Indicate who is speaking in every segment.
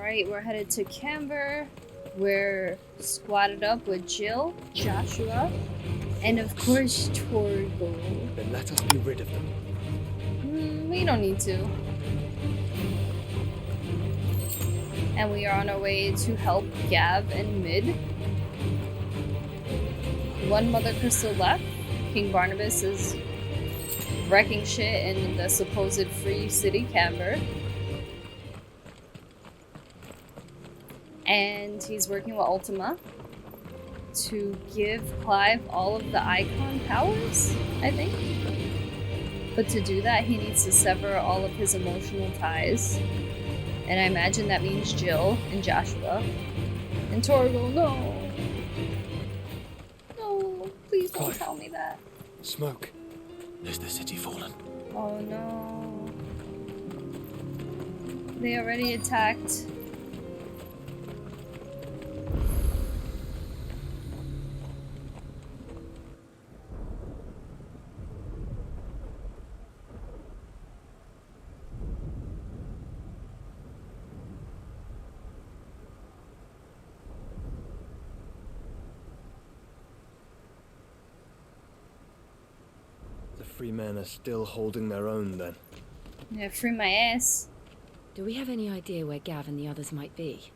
Speaker 1: Alright, we're headed to Kanver. We're squatted up with Jill, Joshua, and of course Torgal.
Speaker 2: Then let us be rid of them.
Speaker 1: We don't need to. And we are on our way to help Gav and Mid. One Mother Crystal left. King Barnabus is wrecking shit in the supposed free city, Kanver. And he's working with Ultima to give Clive all of the icon powers, I think. But to do that, he needs to sever all of his emotional ties. And I imagine that means Jill and Joshua. And Torgal, no. No, please don't tell me that.
Speaker 2: Smoke. Is the city fallen?
Speaker 1: Oh no. They already attacked.
Speaker 2: Free men are still holding their own, then.
Speaker 1: Yeah, free my ass.
Speaker 3: Do we have any idea where Gav and the others might be?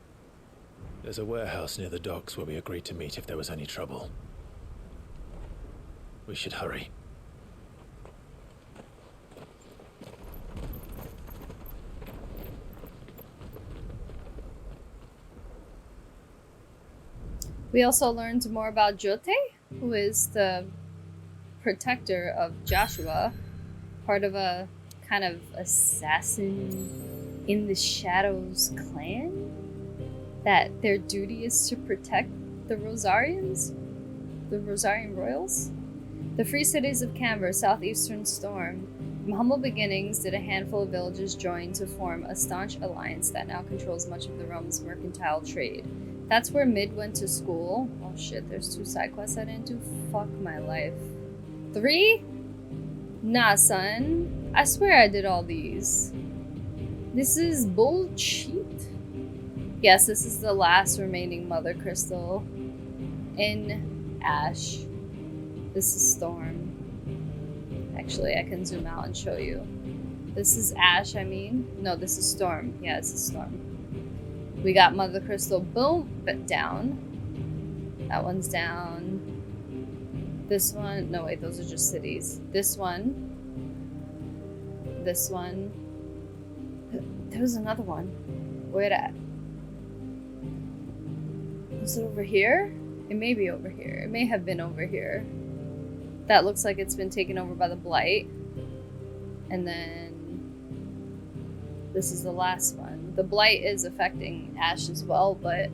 Speaker 2: There's a warehouse near the docks where we agreed to meet if there was any trouble. We should hurry.
Speaker 1: We also learned more about Jote, who is the protector of Joshua, part of a kind of assassin in the shadows clan, that their duty is to protect the Rosarians, the Rosarian royals. The free cities of Kanver, southeastern Storm. From humble beginnings did a handful of villages join to form a staunch alliance that now controls much of the realm's mercantile trade. That's where Mid went to school. Oh shit, there's 2 side quests I didn't do. Fuck my life. 3? Nah, son. I swear I did all these. This is bullshit. Yes, this is the last remaining Mother Crystal in Ash. This is Storm. Actually, I can zoom out and show you. This is Ash, I mean. No, this is Storm. Yeah, this is Storm. We got Mother Crystal, boom, but down. That one's down. This one, no wait, those are just cities. This one. This one. There was another one. Where at? Was it over here? It may be over here. It may have been over here. That looks like it's been taken over by the Blight. And then this is the last one. The Blight is affecting Ash as well, but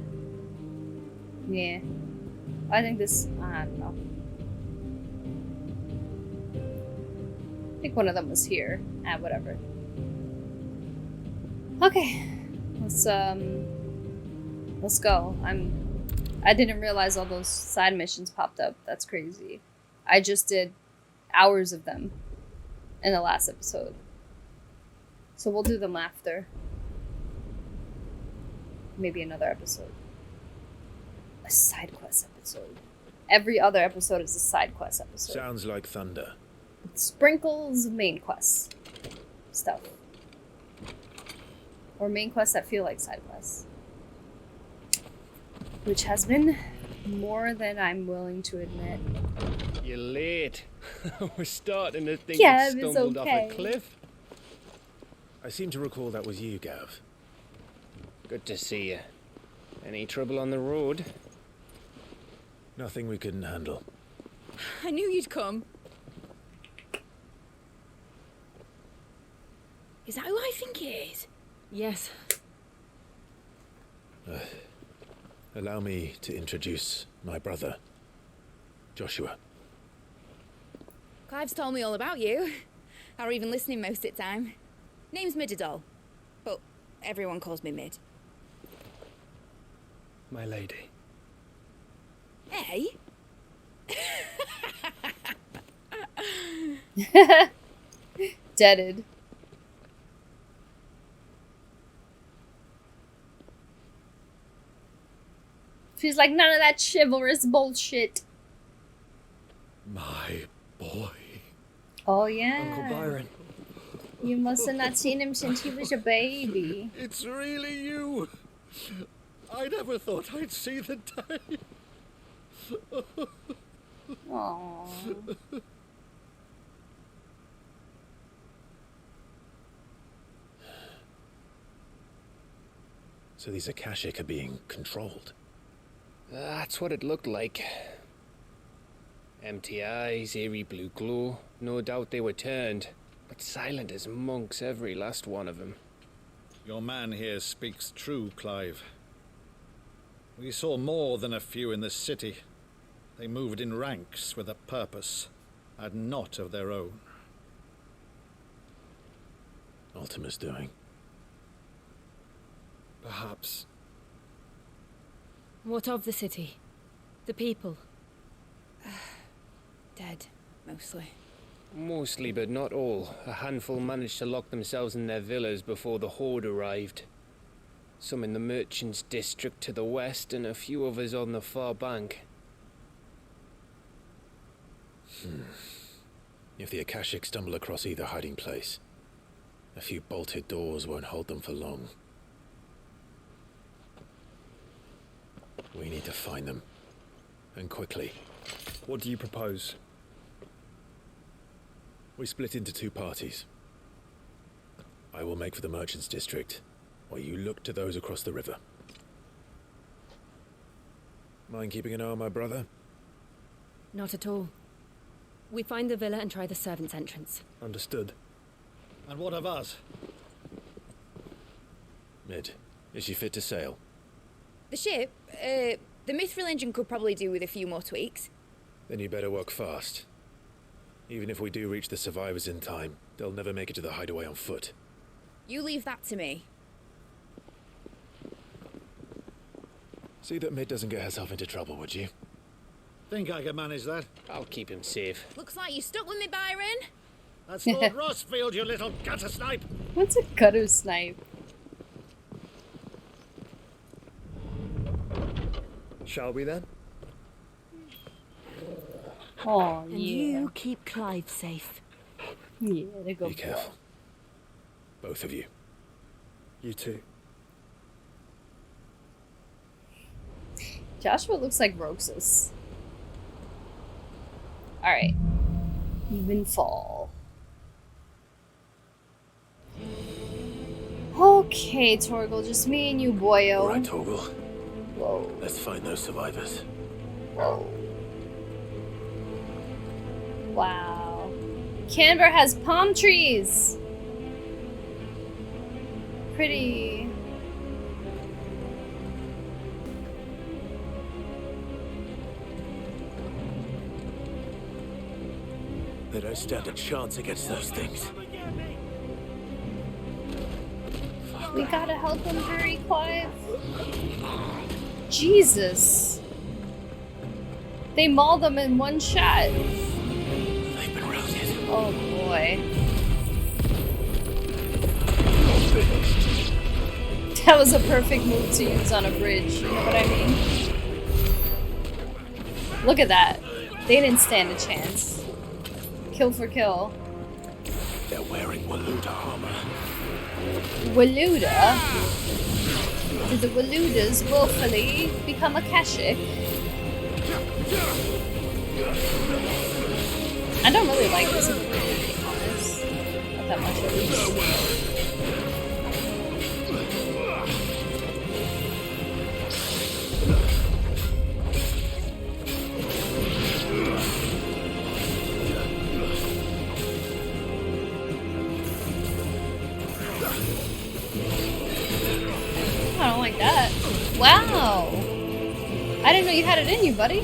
Speaker 1: yeah. I think this, I don't know. I think one of them was here. Whatever. Okay. Let's go. I didn't realize all those side missions popped up. That's crazy. I just did hours of them in the last episode. So we'll do them after. Maybe another episode. A side quest episode. Every other episode is a side quest episode.
Speaker 2: Sounds like thunder.
Speaker 1: Sprinkles of main quests stuff. Or main quests that feel like side quests. Which has been more than I'm willing to admit.
Speaker 2: You're late. We're starting to think
Speaker 1: yeah,
Speaker 2: you stumbled
Speaker 1: okay.
Speaker 2: off a cliff. I seem to recall that was you, Gav.
Speaker 4: Good to see you. Any trouble on the road?
Speaker 2: Nothing we couldn't handle.
Speaker 3: I knew you'd come. Is that who I think it is? Yes.
Speaker 2: Allow me to introduce my brother, Joshua.
Speaker 3: Clive's told me all about you. Or even listening most of the time. Name's Midadol, but everyone calls me Mid.
Speaker 2: My lady.
Speaker 3: Hey?
Speaker 1: Deaded. She's like, none of that chivalrous bullshit.
Speaker 5: My boy.
Speaker 1: Oh, yeah.
Speaker 5: Uncle Byron.
Speaker 1: You must have not seen him since he was a baby.
Speaker 5: It's really you. I never thought I'd see the day.
Speaker 1: Aww.
Speaker 2: So these Akeshic are being controlled.
Speaker 4: That's what it looked like. Empty eyes, eerie blue glow. No doubt they were turned. But silent as monks, every last one of them.
Speaker 5: Your man here speaks true, Clive. We saw more than a few in the city. They moved in ranks with a purpose, and not of their own.
Speaker 2: Ultima's doing.
Speaker 5: Perhaps.
Speaker 6: What of the city? The people?
Speaker 3: Dead, mostly.
Speaker 4: Mostly, but not all. A handful managed to lock themselves in their villas before the horde arrived. Some in the merchants' district to the west, and a few others on the far bank.
Speaker 2: If the Akashic stumble across either hiding place, a few bolted doors won't hold them for long. We need to find them. And quickly.
Speaker 7: What do you propose?
Speaker 2: We split into two parties. I will make for the merchants' district, while you look to those across the river. Mind keeping an eye on my brother?
Speaker 6: Not at all. We find the villa and try the servants' entrance.
Speaker 7: Understood.
Speaker 5: And what of us?
Speaker 2: Mid, is she fit to sail?
Speaker 3: The ship, the Mithril engine could probably do with a few more tweaks.
Speaker 2: Then you better work fast. Even if we do reach the survivors in time, they'll never make it to the hideaway on foot.
Speaker 3: You leave that to me.
Speaker 2: See that Mid doesn't get herself into trouble, would you?
Speaker 5: Think I can manage that?
Speaker 4: I'll keep him safe.
Speaker 3: Looks like you stuck with me, Byron.
Speaker 5: That's Lord Rossfield, you little gutter snipe!
Speaker 1: What's a gutter snipe?
Speaker 7: Shall we then?
Speaker 1: Oh,
Speaker 6: And
Speaker 1: yeah.
Speaker 6: you keep Clive safe.
Speaker 1: Yeah, they go.
Speaker 2: Be careful. Both of you.
Speaker 7: You too.
Speaker 1: Joshua looks like Roxas. Alright. Even fall. Okay, Torgal, just me and you, boyo.
Speaker 2: All right, Torgal.
Speaker 1: Whoa.
Speaker 2: Let's find those survivors.
Speaker 1: Whoa. Wow. Kanver has palm trees! Pretty.
Speaker 2: They don't stand a chance against those things.
Speaker 1: We gotta help him hurry, Clive. Jesus. They maul them in one shot.
Speaker 2: They've been routed.
Speaker 1: Oh boy. That was a perfect move to use on a bridge, you know what I mean? Look at that. They didn't stand a chance. Kill for kill.
Speaker 2: They're wearing Waloed armor.
Speaker 1: Waluda? Did the Waludas willfully become Akeshic? I don't really like this movie, to be honest. Not that much at least. I don't like that. Wow! I didn't know you had it in you, buddy.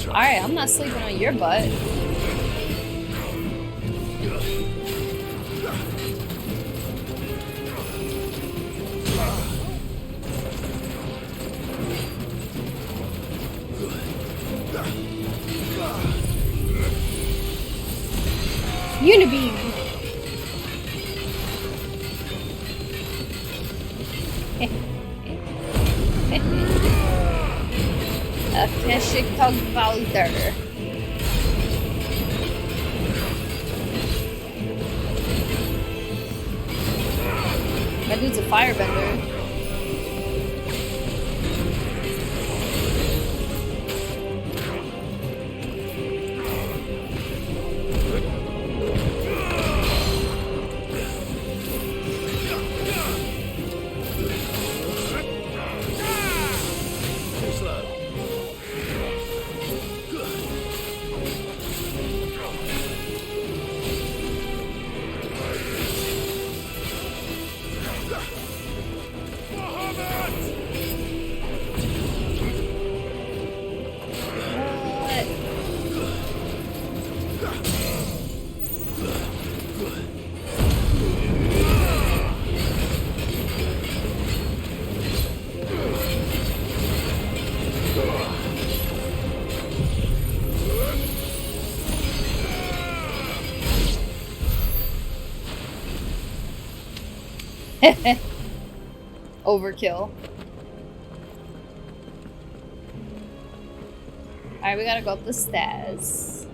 Speaker 1: Alright, I'm not sleeping on your butt. Unibeam! Akeshic Valder. That dude's a firebender. Overkill. Alright, we gotta go up the stairs.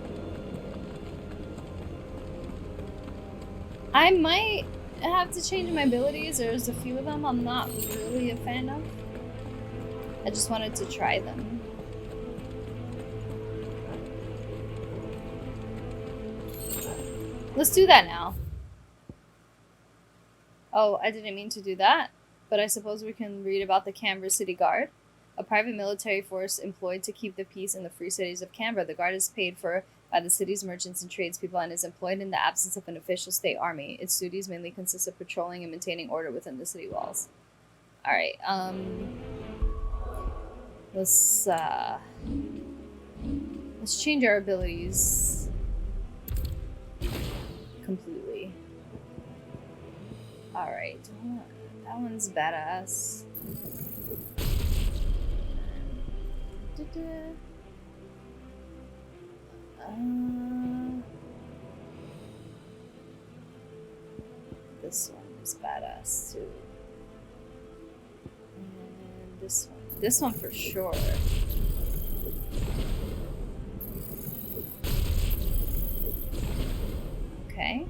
Speaker 1: I might have to change my abilities. There's a few of them I'm not really a fan of. I just wanted to try them. Let's do that now. Oh, I didn't mean to do that, but I suppose we can read about the Kanver City Guard, a private military force employed to keep the peace in the free cities of Kanver. The guard is paid for by the city's merchants and tradespeople and is employed in the absence of an official state army. Its duties mainly consist of patrolling and maintaining order within the city walls. Alright, let's change our abilities completely. Alright, that one's badass. This one is badass too. And this one for sure. Okay.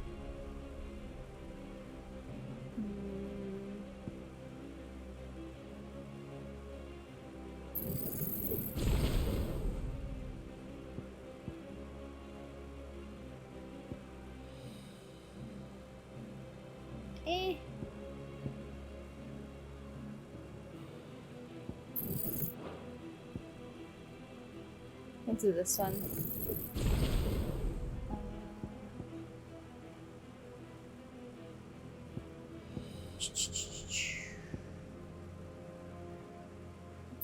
Speaker 1: Let's do this one.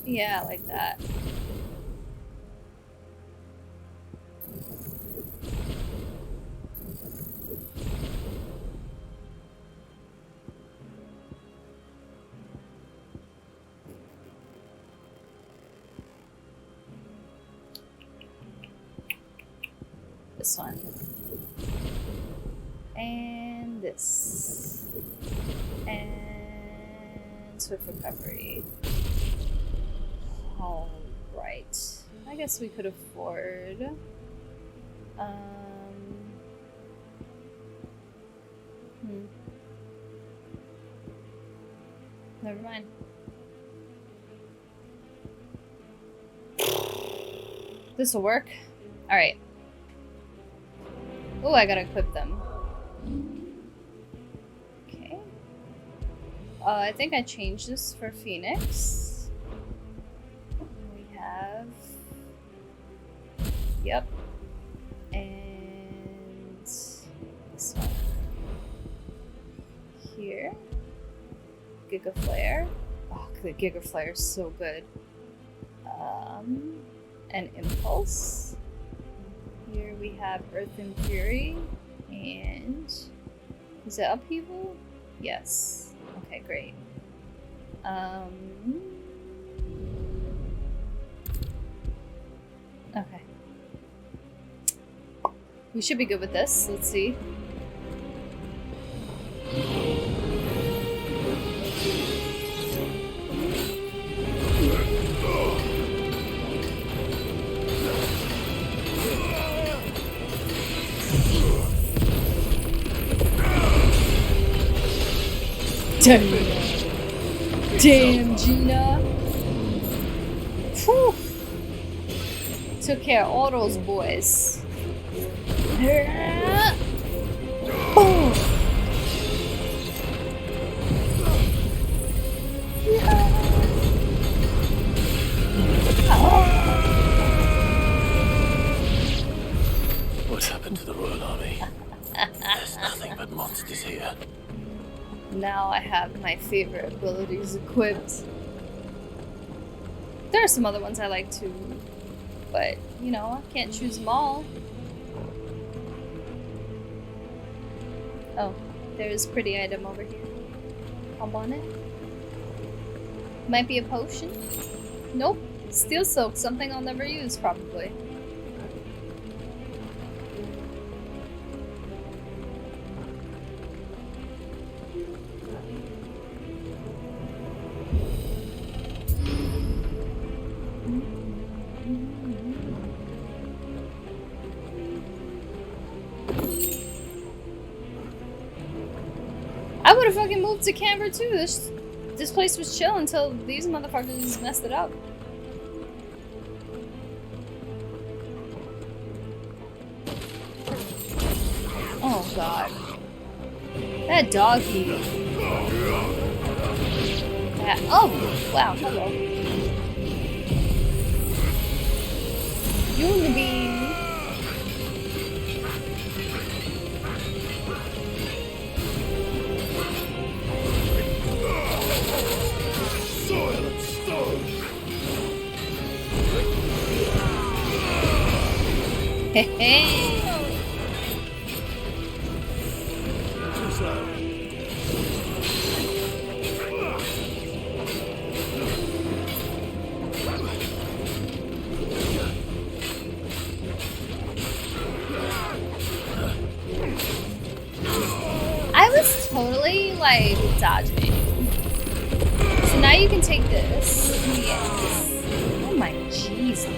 Speaker 1: Yeah, I like that. This one. And this. And swift recovery. Alright. I guess we could afford. Never mind. This'll work. Alright. Oh, I gotta equip them. Okay. I think I changed this for Phoenix. We have... Yep. And... this one. Here. Giga Flare. Oh, the Giga Flare is so good. And Impulse. Here we have Earth and Fury, and is it Upheaval? Yes. Okay, great. Okay. We should be good with this. Let's see. Damn, Gina. Whew. Took care of all those boys. Boom.
Speaker 2: What's happened to the Royal Army? There's nothing but monsters here.
Speaker 1: Now I have my favorite abilities equipped. There are some other ones I like too, but you know, I can't choose them all. Oh, there's a pretty item over here. I'll want it. Might be a potion? Nope. Steel silk, something I'll never use probably. I would have fucking moved to Kanver too. This place was chill until these motherfuckers messed it up. Oh god. That doggy. That, oh, wow, hello. Unibeam. Hey, hey. I was totally like dodging. So now you can take this. Yes. Oh my jeez.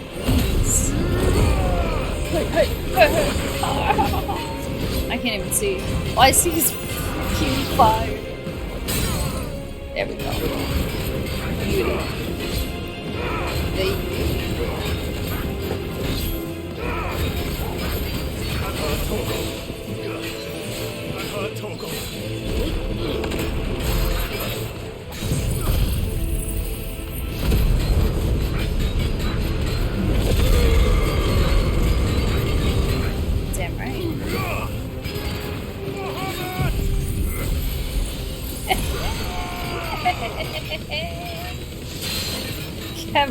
Speaker 1: I can't even see. All I see is fucking fire. There we go. Beauty. Damn right.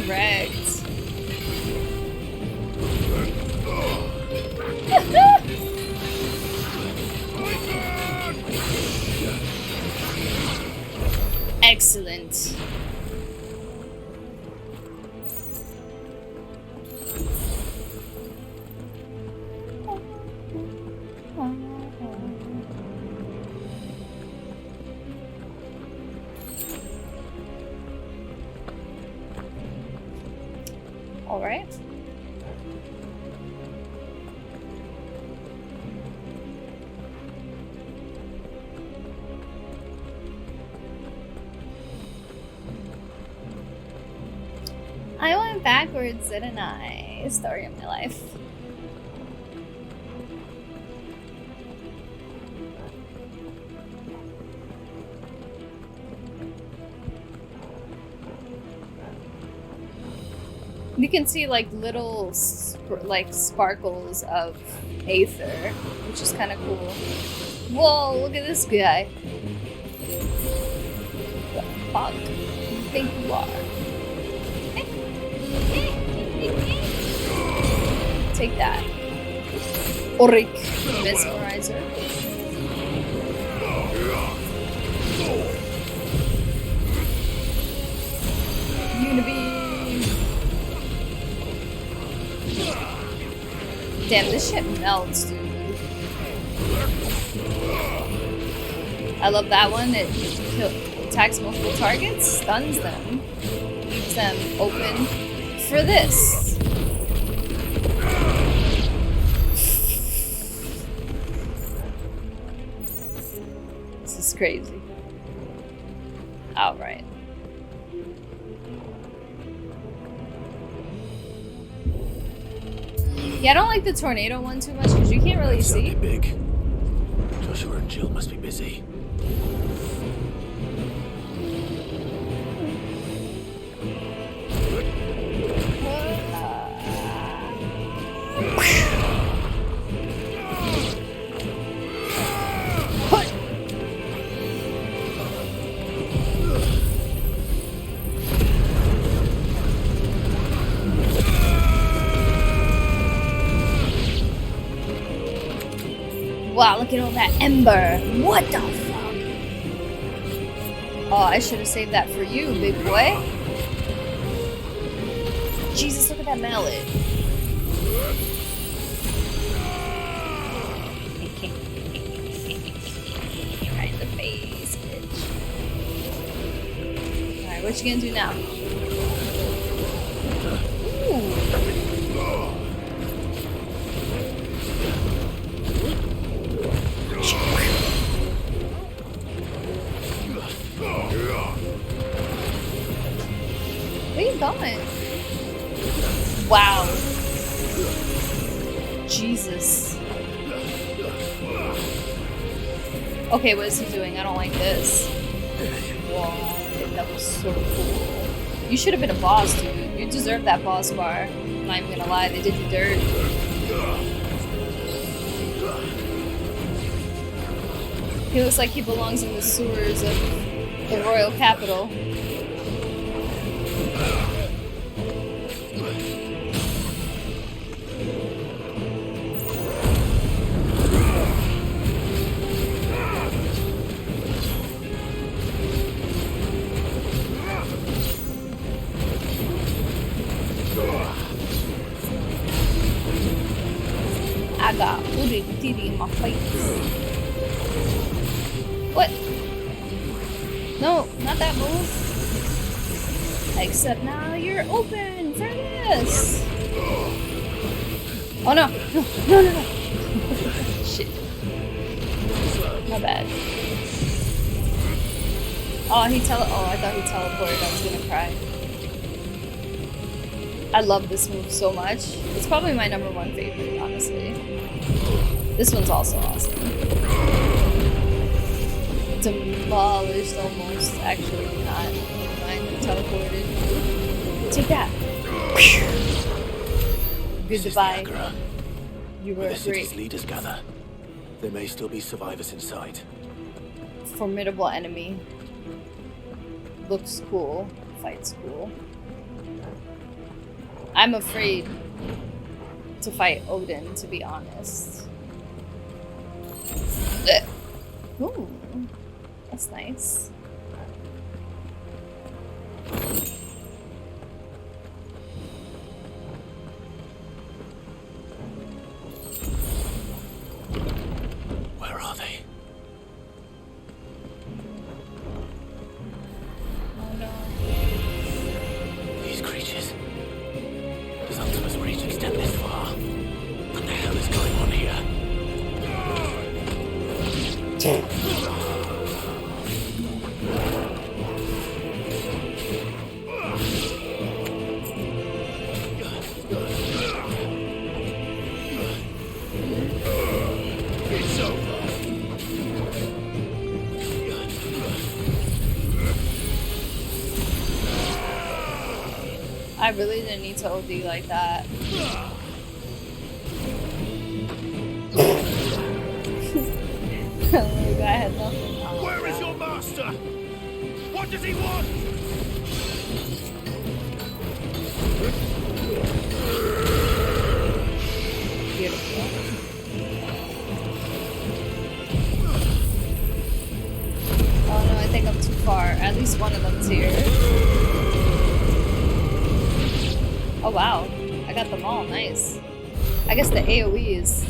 Speaker 1: Correct. Excellent. All right. I went backwards, didn't I? Story of my life. You can see like little sparkles of aether, which is kind of cool. Whoa, look at this guy. The fuck you think you are? Take that. Auric Mesmerizer. Unibeam. Damn, this shit melts, dude. I love that one. It attacks multiple targets, stuns them, leaves them open for this. This is crazy. outright. Yeah, I don't like the tornado one too much because you can't really
Speaker 2: That
Speaker 1: see.
Speaker 2: sounded big. Joshua and Jill must be busy.
Speaker 1: Wow, look at all that ember. What the fuck? Oh, I should have saved that for you, big boy. Jesus, look at that mallet. Right in the face, bitch. Alright, what you gonna do now? Ooh. Where you going? Wow. Jesus. Okay, what is he doing? I don't like this. Wow, that was so cool. You should have been a boss, dude. You deserve that boss bar. I'm not even gonna lie, they did you dirt. He looks like he belongs in the sewers of the royal capital. I got booty titty in my face. What? No, not that move. Except now you're open for this. Oh no, no. Shit. My bad. Oh, I thought he teleported. I was gonna cry. I love this move so much. It's probably my #1 favorite, honestly. This one's also awesome. Demolished almost. Actually, not. Mine teleported. Take that. Goodbye. You were
Speaker 2: Where the
Speaker 1: great.
Speaker 2: city's leaders gather. There may still be survivors inside.
Speaker 1: Formidable enemy. Looks cool. Fights cool. I'm afraid to fight Odin, to be honest. Ooh, that's nice.
Speaker 2: Where are they?
Speaker 1: Oh no.
Speaker 2: These creatures. Does Ultima's reach extend this far? What the hell is going on here? It's over.
Speaker 1: I really didn't need to OD like that. Go ahead, nothing. Oh,
Speaker 2: Where is your master? What does he want?
Speaker 1: beautiful. Oh no, I think I'm too far. At least one of them's here. Oh wow, I got them all. Nice. I guess the AoE is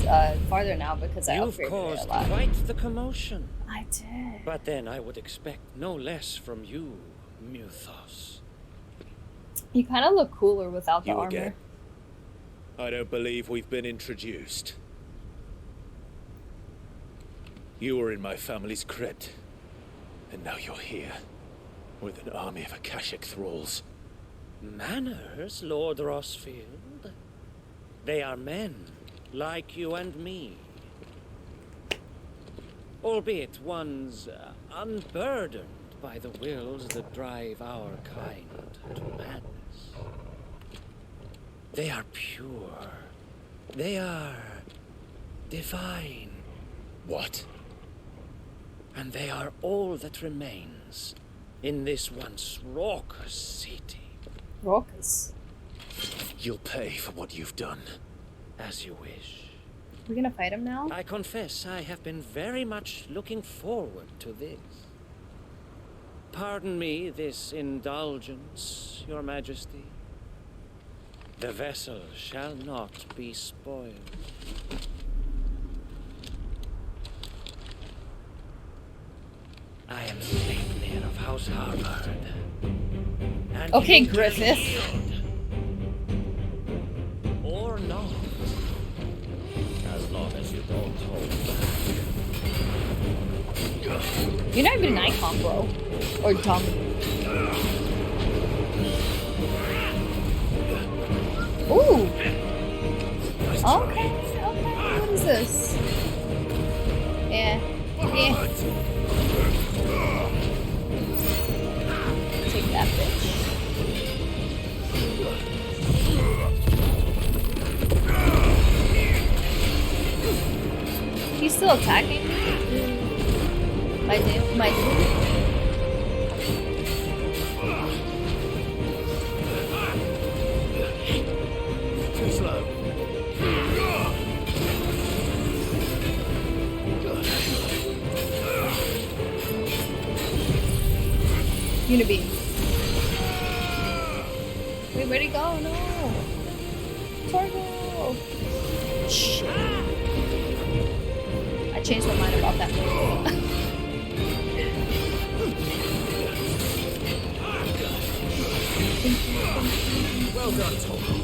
Speaker 1: farther now because I
Speaker 8: You've
Speaker 1: upgraded it
Speaker 8: caused
Speaker 1: a lot.
Speaker 8: quite the commotion.
Speaker 1: I did.
Speaker 8: But then I would expect no less from you, Muthos.
Speaker 1: You kind of look cooler without the
Speaker 2: You
Speaker 1: armor.
Speaker 2: again? I don't believe we've been introduced. You were in my family's crypt, and now you're here. with an army of Akeshic thralls.
Speaker 8: Manners, Lord Rossfield. They are men, like you and me. Albeit ones unburdened by the wills that drive our kind to madness. They are pure. They are divine.
Speaker 2: What?
Speaker 8: And they are all that remains in this once raucous city.
Speaker 1: Raucous.
Speaker 2: You'll pay for what you've done.
Speaker 8: As you wish.
Speaker 1: We're gonna fight him now?
Speaker 8: I confess I have been very much looking forward to this. Pardon me this indulgence, Your Majesty. The vessel shall not be spoiled. I am Sleipnir of House Harbard. And
Speaker 1: Okay,
Speaker 8: you
Speaker 1: Griffith.
Speaker 8: yield. Or not. As long as you don't hold back.
Speaker 1: You're not even an icon, bro. Or dumb. Ooh. Okay. What is this? Yeah. Yeah. Take that, bitch. He's still attacking me? My dude.
Speaker 2: Too slow.
Speaker 1: Unibeam. Wait, where'd he go? No. Torgo. Shit. I changed my mind about that move.
Speaker 2: Well done, Torgo.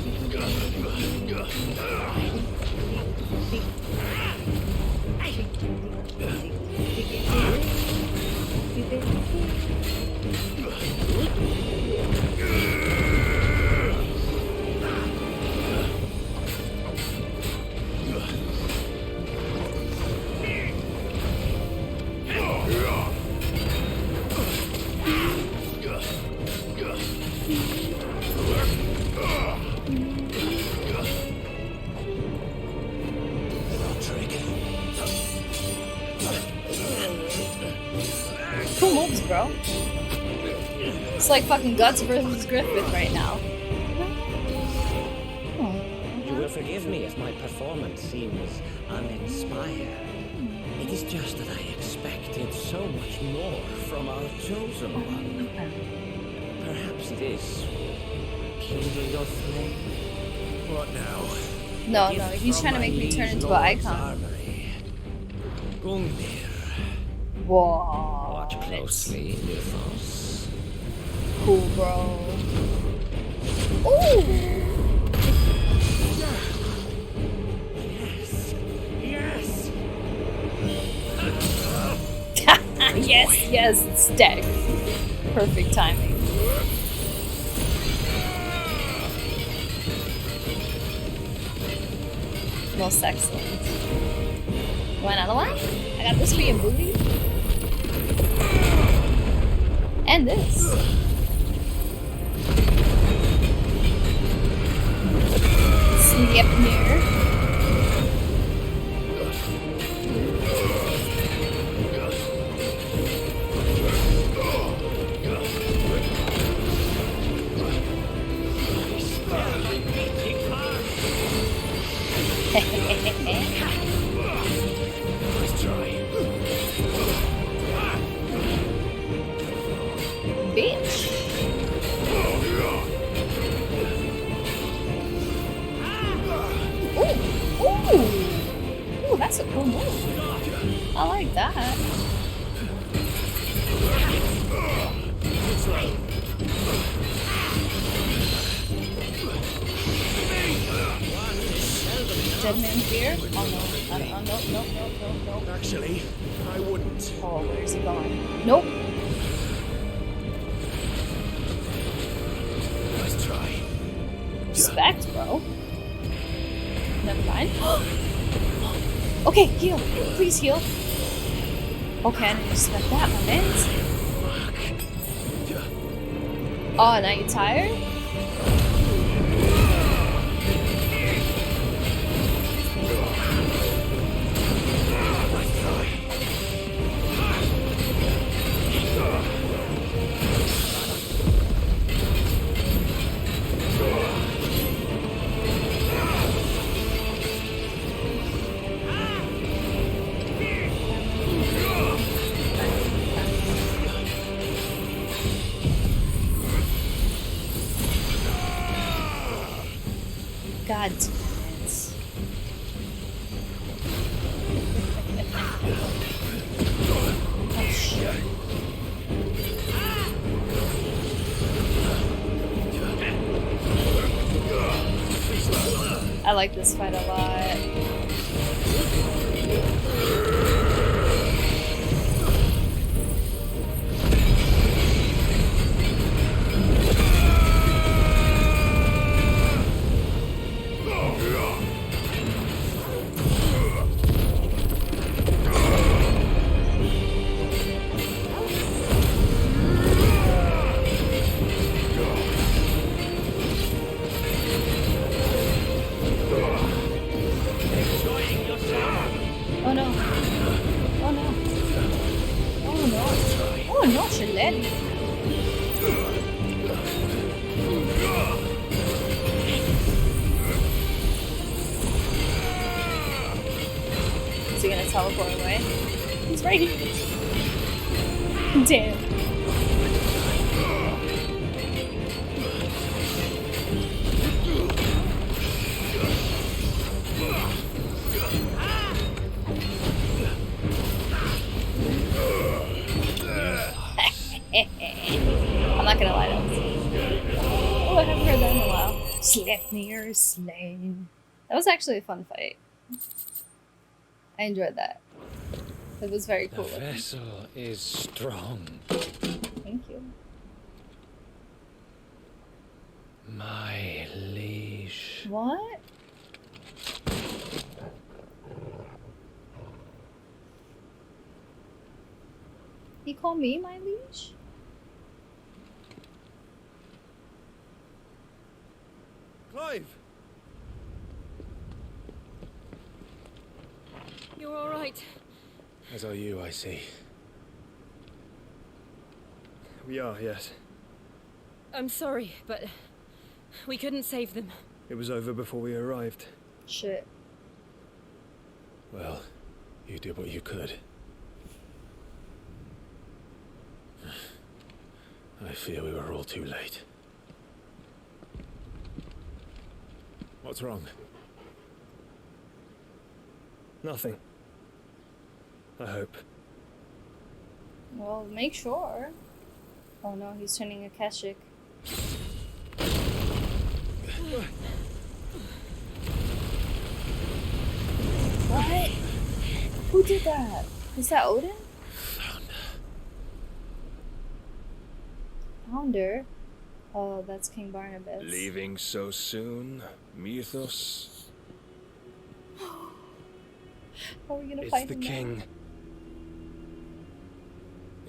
Speaker 1: Cool moves, bro. It's like fucking Guts versus Griffith right now.
Speaker 9: You will forgive me if my performance seems uninspired. It is just that I expected so much more from our chosen one. Perhaps this will kindle your flame.
Speaker 2: What now?
Speaker 1: No, he's trying to make me turn into an icon.
Speaker 9: Gungnir,
Speaker 1: Whoa.
Speaker 9: watch closely, Mythos.
Speaker 1: Cool, bro. Ooh!
Speaker 9: Yes!
Speaker 1: Yes, it's dead. Perfect timing. Most excellent. You want another one? I got this for you, booty. And this. Sleipnir.
Speaker 2: Nice try.
Speaker 1: Bitch. Ooh, that's a cool move. I like that. Dead man here? Oh no. No.
Speaker 2: Actually, I wouldn't.
Speaker 1: Oh, where's he going? Nope. Okay, heal. Please heal. Okay, I didn't expect that, my man. Oh, now you tired? God damn it. Oh shit. I like this fight a lot. Oh no. Oh no. Oh no. Oh no, Shillelagh. Is he gonna teleport away? He's right here. Damn. I'm not gonna lie to this. Oh, I haven't heard that in a while. Sleipnir slain. That was actually a fun fight. I enjoyed that. It was very cool.
Speaker 4: The vessel is strong.
Speaker 1: Thank you.
Speaker 4: My liege.
Speaker 1: What? You call me my liege?
Speaker 7: Clive!
Speaker 6: You're all right.
Speaker 2: As are you, I see.
Speaker 7: We are, yes.
Speaker 6: I'm sorry, but we couldn't save them.
Speaker 7: It was over before we arrived.
Speaker 1: Shit.
Speaker 2: Well, you did what you could. I fear we were all too late. What's wrong?
Speaker 7: Nothing. I hope.
Speaker 1: Well, make sure. Oh no, he's turning Akeshic. What? Who did that? Is that Odin? Founder? Oh, that's King Barnabus.
Speaker 10: Leaving so soon, Mythos?
Speaker 1: How are we gonna
Speaker 4: It's
Speaker 1: fight
Speaker 4: the
Speaker 1: him
Speaker 4: king.
Speaker 1: now?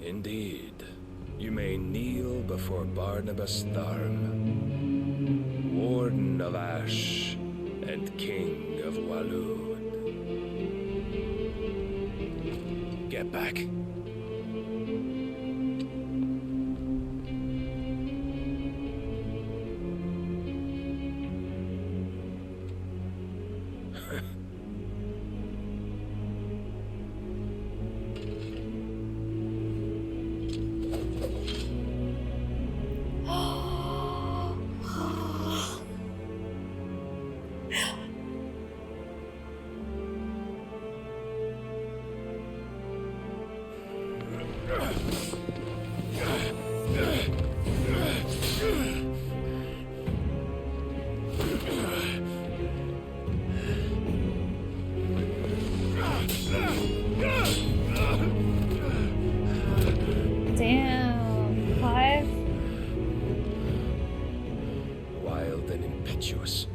Speaker 10: Indeed. You may kneel before Barnabus Tharm, Warden of Ash and King of Waloed.
Speaker 2: Get back.
Speaker 1: Damn, Clive.
Speaker 10: Wild and impetuous.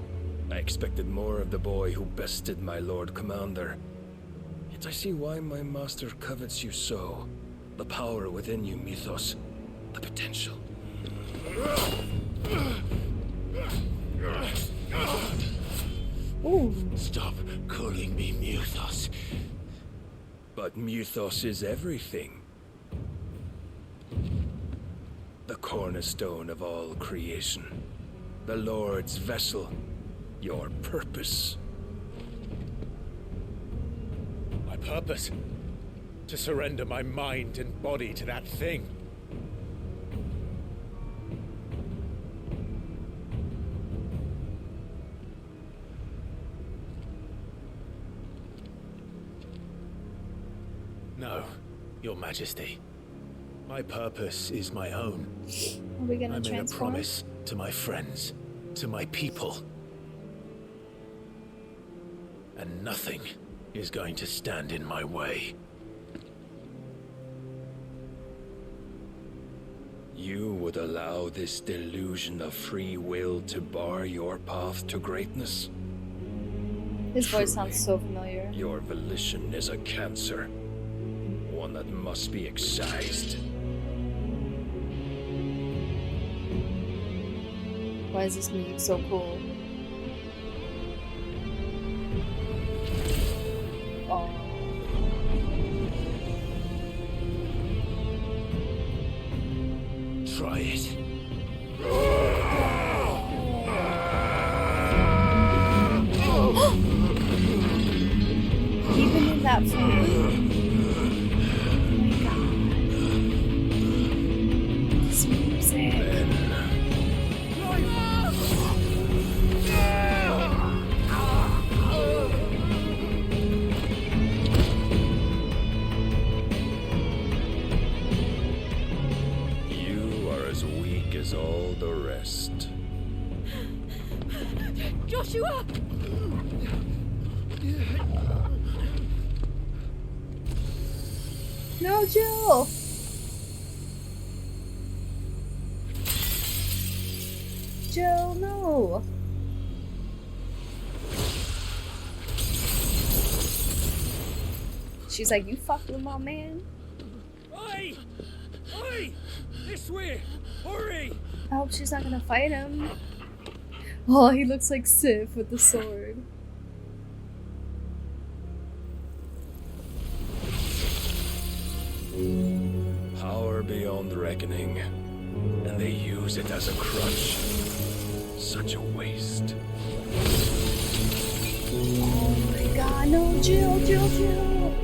Speaker 10: I expected more of the boy who bested my Lord Commander. Yet I see why my master covets you so. The power within you, Mythos. The potential.
Speaker 1: Ooh.
Speaker 10: Stop calling me Mythos. But Mythos is everything. The cornerstone of all creation. The Lord's vessel. Your purpose.
Speaker 2: My purpose? To surrender my mind and body to that thing. No, Your Majesty. My purpose is my own.
Speaker 1: Are we gonna
Speaker 2: I made a
Speaker 1: transform?
Speaker 2: promise to my friends, to my people. And nothing is going to stand in my way.
Speaker 10: You would allow this delusion of free will to bar your path to greatness?
Speaker 1: His voice
Speaker 10: Truly,
Speaker 1: sounds so familiar.
Speaker 10: Your volition is a cancer. One that must be excised.
Speaker 1: Why is this music so cool? Oh.
Speaker 2: Try it.
Speaker 1: Even in that form. This music.
Speaker 10: You are as weak as all the rest.
Speaker 3: Joshua!
Speaker 1: No, Jill! Jill, no! She's like, you fucked with my man?
Speaker 4: Oi! Oi! This way! Hurry!
Speaker 1: I hope she's not gonna fight him. Oh, he looks like Sif with the sword.
Speaker 10: Power beyond reckoning. And they use it as a crutch. Such a waste.
Speaker 1: Oh my god, no, Jill, Jill, Jill!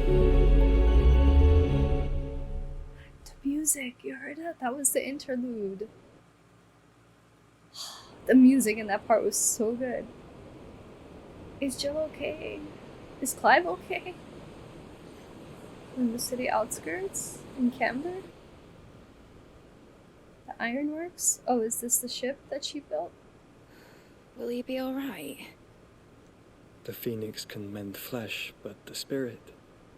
Speaker 1: The music, you heard that? That was the interlude. The music in that part was so good. Is Jill okay? Is Clive okay? In the city outskirts? In Kanver? The ironworks? Oh, is this the ship that she built?
Speaker 3: Will he be alright?
Speaker 7: The phoenix can mend flesh, but the spirit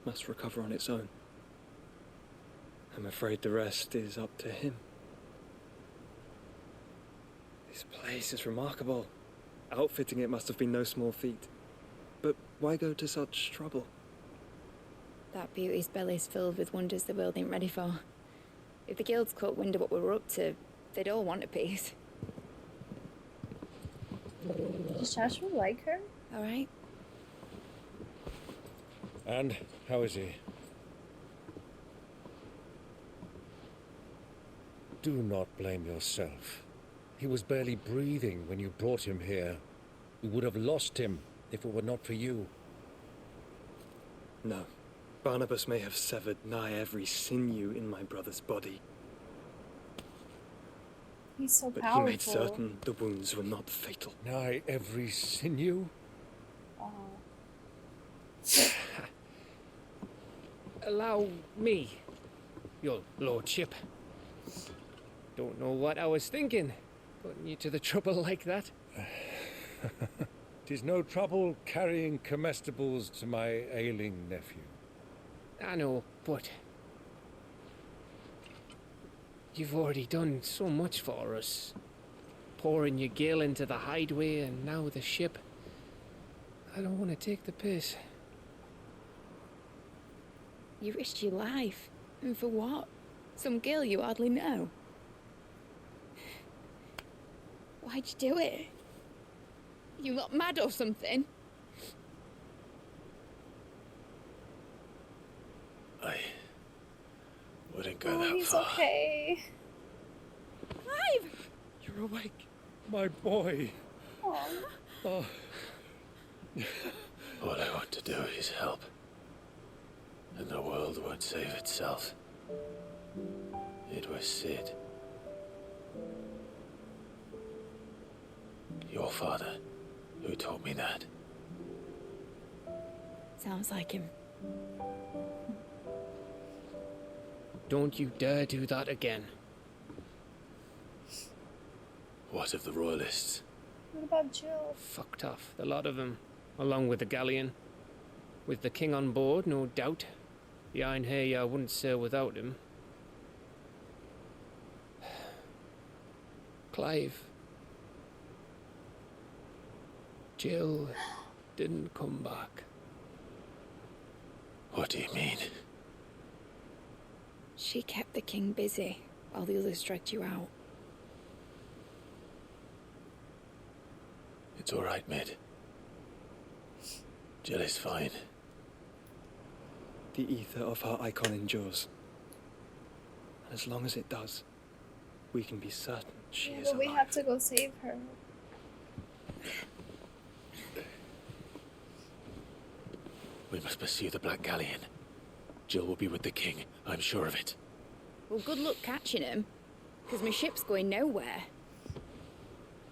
Speaker 7: must recover on its own. I'm afraid the rest is up to him. This place is remarkable. Outfitting it must have been no small feat. But why go to such trouble?
Speaker 3: That beauty's belly's filled with wonders the world ain't ready for. If the guilds caught wind of what we were up to, they'd all want a piece.
Speaker 1: Does Joshua like her?
Speaker 3: Alright?
Speaker 5: And how is he?
Speaker 11: Do not blame yourself. He was barely breathing when you brought him here. We would have lost him if it were not for you.
Speaker 7: No. Barnabus may have severed nigh every sinew in my brother's body,
Speaker 1: He's so
Speaker 7: but
Speaker 1: powerful.
Speaker 7: he made certain the wounds were not fatal.
Speaker 11: Nigh every sinew?
Speaker 1: Oh.
Speaker 4: Allow me, your lordship. Don't know what I was thinking, putting you to the trouble like that.
Speaker 11: 'Tis no trouble carrying comestibles to my ailing nephew.
Speaker 4: I know, but you've already done so much for us. Pouring your gale into the hideaway and now the ship. I don't want to take the piss.
Speaker 3: You risked your life. And for what? Some girl you hardly know. Why'd you do it? You lot mad or something?
Speaker 2: I wouldn't go that
Speaker 1: He's
Speaker 2: far.
Speaker 1: okay.
Speaker 3: Clive!
Speaker 11: You're awake, my boy.
Speaker 1: Aw.
Speaker 11: Oh.
Speaker 2: All I want to do is help. And the world won't save itself. It was Sid. Your father, who taught me that.
Speaker 3: Sounds like him.
Speaker 4: Don't you dare do that again.
Speaker 2: What of the Royalists?
Speaker 1: What about Jill?
Speaker 4: Fucked off, the lot of them, along with the galleon. With the king on board, no doubt. The Iron Hair wouldn't sail without him. Clive. Jill didn't come back.
Speaker 2: What do you mean?
Speaker 3: She kept the king busy while the others dragged you out.
Speaker 2: It's all right, Mid. Jill is fine.
Speaker 7: The ether of her icon endures. And as long as it does, we can be certain she is
Speaker 1: But
Speaker 7: alive.
Speaker 1: we have to go save her.
Speaker 2: We must pursue the Black Galleon. Jill will be with the king, I'm sure of it.
Speaker 3: Well, good luck catching him, because my ship's going nowhere.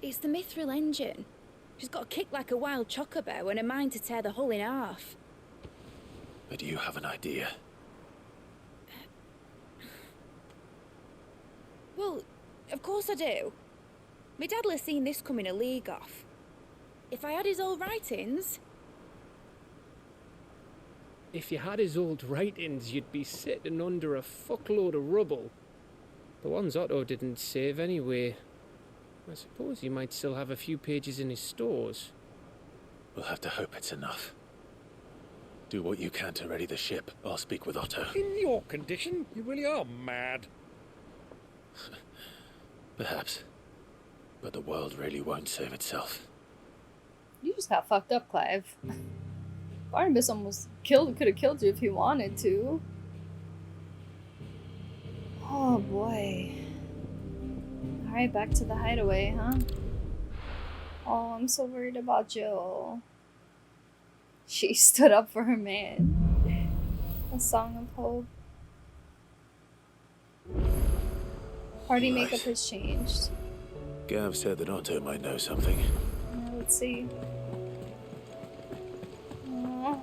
Speaker 3: It's the Mithril engine. She's got a kick like a wild chocobo and a mind to tear the hull in half.
Speaker 2: But do you have an idea?
Speaker 3: Well, of course I do. My dad'll have seen this coming a league off. If I had his old writings...
Speaker 4: If you had his old writings, you'd be sitting under a fuckload of rubble. The ones Otto didn't save anyway. I suppose he might still have a few pages in his stores.
Speaker 2: We'll have to hope it's enough. Do what you can to ready the ship. I'll speak with Otto.
Speaker 11: In your condition, you really are mad.
Speaker 2: Perhaps. But the world really won't save itself.
Speaker 1: You just got fucked up, Clive. Barnabus almost could have killed you if he wanted to. Oh boy. Alright, back to the hideaway, huh? Oh, I'm so worried about Jill. She stood up for her man. A song of hope. Party
Speaker 2: Right.
Speaker 1: makeup has changed.
Speaker 2: Gav said that Otto might know something.
Speaker 1: Yeah, let's see. Aw.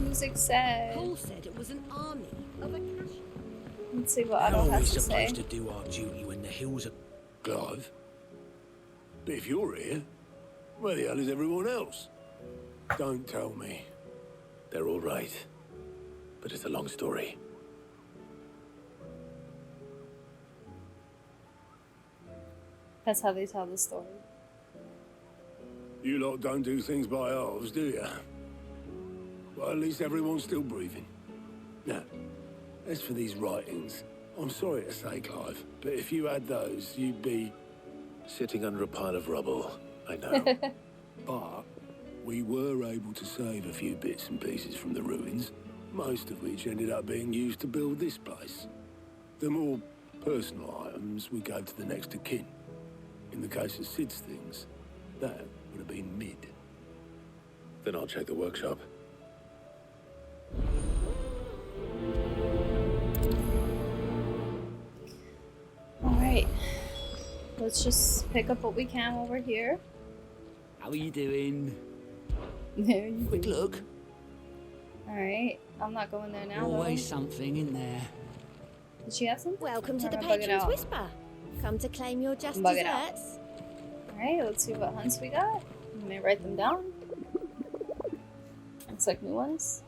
Speaker 1: Music's sad.
Speaker 12: Paul said it was an army of Akeshic.
Speaker 1: Let's see what
Speaker 13: How
Speaker 1: Otto
Speaker 13: are we
Speaker 1: has to say.
Speaker 13: supposed to do our duty when the hills are...
Speaker 10: Clive? But if you're here, where the hell is everyone else? Don't tell me.
Speaker 2: They're all right. But it's a long story.
Speaker 1: That's how they tell the story.
Speaker 10: You lot don't do things by halves, do you? Well, at least everyone's still breathing. Now, as for these writings, I'm sorry to say, Clive, but if you had those, you'd be...
Speaker 2: Sitting under a pile of rubble, I know.
Speaker 10: But we were able to save a few bits and pieces from the ruins, most of which ended up being used to build this place. The more personal items we gave to the next of kin. In the case of Sid's things, that would have been Mid.
Speaker 2: Then I'll check the workshop.
Speaker 1: Alright. Let's just pick up what we can while we're here.
Speaker 13: How are you doing?
Speaker 1: There you
Speaker 13: Quick
Speaker 1: go.
Speaker 13: look.
Speaker 1: Alright. I'm not going there now.
Speaker 13: Always something in there.
Speaker 1: Did she have some?
Speaker 12: Welcome to
Speaker 1: Or
Speaker 12: the
Speaker 1: am I bugging
Speaker 12: Patron's
Speaker 1: out?
Speaker 12: Whisper. Come to claim your just
Speaker 1: I'm bugging out.
Speaker 12: desserts.
Speaker 1: Alright, let's see what hunts we got. Let me write them down. Looks like new ones.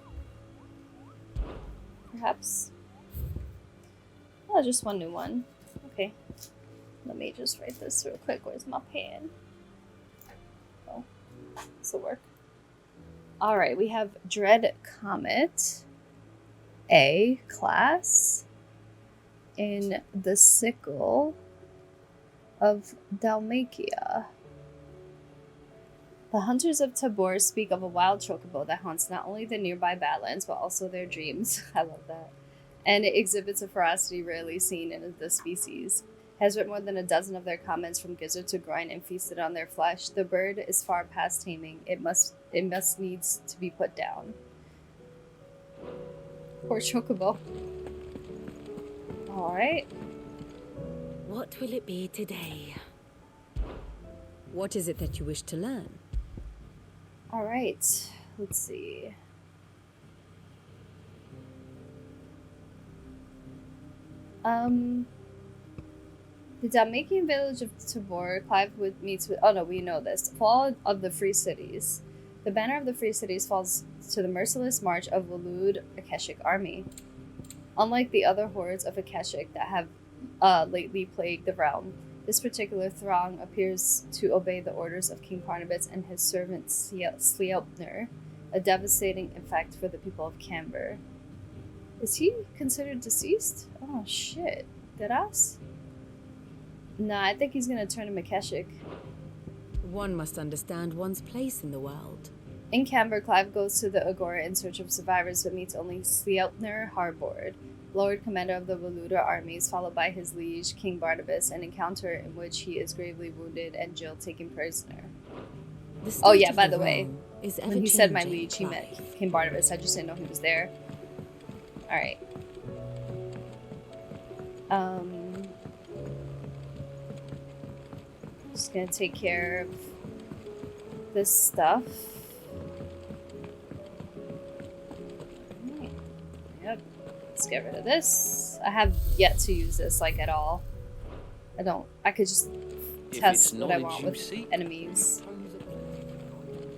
Speaker 1: Perhaps. Oh, just one new one. Okay. Let me just write this real quick. Where's my pen? Oh, this will work. Alright, we have Dread Comet. A class in the Sickle of Dalmatia. The hunters of Tabor speak of a wild chocobo that haunts not only the nearby badlands, but also their dreams. I love that. And it exhibits a ferocity rarely seen in the species. Has written more than a dozen of their comments from gizzard to groin and feasted on their flesh. The bird is far past taming. It must needs to be put down. Poor chocobo. Alright.
Speaker 6: What will it be today?
Speaker 14: What is it that you wish to learn?
Speaker 1: Alright. Let's see. The Dalmatian village of Tabor, Clive meets with... Oh no, we know this. Fall of the Free Cities. The banner of the Free Cities falls to the merciless march of Waloed Akeshic army. Unlike the other hordes of Akeshic that have lately plagued the realm, this particular throng appears to obey the orders of King Barnabus and his servant Sleipnir, a devastating effect for the people of Kanver. Is he considered deceased? Oh shit. Deadass? Nah, I think he's gonna turn to Akeshic.
Speaker 14: One must understand one's place in the world.
Speaker 1: In Kanver, Clive goes to the Agora in search of survivors, but meets only Sleipnir Harbard, Lord Commander of the Waloed armies, followed by his liege, King Barnabus, an encounter in which he is gravely wounded and Jill taken prisoner. Oh yeah, by the way, when he said my liege, he meant King Barnabas. I just didn't know he was there. Alright. Just gonna take care of this stuff. Yep. Let's get rid of this. I have yet to use this, like, at all. I could just test what I want with enemies.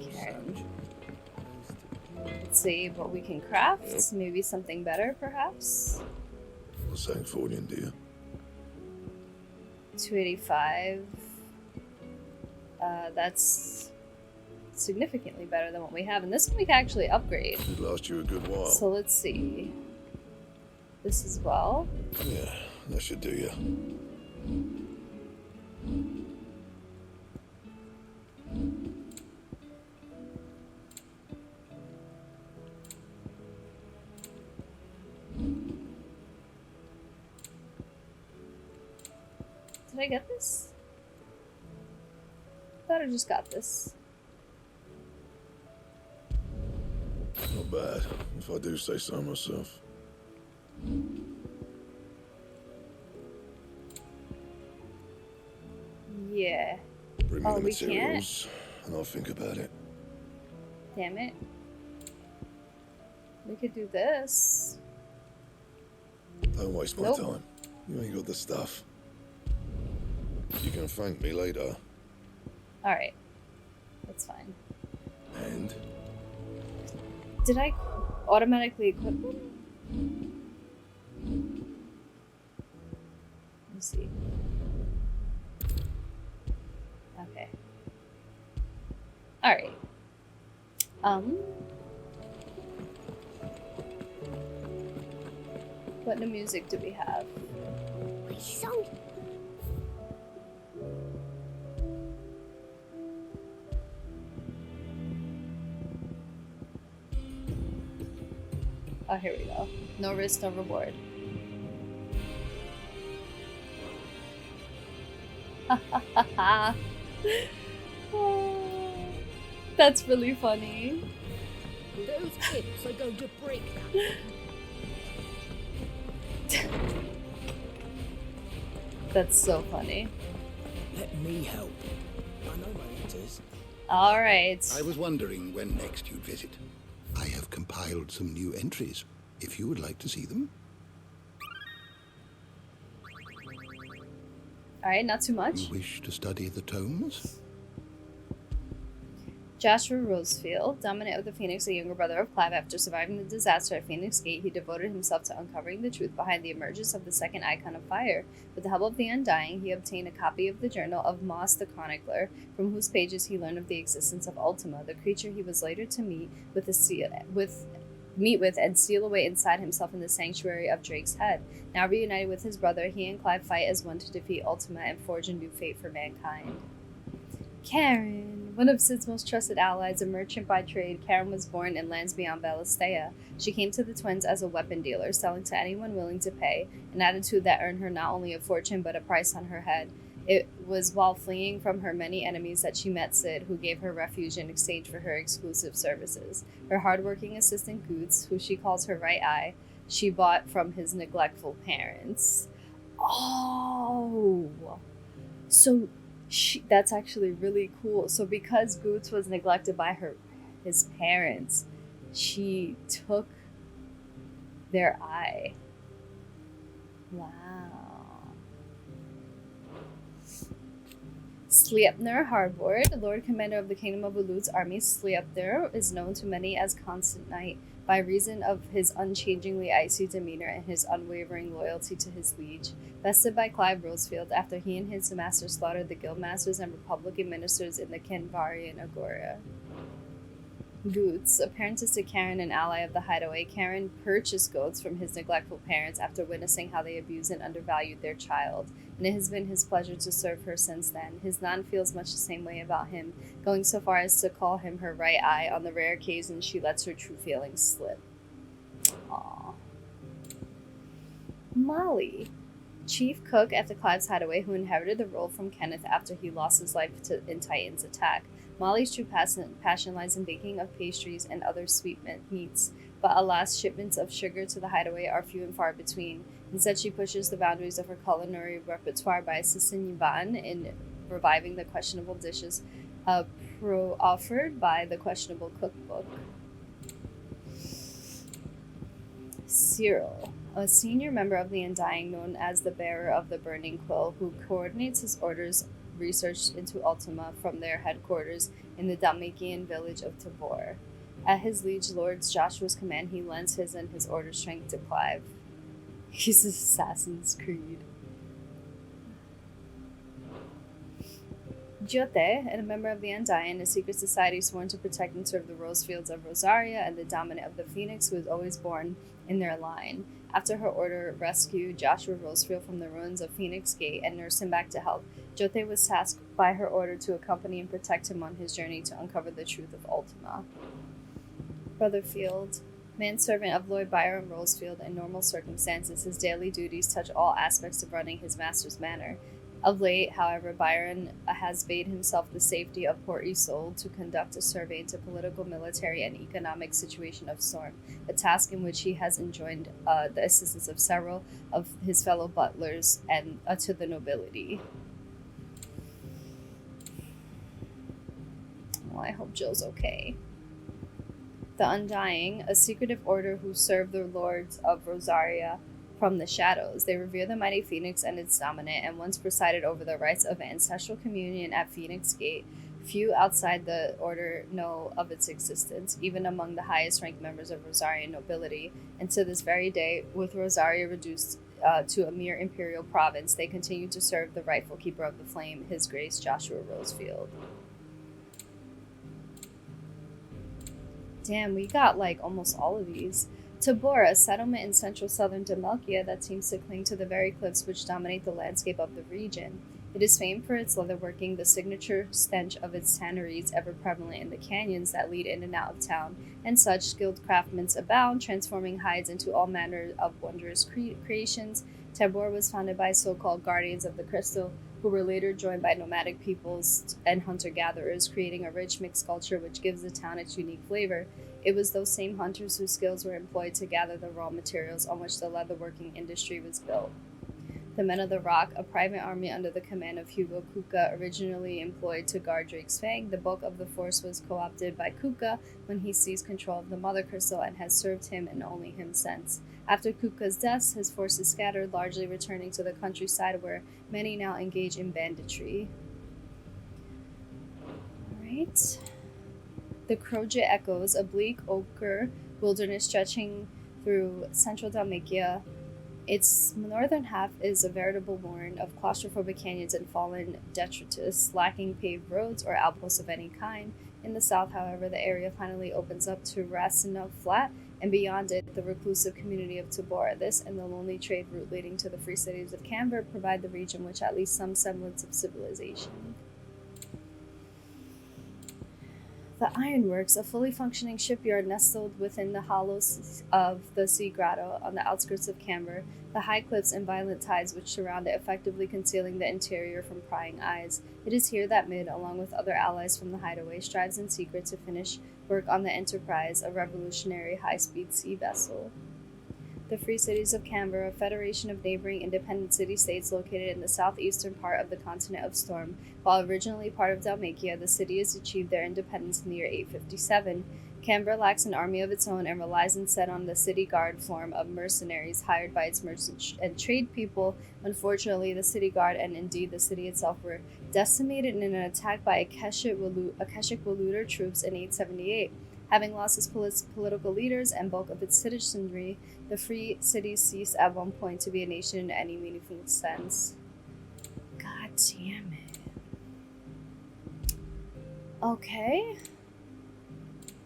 Speaker 1: Okay. Let's see what we can craft. Maybe something better, perhaps.
Speaker 10: What's that for you, dear?
Speaker 1: 285. That's significantly better than what we have. And this one we can actually upgrade.
Speaker 10: It lasts you a good while.
Speaker 1: So let's see. This as well.
Speaker 10: Yeah, that should do you.
Speaker 1: Did I get this? I thought I just got this.
Speaker 10: Not bad, if I do say so myself.
Speaker 1: Yeah.
Speaker 10: Bring me the
Speaker 1: we
Speaker 10: materials, and I'll think about it.
Speaker 1: Damn it. We could do this.
Speaker 10: Don't waste my time. You ain't got the stuff. You can thank me later.
Speaker 1: Alright. That's fine.
Speaker 10: And?
Speaker 1: Did I automatically equip them? Let me see. Okay. Alright. What new music do we have?
Speaker 12: Which song?
Speaker 1: Oh, here we go. No risk, no reward. That's really funny.
Speaker 12: Those hips are going to break that.
Speaker 1: That's so funny.
Speaker 13: Let me help. I know my answers.
Speaker 1: All right.
Speaker 15: I was wondering when next you'd visit. I have compiled some new entries, if you would like to see them.
Speaker 1: All right, not too much.
Speaker 15: You wish to study the tomes?
Speaker 1: Joshua Rosefield, dominant of the Phoenix, a younger brother of Clive, after surviving the disaster at Phoenix Gate, he devoted himself to uncovering the truth behind the emergence of the second icon of fire. With the help of the Undying, he obtained a copy of the journal of Moss the Chronicler, from whose pages he learned of the existence of Ultima, the creature he was later to meet with and steal away inside himself in the sanctuary of Drake's Head. Now reunited with his brother, he and Clive fight as one to defeat Ultima and forge a new fate for mankind. Karen, one of Cid's most trusted allies, a merchant by trade, Karen was born in lands beyond Valisthea. She came to the twins as a weapon dealer, selling to anyone willing to pay, an attitude that earned her not only a fortune but a price on her head. It was while fleeing from her many enemies that she met Cid, who gave her refuge in exchange for her exclusive services. Her hardworking assistant Goots, who she calls her right eye, she bought from his neglectful parents. Oh! So that's actually really cool. So because Goots was neglected by his parents, she took their eye. Wow. Sleipnir Harbard, Lord Commander of the Kingdom of Waloed's army. Sleipnir is known to many as Constant Knight by reason of his unchangingly icy demeanor and his unwavering loyalty to his liege. Bested by Clive Rosefield after he and his master slaughtered the guildmasters and Republican ministers in the Kanverian Agora. Goots, apprentice to Karen and ally of the Hideaway, Karen purchased goats from his neglectful parents after witnessing how they abused and undervalued their child, and it has been his pleasure to serve her since then. His Nan feels much the same way about him, going so far as to call him her right eye on the rare occasions she lets her true feelings slip. Aww. Molly, chief cook at the Clive's Hideaway, who inherited the role from Kenneth after he lost his life in Titan's attack. Molly's true passion lies in baking of pastries and other sweet meats, but alas, shipments of sugar to the Hideaway are few and far between. Instead, she pushes the boundaries of her culinary repertoire by assisting Yvonne in reviving the questionable dishes offered by the questionable cookbook. Cyril, a senior member of the Undying known as the Bearer of the Burning Quill, who coordinates his orders research into Ultima from their headquarters in the Dalmatian village of Tabor. At his liege lord Joshua's command, he lends his and his order strength to Clive. He's Assassin's Creed. Jote, and a member of the Undying, a secret society sworn to protect and serve the Rosefields of Rosaria and the dominant of the Phoenix, who is always born in their line. After her order rescued Joshua Rosefield from the ruins of Phoenix Gate and nursed him back to health, Jote was tasked by her order to accompany and protect him on his journey to uncover the truth of Ultima. Brotherfield, manservant of Lord Byron Rosefield, in normal circumstances, his daily duties touch all aspects of running his master's manor. Of late, however, Byron has bade himself the safety of Port Isolde to conduct a survey into political, military, and economic situation of Storm, a task in which he has enjoined the assistance of several of his fellow butlers and to the nobility. Well, I hope Jill's okay. The Undying, a secretive order who serve the lords of Rosaria from the shadows. They revere the mighty Phoenix and its dominant, and once presided over the rites of ancestral communion at Phoenix Gate. Few outside the order know of its existence, even among the highest ranked members of Rosarian nobility, and to this very day, with Rosaria reduced to a mere imperial province, they continue to serve the rightful keeper of the flame, His Grace Joshua Rosefield. Damn, we got like almost all of these. Tabor, a settlement in central southern Dalmatia that seems to cling to the very cliffs which dominate the landscape of the region. It is famed for its leatherworking, the signature stench of its tanneries ever prevalent in the canyons that lead in and out of town, and such skilled craftsmen abound, transforming hides into all manner of wondrous creations. Tabor was founded by so-called guardians of the crystal, who were later joined by nomadic peoples and hunter-gatherers, creating a rich mixed culture which gives the town its unique flavor. It was those same hunters whose skills were employed to gather the raw materials on which the leatherworking industry was built. The Men of the Rock, a private army under the command of Hugo Kuka, originally employed to guard Drake's Fang. The bulk of the force was co-opted by Kuka when he seized control of the Mother Crystal and has served him and only him since. After Kuka's death, his forces scattered, largely returning to the countryside where many now engage in banditry. Alright. The Kroja echoes, a bleak ochre wilderness stretching through central Dalmatia. Its northern half is a veritable warren of claustrophobic canyons and fallen detritus, lacking paved roads or outposts of any kind. In the south, however, the area finally opens up to Rasina Flat, and beyond it, the reclusive community of Tabora. This and the lonely trade route leading to the free cities of Kanver provide the region with at least some semblance of civilization. The Ironworks, a fully functioning shipyard nestled within the hollows of the Sea Grotto on the outskirts of Kanver, the high cliffs and violent tides which surround it effectively concealing the interior from prying eyes. It is here that Mid, along with other allies from the Hideaway, strives in secret to finish work on the Enterprise, a revolutionary high-speed sea vessel. The Free Cities of Kanver, a federation of neighboring independent city-states located in the southeastern part of the continent of Storm. While originally part of Dalmatia, the city has achieved their independence in the year 857. Kanver lacks an army of its own and relies instead on the city guard form of mercenaries hired by its merchant and trade people. Unfortunately, the city guard and indeed the city itself were decimated in an attack by Akeshic Waloed troops in 878. Having lost its political leaders and bulk of its citizenry, the free cities ceased at one point to be a nation in any meaningful sense. God damn it. Okay.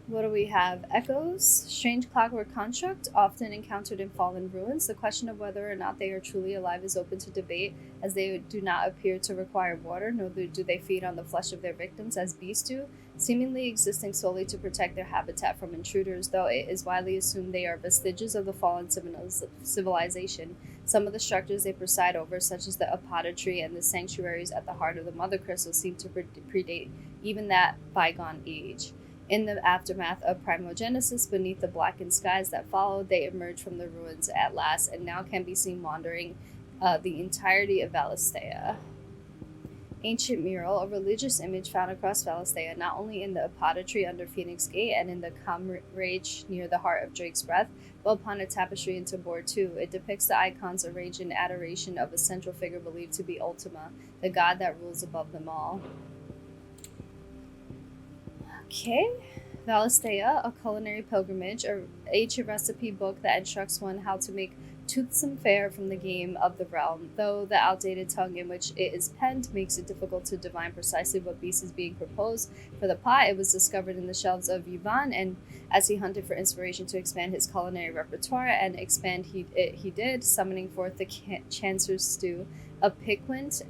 Speaker 1: What do we have? Echoes, strange clockwork construct, often encountered in fallen ruins. The question of whether or not they are truly alive is open to debate, as they do not appear to require water, nor do they feed on the flesh of their victims as beasts do, seemingly existing solely to protect their habitat from intruders, though it is widely assumed they are vestiges of the fallen civilization. Some of the structures they preside over, such as the apothecary and the sanctuaries at the heart of the Mother Crystal, seem to predate even that bygone age. In the aftermath of primogenesis, beneath the blackened skies that followed, they emerged from the ruins at last, and now can be seen wandering the entirety of Valisthea. Ancient mural, a religious image found across Valisthea, not only in the apothecary under Phoenix Gate and in the Comrade near the heart of Drake's Breath, but upon a tapestry in Tabor too. It depicts the icons arranged in adoration of a central figure believed to be Ultima, the god that rules above them all. Okay, Valisthea, a culinary pilgrimage, an ancient recipe book that instructs one how to make toothsome fare from the game of the realm, though the outdated tongue in which it is penned makes it difficult to divine precisely what beast is being proposed. For the pot, it was discovered in the shelves of Yvonne, and as he hunted for inspiration to expand his culinary repertoire, and expand he did, summoning forth the Chancer's stew, a piquant,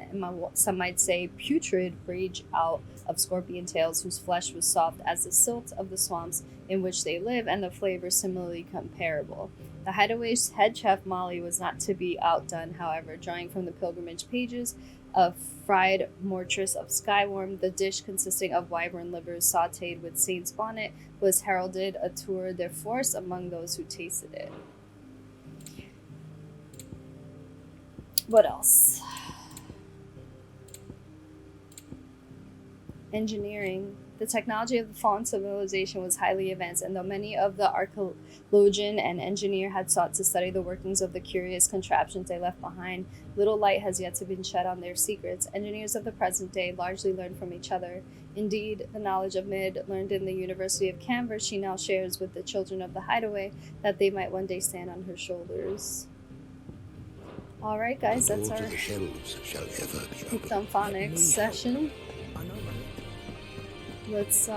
Speaker 1: some might say putrid, rage out of scorpion tails whose flesh was soft as the silt of the swamps in which they live, and the flavor similarly comparable. The Hideaway's head chef Molly was not to be outdone, however, drawing from the pilgrimage pages a fried mortress of skyworm. The dish, consisting of wyvern livers sautéed with saint's bonnet, was heralded a tour de force among those who tasted it. What else? Engineering. The technology of the fallen civilization was highly advanced, and though many of the archaeologian and engineer had sought to study the workings of the curious contraptions they left behind, little light has yet to be shed on their secrets. Engineers of the present day largely learn from each other. Indeed, the knowledge of Mid, learned in the University of Kanver, she now shares with the children of the Hideaway, that they might one day stand on her shoulders. Alright guys, that's our phonics session. Let's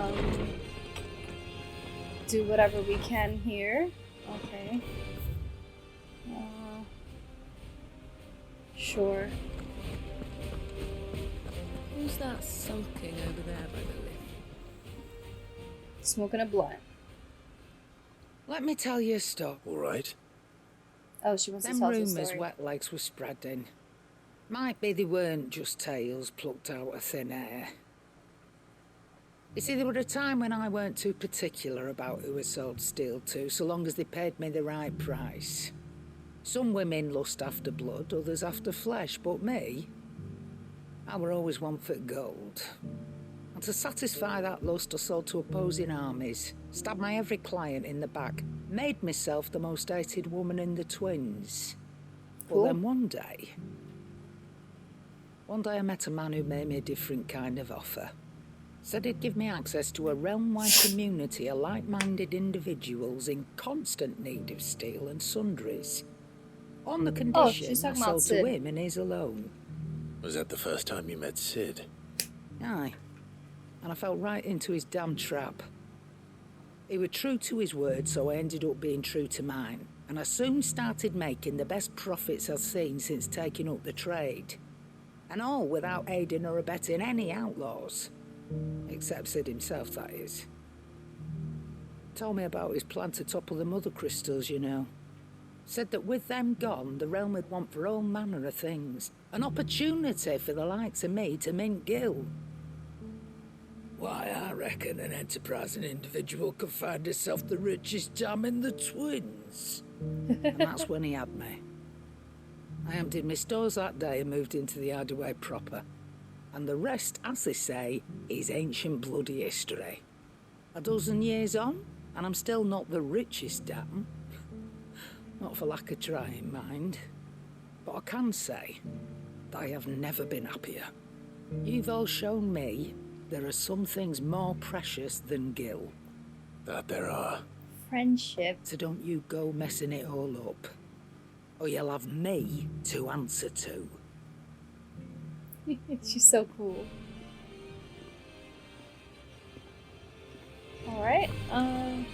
Speaker 1: do whatever we can here. Okay. Sure.
Speaker 6: Who's that sulking over there by the lift?
Speaker 1: Smoking a blunt.
Speaker 16: Let me tell you a story.
Speaker 2: All right.
Speaker 1: Oh, she wants to
Speaker 16: Them
Speaker 1: tell us a
Speaker 16: rumours
Speaker 1: story.
Speaker 16: wet legs were spreading. Might be they weren't just tales plucked out of thin air. You see, there were a time when I weren't too particular about who I sold steel to, so long as they paid me the right price. Some women lust after blood, others after flesh, but me, I were always one for gold. And to satisfy that lust, I sold to opposing armies, stabbed my every client in the back, made myself the most hated woman in the twins.
Speaker 1: Cool.
Speaker 16: But then one day I met a man who made me a different kind of offer. Said he'd give me access to a realm-wide community of like-minded individuals in constant need of steel and sundries. On the condition
Speaker 1: she's
Speaker 16: I
Speaker 1: talking about
Speaker 16: sold
Speaker 1: Sid.
Speaker 16: to him and his alone.
Speaker 2: Was that the first time you met Sid?
Speaker 16: Aye. And I fell right into his damn trap. He was true to his word, so I ended up being true to mine. And I soon started making the best profits I've seen since taking up the trade. And all without aiding or abetting any outlaws. Except Sid himself, that is. Told me about his plan to topple the mother crystals, you know. Said that with them gone, the realm would want for all manner of things. An opportunity for the likes of me to mint gil. Why, I reckon an enterprising individual could find himself the richest dam in the Twins. And that's when he had me. I emptied my stores that day and moved into the Hideaway proper. And the rest, as they say, is ancient bloody history. A dozen years on, and I'm still not the richest dam. Not for lack of trying, mind. But I can say that I have never been happier. You've all shown me there are some things more precious than gil.
Speaker 2: That there are.
Speaker 1: Friendship.
Speaker 16: So don't you go messing it all up. Or you'll have me to answer to.
Speaker 1: She's so cool. Alright,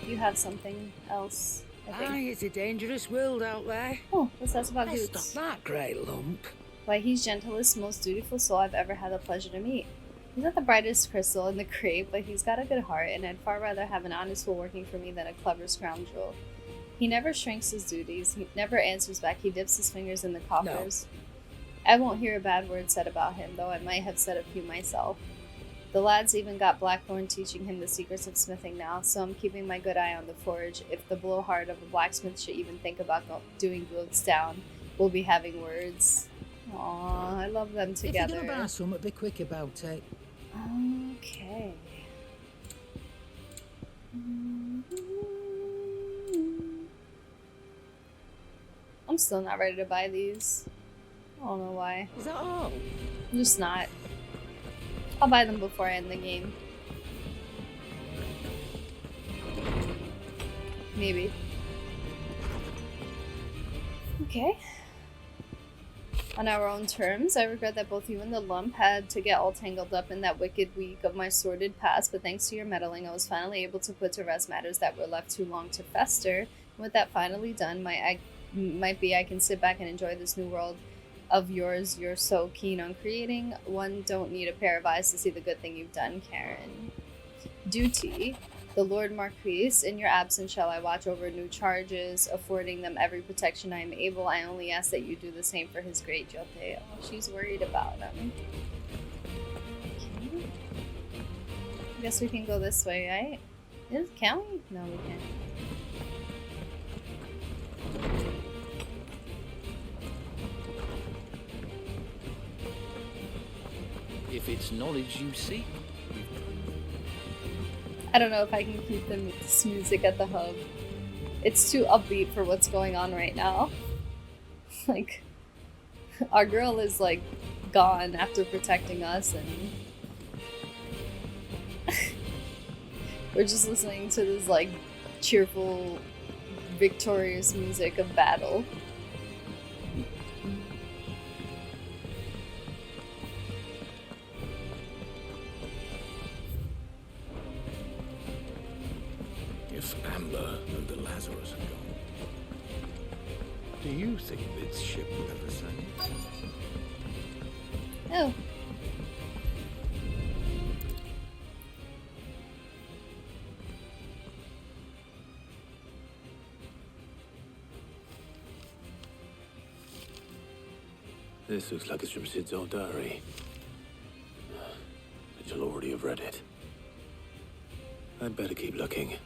Speaker 1: you have something else, I think.
Speaker 16: Aye, it's a dangerous world out there.
Speaker 1: Oh, what's that about
Speaker 16: Let's
Speaker 1: Hoots?
Speaker 16: stop that great lump.
Speaker 1: Why, he's gentlest, most dutiful soul I've ever had the pleasure to meet. He's not the brightest crystal in the crate, but he's got a good heart, and I'd far rather have an honest fool working for me than a clever scoundrel. He never shrinks his duties, he never answers back, he dips his fingers in the coffers. No. I won't hear a bad word said about him, though I might have said a few myself. The lad's even got Blackthorn teaching him the secrets of smithing now, so I'm keeping my good eye on the forge. If the blowhard of a blacksmith should even think about doing goods down, we'll be having words. Aww, I love them together.
Speaker 16: If you're gonna buy something, be quick about it.
Speaker 1: Okay. I'm still not ready to buy these. I don't know why.
Speaker 16: Is that all?
Speaker 1: I'm just not. I'll buy them before I end the game. Maybe. Okay. On our own terms, I regret that both you and the lump had to get all tangled up in that wicked week of my sordid past, but thanks to your meddling, I was finally able to put to rest matters that were left too long to fester. And with that finally done, I can sit back and enjoy this new world of yours you're so keen on creating. One don't need a pair of eyes to see the good thing you've done, Karen. Duty. The Lord Marquis, in your absence shall I watch over new charges, affording them every protection I am able. I only ask that you do the same for his great Jote. Oh, she's worried about him. Okay. I guess we can go this way, right? Can we? No, we can't.
Speaker 8: If it's knowledge you seek.
Speaker 1: I don't know if I can keep this music at the hub. It's too upbeat for what's going on right now. Like, our girl is like gone after protecting us, and we're just listening to this like cheerful, victorious music of battle.
Speaker 10: If Amber and the Lazarus are gone, do you think this ship will ever sail?
Speaker 1: Oh.
Speaker 2: This looks like it's from Sid's old diary. But you'll already have read it. I'd better keep looking.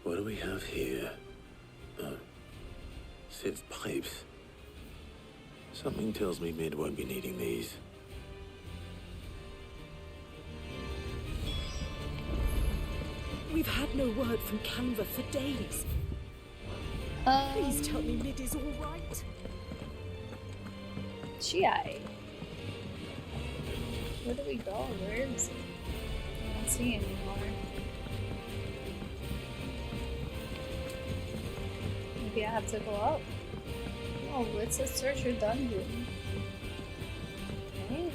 Speaker 2: What do we have here? Oh, Sid's pipes. Something tells me Mid won't be needing these.
Speaker 12: We've had no word from Kanver for days. Please tell me Mid is all right.
Speaker 1: Chi. Where do we go? Where is he? I don't see him anymore. Maybe I have to go up. Oh, it's a search your dungeon. Okay.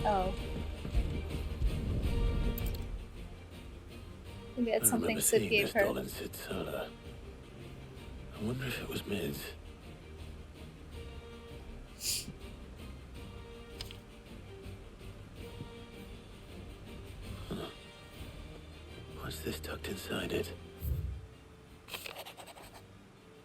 Speaker 1: Oh. Maybe it's something Sid gave her.
Speaker 2: In Sid's cellar. I wonder if it was Mid's. Huh. What's this tucked inside it?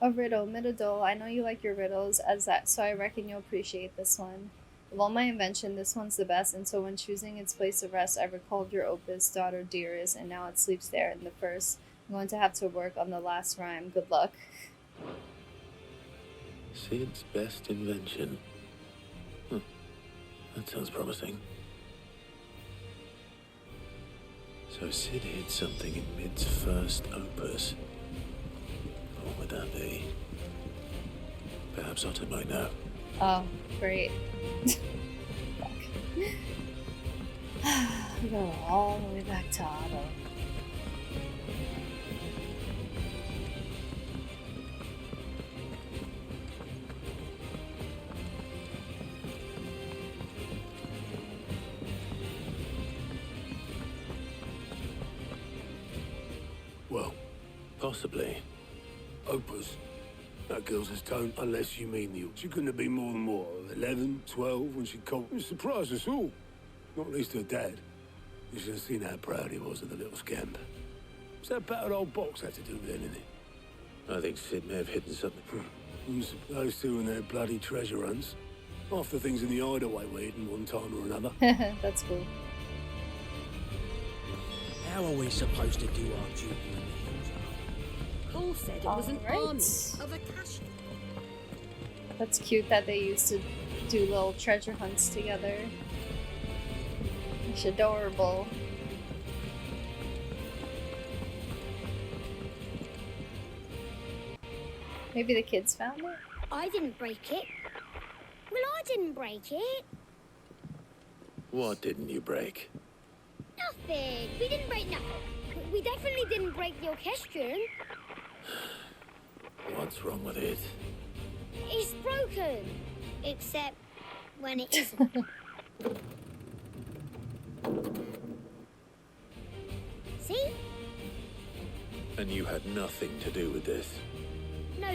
Speaker 1: A riddle, Midadol. I know you like your riddles as that, so I reckon you'll appreciate this one. Of all my invention, this one's the best, and so when choosing its place of rest, I recalled your opus, daughter dearest, and now it sleeps there in the first. I'm going to have to work on the last rhyme. Good luck.
Speaker 2: Sid's best invention. That sounds promising. So Sid hid something in Mid's first opus. What would that be? Perhaps Otter might know.
Speaker 1: Oh, great. Fuck. We go all the way back to Otto.
Speaker 10: Well,
Speaker 2: possibly.
Speaker 10: Opus. That girl's his tone, unless you mean the... She couldn't have been more than, what, 11, 12 when she called... It surprised us all. Not least her dad. You should have seen how proud he was of the little scamp. What's that battered old box have to do with anything?
Speaker 2: I think Sid may have hidden something.
Speaker 10: Those two and their bloody treasure hunts. Half the things in the hideaway were hidden one time or another.
Speaker 1: That's cool.
Speaker 13: How are we supposed to do our duty?
Speaker 12: Paul said it was an army of Akeshic.
Speaker 1: That's cute that they used to do little treasure hunts together. It's adorable. Maybe the kids found it?
Speaker 17: I didn't break it. Well, I didn't break it.
Speaker 2: What didn't you break?
Speaker 17: Nothing. We didn't break nothing. We definitely didn't break the orchestrion.
Speaker 2: What's wrong with it?
Speaker 17: It's broken. Except when it isn't. See?
Speaker 2: And you had nothing to do with this?
Speaker 17: No,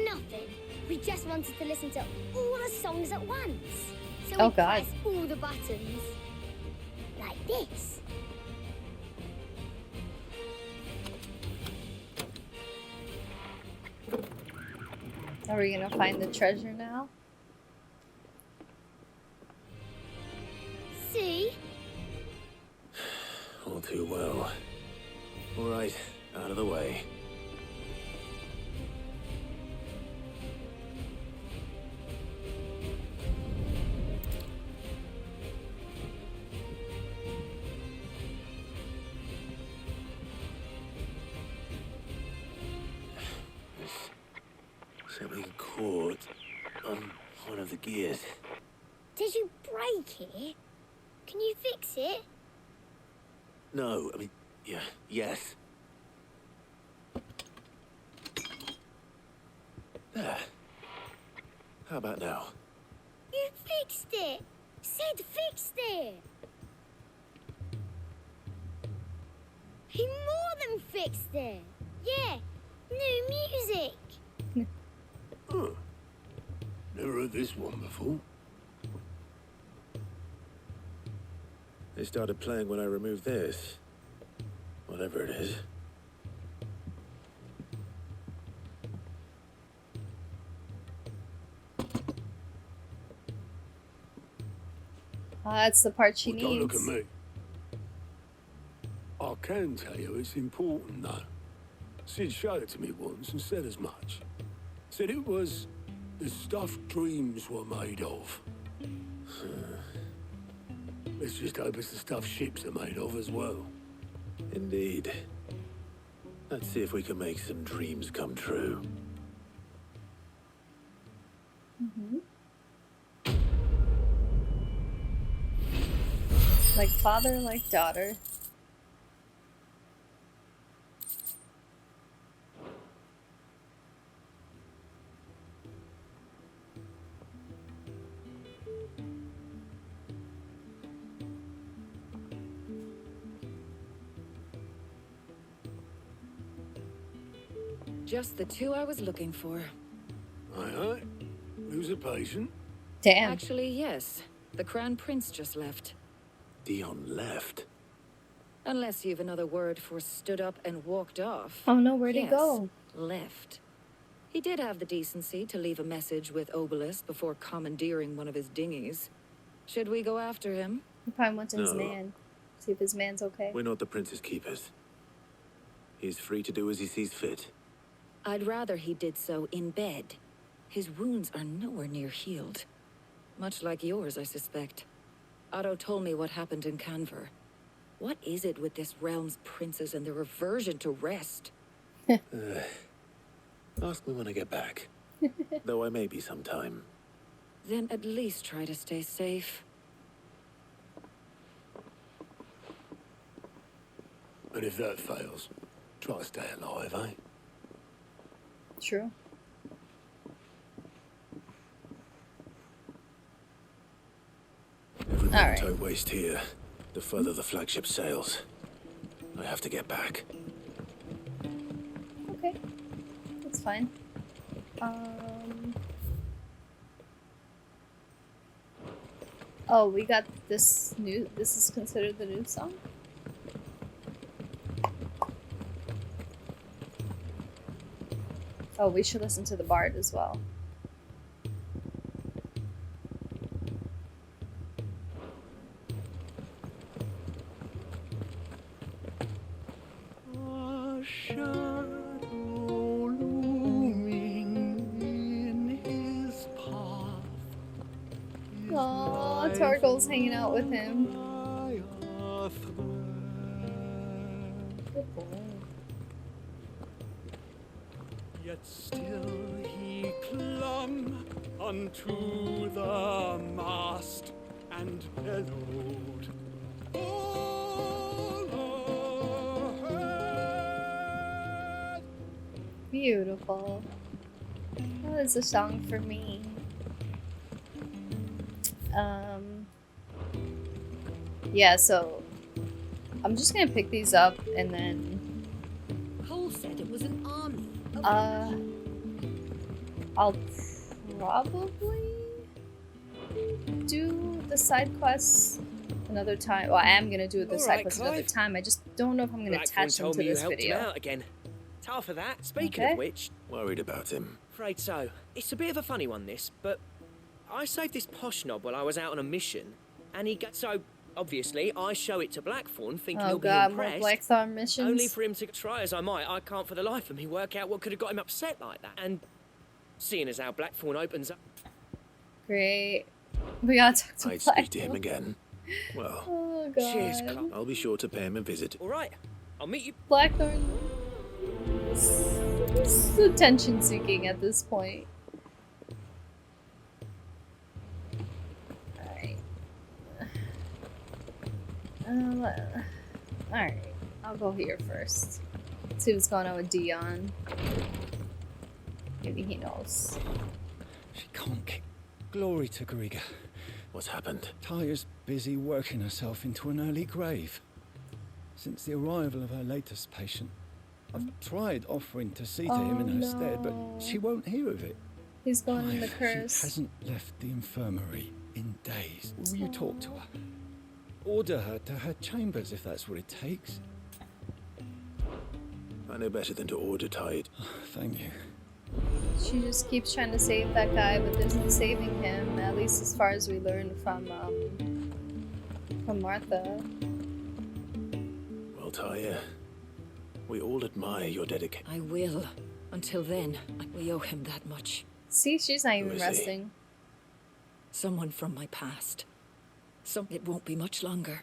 Speaker 17: nothing. We just wanted to listen to all the songs at once. So
Speaker 1: Oh,
Speaker 17: we
Speaker 1: God.
Speaker 17: pressed all the buttons. Like this.
Speaker 1: Are we gonna find the treasure now?
Speaker 17: See?
Speaker 2: All too well. All right, out of the way. Something caught on one of the gears.
Speaker 17: Did you break it? Can you fix it?
Speaker 2: No, I mean, yeah, yes. There. How about now?
Speaker 17: You fixed it! Sid fixed it! He more than fixed it! Yeah, new music!
Speaker 10: Huh. Never heard this one before.
Speaker 2: They started playing when I removed this. Whatever it is.
Speaker 1: That's the part she
Speaker 10: Well,
Speaker 1: needs.
Speaker 10: don't look at me. I can tell you it's important, though. Sid showed it to me once and said as much. Said it was the stuff dreams were made of. Let's just hope it's the stuff ships are made of as well.
Speaker 2: Indeed. Let's see if we can make some dreams come true.
Speaker 1: Like father, like daughter.
Speaker 18: Just the two I was looking for.
Speaker 10: Aye. Who's a patient?
Speaker 1: Damn.
Speaker 18: Actually, yes. The Crown Prince just left.
Speaker 2: Dion left?
Speaker 18: Unless you've another word for stood up and walked off.
Speaker 1: Oh no, where'd he
Speaker 18: Yes,
Speaker 1: go?
Speaker 18: left. He did have the decency to leave a message with Obelisk before commandeering one of his dinghies. Should we go after him?
Speaker 1: He probably went to his
Speaker 2: No.
Speaker 1: man. See if his man's okay.
Speaker 2: We're not the prince's keepers. He's free to do as he sees fit.
Speaker 18: I'd rather he did so in bed. His wounds are nowhere near healed. Much like yours, I suspect. Otto told me what happened in Kanver. What is it with this realm's princes and their aversion to rest?
Speaker 2: Ask me when I get back. Though I may be sometime.
Speaker 18: Then at least try to stay safe.
Speaker 10: And if that fails, try to stay alive, eh?
Speaker 1: True.
Speaker 2: Every
Speaker 1: All right.
Speaker 2: minute I waste here, the further the flagship sails. I have to get back.
Speaker 1: Okay. That's fine. Oh, we got this new. This is considered the new song? Oh, we should listen to the Bard as well.
Speaker 19: A shadow looming in his path.
Speaker 1: Aww, Torgal's hanging out with him. Good boy.
Speaker 19: Yet still he clung unto the mast and bellowed. All ahead.
Speaker 1: Beautiful. That is a song for me. Yeah, so I'm just gonna pick these up and then
Speaker 12: Cole said it was an army.
Speaker 1: I'll probably do the side quests another time. Well, I am gonna do the side quests another time. I just don't know if I'm gonna attach them to this
Speaker 4: Him
Speaker 1: video.
Speaker 4: out again. Tough for that. Speaking
Speaker 1: Okay.
Speaker 4: of which,
Speaker 2: Worried about him.
Speaker 4: afraid so. It's a bit of a funny one, this, but I saved this posh knob while I was out on a mission, and he got so. Obviously, I show it to Blackthorn, thinking
Speaker 1: Oh
Speaker 4: he'll
Speaker 1: god,
Speaker 4: be
Speaker 1: more
Speaker 4: impressed.
Speaker 1: Blackthorn missions.
Speaker 4: Only for him to try as I might, I can't for the life of me work out what could have got him upset like that. And seeing as how Blackthorn opens up.
Speaker 1: Great. We gotta talk to
Speaker 2: I'd speak to him
Speaker 1: Blackthorn.
Speaker 2: again. Well,
Speaker 1: Oh god.
Speaker 4: Cheers, Club.
Speaker 2: I'll be sure to pay him a visit.
Speaker 4: All right, I'll meet you.
Speaker 1: Blackthorn is attention seeking at this point. Alright. Alright. I'll go here first. See what's going on with Dion. Maybe he knows.
Speaker 20: She can't kick. Glory to Griga.
Speaker 2: What's happened?
Speaker 20: Taya's busy working herself into an early grave. Since the arrival of her latest patient, I've tried offering to see to him in her stead, but she won't hear of it.
Speaker 1: He's going in the
Speaker 20: Clive,
Speaker 1: curse.
Speaker 20: She hasn't left the infirmary in days. Will you talk to her? Order her to her chambers if that's what it takes.
Speaker 2: I know better than to order Tide.
Speaker 20: Thank you.
Speaker 1: She just keeps trying to save that guy, but there's no saving him, at least as far as we learned from Martha.
Speaker 2: Well, Taya, we all admire your dedication.
Speaker 18: I will. Until then, we owe him that much.
Speaker 1: See, she's not even
Speaker 2: is he?
Speaker 1: resting.
Speaker 18: Someone from my past. It won't be much longer.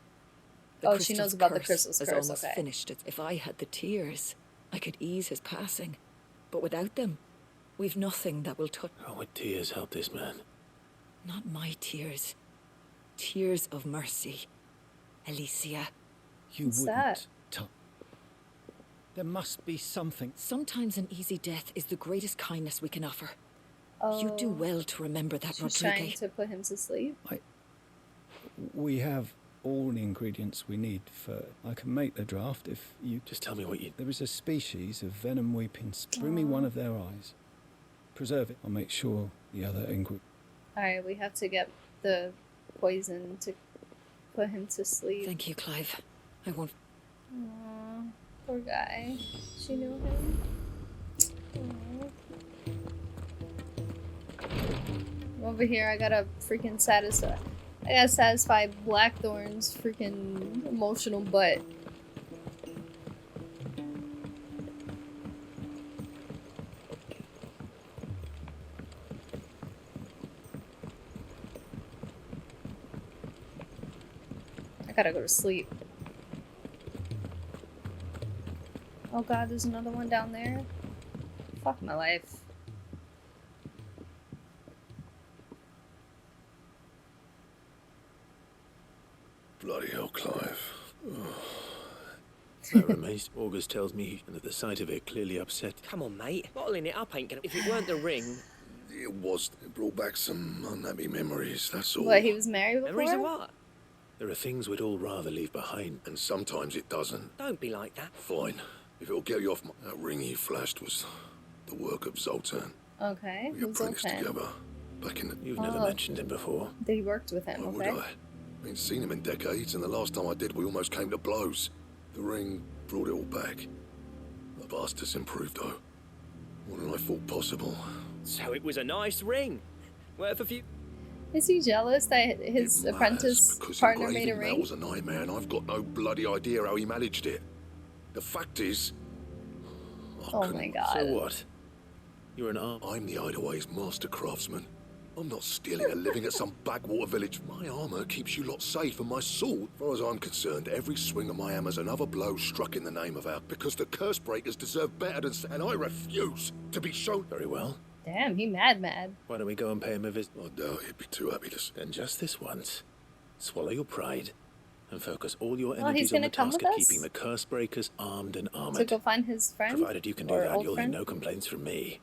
Speaker 1: Oh, she knows about the crystal's
Speaker 18: has
Speaker 1: curse,
Speaker 18: almost
Speaker 1: okay.
Speaker 18: finished it. If I had the tears, I could ease his passing. But without them, we've nothing that will touch.
Speaker 2: How would tears help this man?
Speaker 18: Not my tears. Tears of mercy. Alicia.
Speaker 20: You
Speaker 1: What's
Speaker 20: wouldn't.
Speaker 1: that?
Speaker 20: There must be something.
Speaker 18: Sometimes an easy death is the greatest kindness we can offer.
Speaker 1: Oh,
Speaker 18: You do well to remember that,
Speaker 1: she's trying
Speaker 18: Rodrigue.
Speaker 1: to put him to sleep.
Speaker 20: We have all the ingredients we need for... I can make the draft if you...
Speaker 2: Just tell me what you...
Speaker 20: There is a species of venom weeping. Bring me one of their eyes. Preserve it. I'll make sure the other ingredients...
Speaker 1: Alright, we have to get the poison to put him to sleep.
Speaker 18: Thank you, Clive. I won't...
Speaker 1: Aww, poor guy. She knew him. Aww. Over here, I gotta freaking satisfy. I gotta satisfy Blackthorn's freaking emotional butt. I gotta go to sleep. Oh god, there's another one down there. Fuck my life.
Speaker 2: Bloody hell, Clive. That remains. August tells me that the sight of it clearly upset.
Speaker 8: Come on, mate. Bottling it up ain't gonna... If it weren't the ring...
Speaker 10: It was. It brought back some unhappy memories, that's all.
Speaker 1: What, he was married before?
Speaker 8: Memories of what?
Speaker 2: There are things we'd all rather leave behind.
Speaker 10: And sometimes it doesn't.
Speaker 8: Don't be like that.
Speaker 10: Fine. If it'll get you off my... That ring he flashed was the work of Zoltan.
Speaker 1: Okay,
Speaker 10: We
Speaker 1: who's
Speaker 10: apprenticed
Speaker 1: Zoltan?
Speaker 10: together. Back in the...
Speaker 2: You've never mentioned him before.
Speaker 1: They worked with him,
Speaker 10: Why
Speaker 1: okay?
Speaker 10: would I? Ain't seen him in decades, and the last time I did, we almost came to blows. The ring brought it all back. The bastard's improved, though. More than I thought possible.
Speaker 8: So it was a nice ring. Worth a few...
Speaker 1: Is he jealous that his apprentice partner made a ring?
Speaker 10: That was a nightmare, and I've got no bloody idea how he managed it. The fact is...
Speaker 1: Oh my god.
Speaker 2: So what? You're an arm.
Speaker 10: I'm the Hideaway's master craftsman. I'm not stealing a living at some backwater village. My armor keeps you lot safe, and my sword, as far as I'm concerned, every swing of my hammer's another blow struck in the name of our... Because the curse breakers deserve better than... And I refuse to be shown...
Speaker 2: Very well.
Speaker 1: Damn, he mad.
Speaker 2: Why don't we go and pay him a visit?
Speaker 10: I doubt he'd be too happy to...
Speaker 2: Then just this once, swallow your pride and focus all your
Speaker 1: he's
Speaker 2: energies on
Speaker 1: gonna
Speaker 2: the
Speaker 1: come
Speaker 2: task
Speaker 1: with
Speaker 2: of
Speaker 1: us?
Speaker 2: keeping the curse breakers armed and
Speaker 1: To
Speaker 2: armored.
Speaker 1: go find his friend?
Speaker 2: Provided you can do
Speaker 1: Or
Speaker 2: that,
Speaker 1: old
Speaker 2: you'll hear
Speaker 1: friend?
Speaker 2: no complaints from me.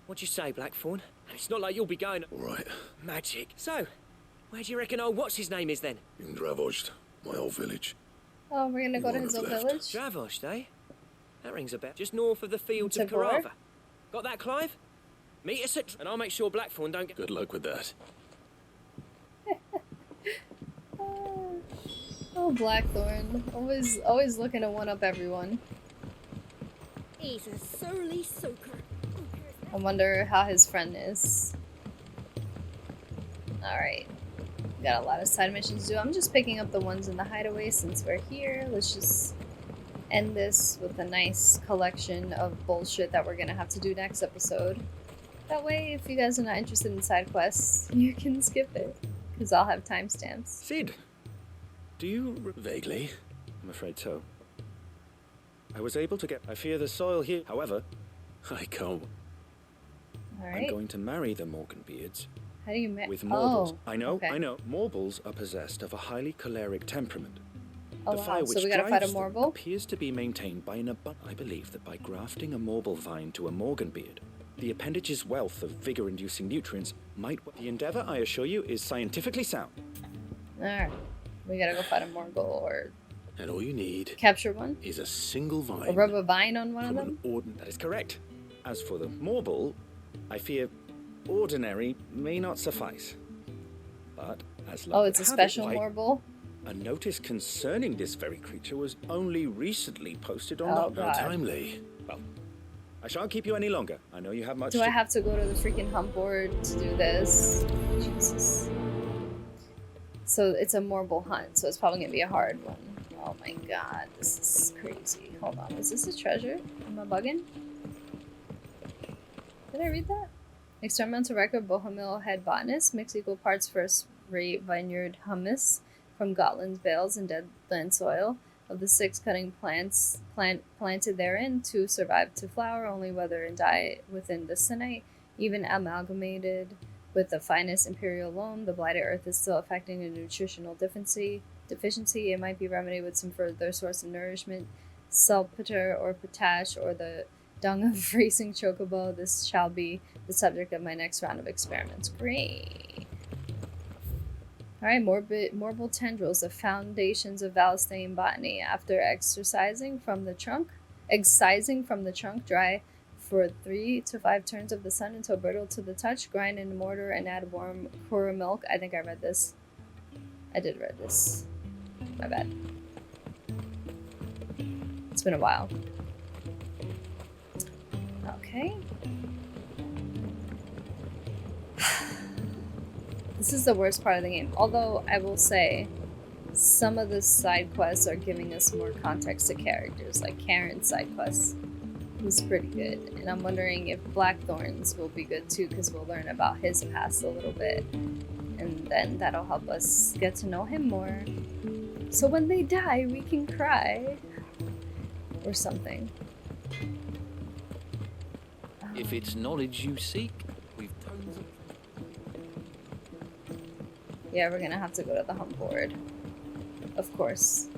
Speaker 8: What'd you say, Blackthorn? It's not like you'll be going...
Speaker 10: All right.
Speaker 8: Magic. So, where do you reckon old what's-his-name is then?
Speaker 10: In Dravost, my old village.
Speaker 1: Oh, we're gonna go to his old village?
Speaker 8: Dravost, eh? That rings a bell. Just north of the fields of
Speaker 1: Tavor?
Speaker 8: Carava. Got that, Clive? Meet us at... And I'll make sure Blackthorn don't get...
Speaker 2: Good luck with that.
Speaker 1: Oh, Blackthorn. Always looking to one-up everyone.
Speaker 12: He's a surly soaker.
Speaker 1: I wonder how his friend is. Alright. Got a lot of side missions to do. I'm just picking up the ones in the hideaway since we're here. Let's just end this with a nice collection of bullshit that we're gonna have to do next episode. That way, if you guys are not interested in side quests, you can skip it. Because I'll have timestamps.
Speaker 21: Sid, do you...
Speaker 2: Vaguely.
Speaker 21: I'm afraid so. I was able to get... I fear the soil here. However...
Speaker 2: I can't...
Speaker 1: Alright.
Speaker 21: I'm going to marry the Morganbeards.
Speaker 1: How do you marry?
Speaker 21: With Morbles.
Speaker 1: Oh,
Speaker 21: I know.
Speaker 1: okay.
Speaker 21: Morbles are possessed of a highly choleric temperament.
Speaker 1: Oh,
Speaker 21: The
Speaker 1: wow.
Speaker 21: fire
Speaker 1: So
Speaker 21: which
Speaker 1: we gotta fight a
Speaker 21: drives them
Speaker 1: Morble?
Speaker 21: appears to be maintained by an I believe that by grafting a Morble vine to a Morganbeard, the appendage's wealth of vigor-inducing nutrients might... The endeavor, I assure you, is scientifically sound.
Speaker 1: Alright. We gotta go fight a Morgul or
Speaker 2: And all you need...
Speaker 1: capture one?
Speaker 2: ...is a single vine.
Speaker 1: Or rub a vine on one of them?
Speaker 21: That is correct. As for the Morble, I fear ordinary may not suffice. But as luck
Speaker 1: Oh,
Speaker 21: would
Speaker 1: it's a
Speaker 21: have it,
Speaker 1: special
Speaker 21: why,
Speaker 1: Morble?
Speaker 21: a notice concerning this very creature was only recently posted on
Speaker 1: Oh,
Speaker 21: the...
Speaker 1: God.
Speaker 21: Timely. Well, I shan't keep you any longer. I know you have much
Speaker 1: Do I have to go to the freaking hump board to do this? Jesus. So it's a Morble hunt, so it's probably gonna be a hard one. Oh my god, this is crazy. Hold on, is this a treasure? Am I bugging? Did I read that? Experimental record Bohemil head botanist. Mix equal parts first-rate vineyard hummus from Gotland's vales and deadland soil. Of the 6 cutting plants planted therein, 2 survived to flower, only wither and die within the Senate. Even amalgamated with the finest imperial loam, the blighted earth is still affecting a nutritional deficiency. It might be remedied with some further source of nourishment, saltpeter or potash, or the dung of racing chocobo. This shall be the subject of my next round of experiments. Great. Alright, morbid tendrils, the foundations of Valistane botany. After excising from the trunk, dry for 3 to 5 turns of the sun until brittle to the touch. Grind in a mortar and add warm Kura milk. I think I read this. I did read this. My bad. It's been a while. Okay. This is the worst part of the game. Although, I will say, some of the side quests are giving us more context to characters. Like Karen's side quest was pretty good. And I'm wondering if Blackthorn's will be good too, because we'll learn about his past a little bit. And then that'll help us get to know him more. So when they die, we can cry. Or something.
Speaker 9: If it's knowledge you seek, we've tons of...
Speaker 1: Yeah, we're gonna have to go to the hum board. Of course.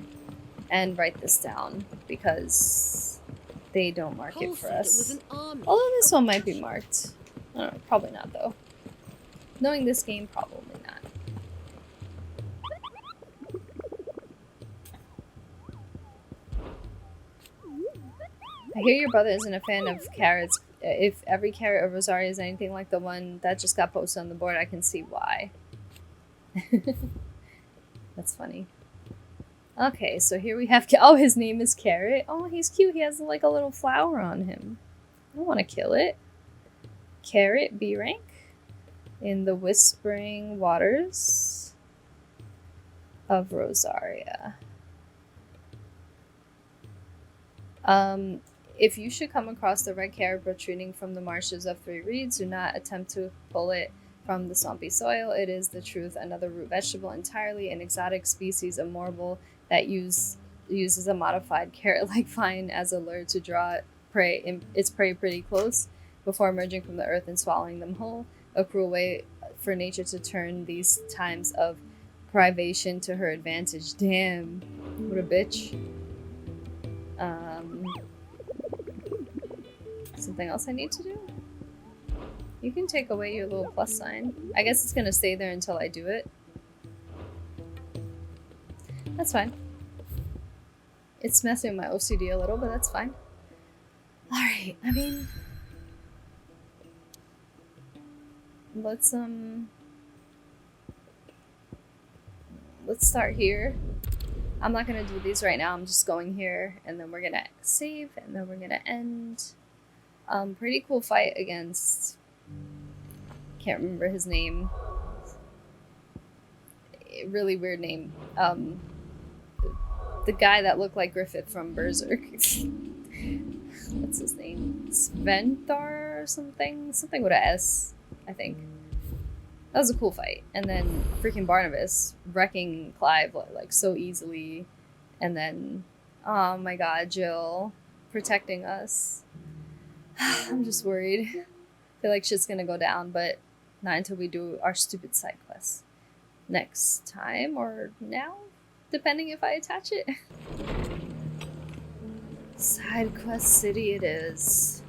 Speaker 1: And write this down, because they don't mark it for us. Although this one might be marked. I don't know, probably not though. Knowing this game, probably not. I hear your brother isn't a fan of carrots. If every carrot of Rosaria is anything like the one that just got posted on the board, I can see why. That's funny. Okay, so here we have... Oh, his name is Carrot. Oh, he's cute. He has like a little flower on him. I don't want to kill it. Carrot, B rank. In the Whispering Waters of Rosaria. If you should come across the red carrot protruding from the marshes of 3 reeds, do not attempt to pull it from the swampy soil. It is the truth, another root vegetable entirely, an exotic species of morble that uses a modified carrot-like vine as a lure to draw its prey pretty close before emerging from the earth and swallowing them whole. A cruel way for nature to turn these times of privation to her advantage. Damn, what a bitch. Something else I need to do? You can take away your little plus sign. I guess it's gonna stay there until I do it. That's fine. It's messing with my OCD a little, but that's fine. Alright, I mean... Let's start here. I'm not gonna do these right now, I'm just going here, and then we're gonna save, and then we're gonna end. Pretty cool fight against... Can't remember his name. Really weird name. The guy that looked like Griffith from Berserk. What's his name? Sventhar or something? Something with an S, I think. That was a cool fight. And then freaking Barnabus wrecking Clive like so easily. And then, oh my god, Jill protecting us. I'm just worried. I feel like shit's gonna go down, but not until we do our stupid side quests. Next time, or now, depending if I attach it. Side quest city it is.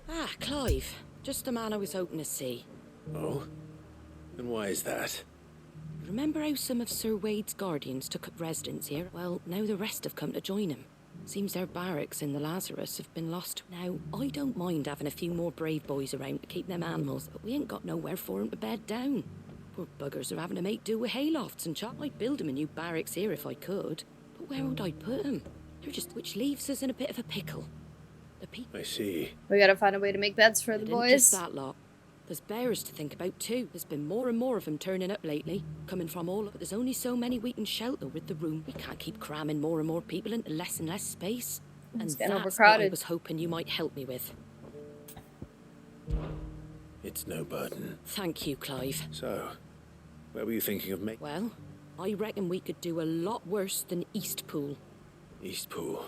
Speaker 22: Ah, Clive. Just the man I was hoping to see.
Speaker 2: Oh? And why is that?
Speaker 22: Remember how some of Sir Wade's guardians took up residence here? Well, now the rest have come to join him. Seems their barracks in the Lazarus have been lost. Now, I don't mind having a few more brave boys around to keep them animals, but we ain't got nowhere for 'em to bed down. Poor buggers are having to make do with haylofts and chop. I'd build 'em a new barracks here if I could, but where would I put 'em? They're just... which leaves us in a bit of a pickle. The people...
Speaker 2: I see.
Speaker 1: We gotta find a way to make beds for the boys.
Speaker 22: Just that lot. There's bears to think about too. There's been more and more of them turning up lately, coming from all... But there's only so many we can shelter with the room. We can't keep cramming more and more people into less and less space.
Speaker 1: It's
Speaker 22: And
Speaker 1: getting
Speaker 22: that's
Speaker 1: overcrowded.
Speaker 22: what I was hoping you might help me with.
Speaker 2: It's no burden.
Speaker 22: Thank you, Clive.
Speaker 2: So, where were you thinking of making?
Speaker 22: Well, I reckon we could do a lot worse than Eastpool.
Speaker 2: Eastpool.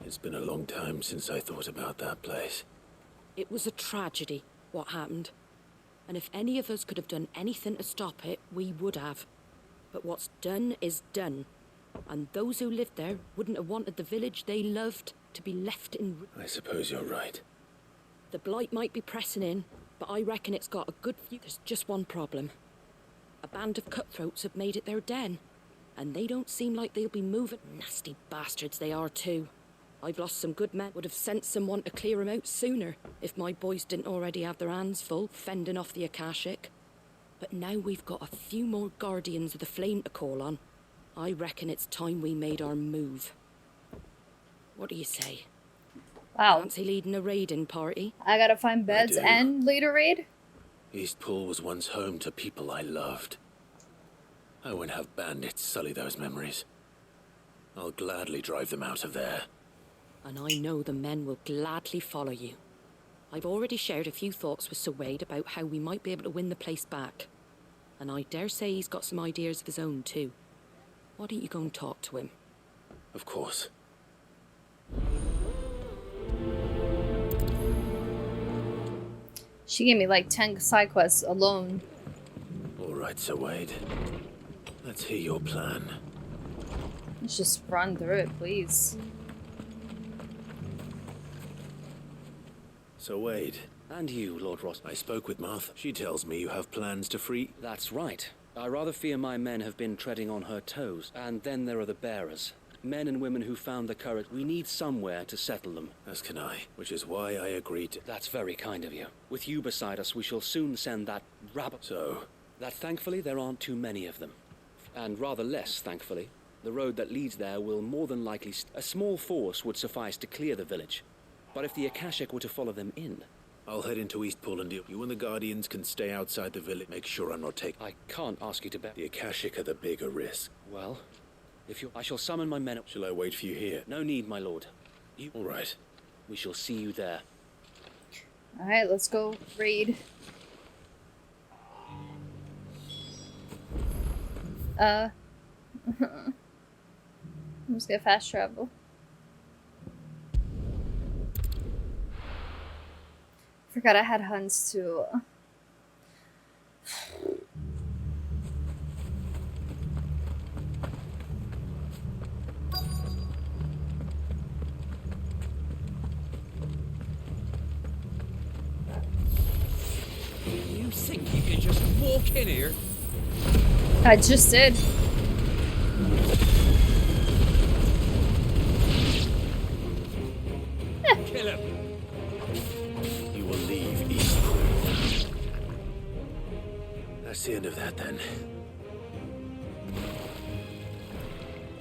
Speaker 2: It's been a long time since I thought about that place.
Speaker 22: It was a tragedy, what happened. And if any of us could have done anything to stop it, we would have. But what's done is done. And those who lived there wouldn't have wanted the village they loved to be left in...
Speaker 2: I suppose you're right.
Speaker 22: The blight might be pressing in, but I reckon it's got a good few... There's just one problem. A band of cutthroats have made it their den, and they don't seem like they'll be moving. Nasty bastards they are too. I've lost some good men. Would have sent someone to clear 'em out sooner, if my boys didn't already have their hands full, fending off the Akeshic. But now we've got a few more Guardians of the Flame to call on. I reckon it's time we made our move. What do you say?
Speaker 1: Wow.
Speaker 22: Fancy leading a raiding party?
Speaker 1: I gotta find beds and lead a raid?
Speaker 2: Eastpool was once home to people I loved. I won't have bandits sully those memories. I'll gladly drive them out of there.
Speaker 22: And I know the men will gladly follow you. I've already shared a few thoughts with Sir Wade about how we might be able to win the place back. And I dare say he's got some ideas of his own too. Why don't you go and talk to him?
Speaker 2: Of course.
Speaker 1: She gave me like 10 side quests alone.
Speaker 2: All right, Sir Wade. Let's hear your plan.
Speaker 1: Let's just run through it, please.
Speaker 2: Sir Wade.
Speaker 21: And you, Lord Ross.
Speaker 2: I spoke with Martha. She tells me you have plans to free...
Speaker 21: That's right. I rather fear my men have been treading on her toes. And then there are the bearers. Men and women who found the courage. We need somewhere to settle them.
Speaker 2: As can I, which is why I agreed to...
Speaker 21: That's very kind of you. With you beside us, we shall soon send that rabbit...
Speaker 2: So?
Speaker 21: That thankfully there aren't too many of them. And rather less, thankfully. The road that leads there will more than likely... A small force would suffice to clear the village. But if the Akeshic were to follow them in...
Speaker 2: I'll head into Eastpool and deal. You and the Guardians can stay outside the village. Make sure I'm not taken.
Speaker 21: I can't ask you to bet.
Speaker 2: The Akeshic are the bigger risk.
Speaker 21: Well, if you... I shall summon my men...
Speaker 2: Shall I wait for you here?
Speaker 21: No need, my lord. You...
Speaker 2: All right.
Speaker 21: We shall see you there.
Speaker 1: Alright, let's go raid. I'm just gonna fast travel. Forgot I had hunts too.
Speaker 9: You think you can just walk in here?
Speaker 1: I just did.
Speaker 9: Kill him.
Speaker 2: You will leave Eastpool. That's the end of that then.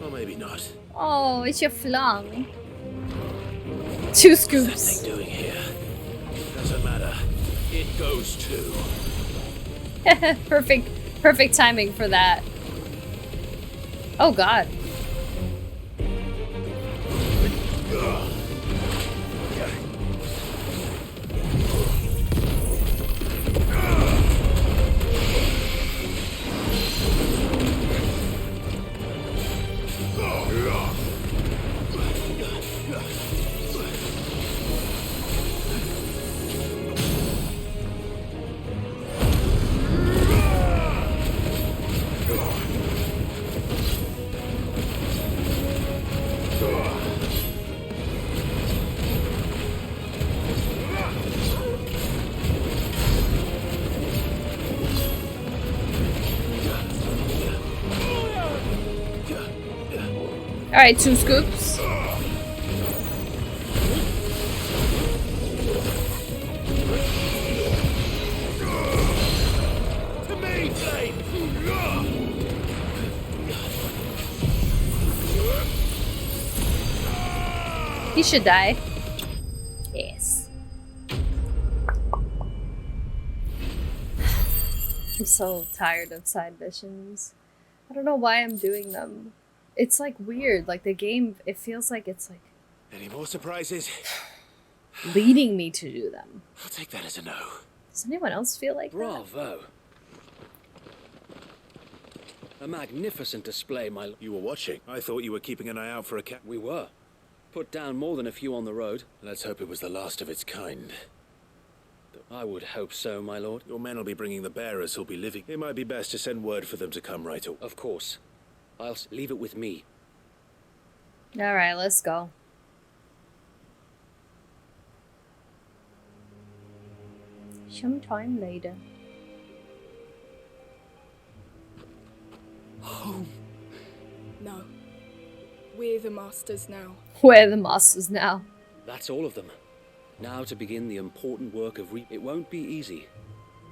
Speaker 2: Or maybe not.
Speaker 1: Oh, it's your flung. 2 scoops.
Speaker 2: What's that thing doing here? Doesn't matter. It goes too.
Speaker 1: Perfect timing for that. Oh god. Alright, 2 scoops. He should die. Yes. I'm so tired of side missions. I don't know why I'm doing them. It's like weird, like the game, it feels like it's like...
Speaker 2: Any more surprises?
Speaker 1: leading me to do them.
Speaker 2: I'll take that as a no.
Speaker 1: Does anyone else feel like
Speaker 21: Bravo. A magnificent display, my...
Speaker 2: You were watching. I thought you were keeping an eye out for a cat.
Speaker 21: We were. Put down more than a few on the road.
Speaker 2: Let's hope it was the last of its kind.
Speaker 21: I would hope so, my lord.
Speaker 2: Your men will be bringing the bearers who'll be living. It might be best to send word for them to come right away.
Speaker 21: Of course. I'll leave it with me.
Speaker 1: Alright, let's go. Sometime later.
Speaker 12: We're the masters now.
Speaker 1: We're the masters now.
Speaker 9: That's all of them. Now to begin the important work of It won't be easy.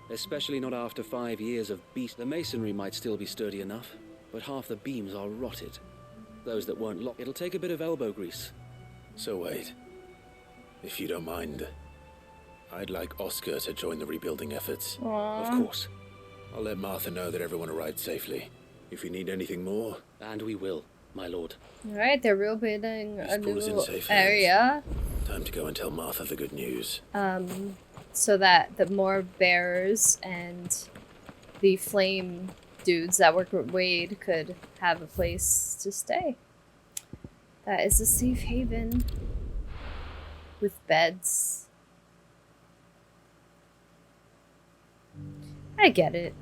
Speaker 9: Especially not after 5 years of beast. The masonry might still be sturdy enough, but half the beams are rotted. Those that weren't locked. It'll take a bit of elbow grease.
Speaker 2: So wait. If you don't mind, I'd like Oscar to join the rebuilding efforts.
Speaker 1: Aww.
Speaker 2: Of course. I'll let Martha know that everyone arrived safely. If you need anything more...
Speaker 9: And we will, my lord.
Speaker 1: Alright, they're rebuilding a
Speaker 2: This
Speaker 1: new
Speaker 2: in safe
Speaker 1: area.
Speaker 2: Time to go and tell Martha the good news.
Speaker 1: So that the more bearers and the flame dudes that work with Wade could have a place to stay. That is a safe haven with beds. I get it.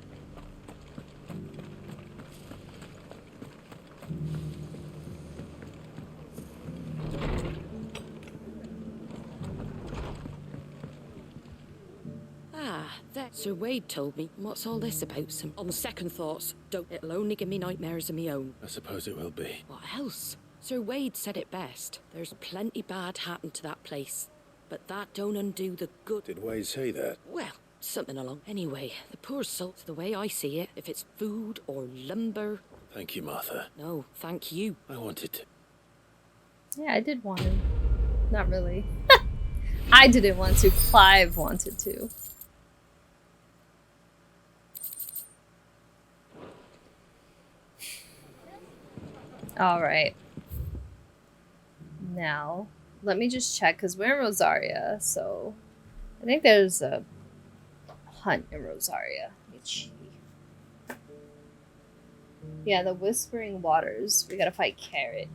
Speaker 22: That Sir Wade told me. What's all this about? Some on second thoughts, don't. It'll only give me nightmares of me own.
Speaker 2: I suppose it will be.
Speaker 22: What else? Sir Wade said it best. There's plenty bad happened to that place, but that don't undo the good.
Speaker 10: Did Wade say that?
Speaker 22: Well, something along. Anyway, the poor soul's the way I see it. If it's food or lumber.
Speaker 2: Thank you, Martha.
Speaker 22: No, thank you.
Speaker 2: I wanted to.
Speaker 1: Yeah, I did want him. Not really. I didn't want to. Clive wanted to. Alright. Now, let me just check, because we're in Rosaria, so I think there's a hunt in Rosaria. Let me check. Yeah, the Whispering Waters. We gotta fight Carrot.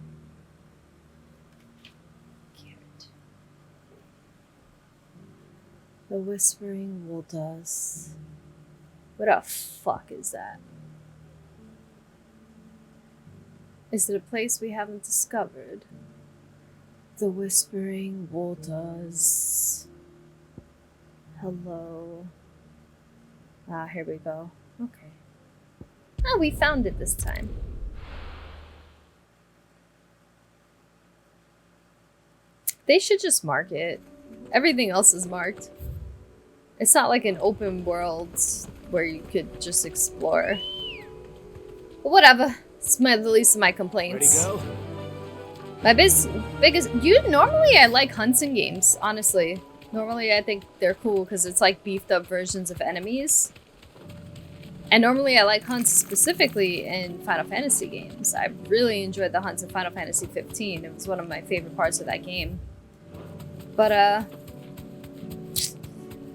Speaker 1: The Whispering Waters. What the fuck is that? Is it a place we haven't discovered? The Whispering Waters. Hello. Ah, here we go. Okay. Oh, we found it this time. They should just mark it. Everything else is marked. It's not like an open world where you could just explore. But whatever. It's the least of my complaints.
Speaker 9: Ready to go?
Speaker 1: My biggest... Normally I like hunts in games, honestly. Normally I think they're cool because it's like beefed up versions of enemies. And normally I like hunts specifically in Final Fantasy games. I really enjoyed the hunts in Final Fantasy XV. It was one of my favorite parts of that game. But, I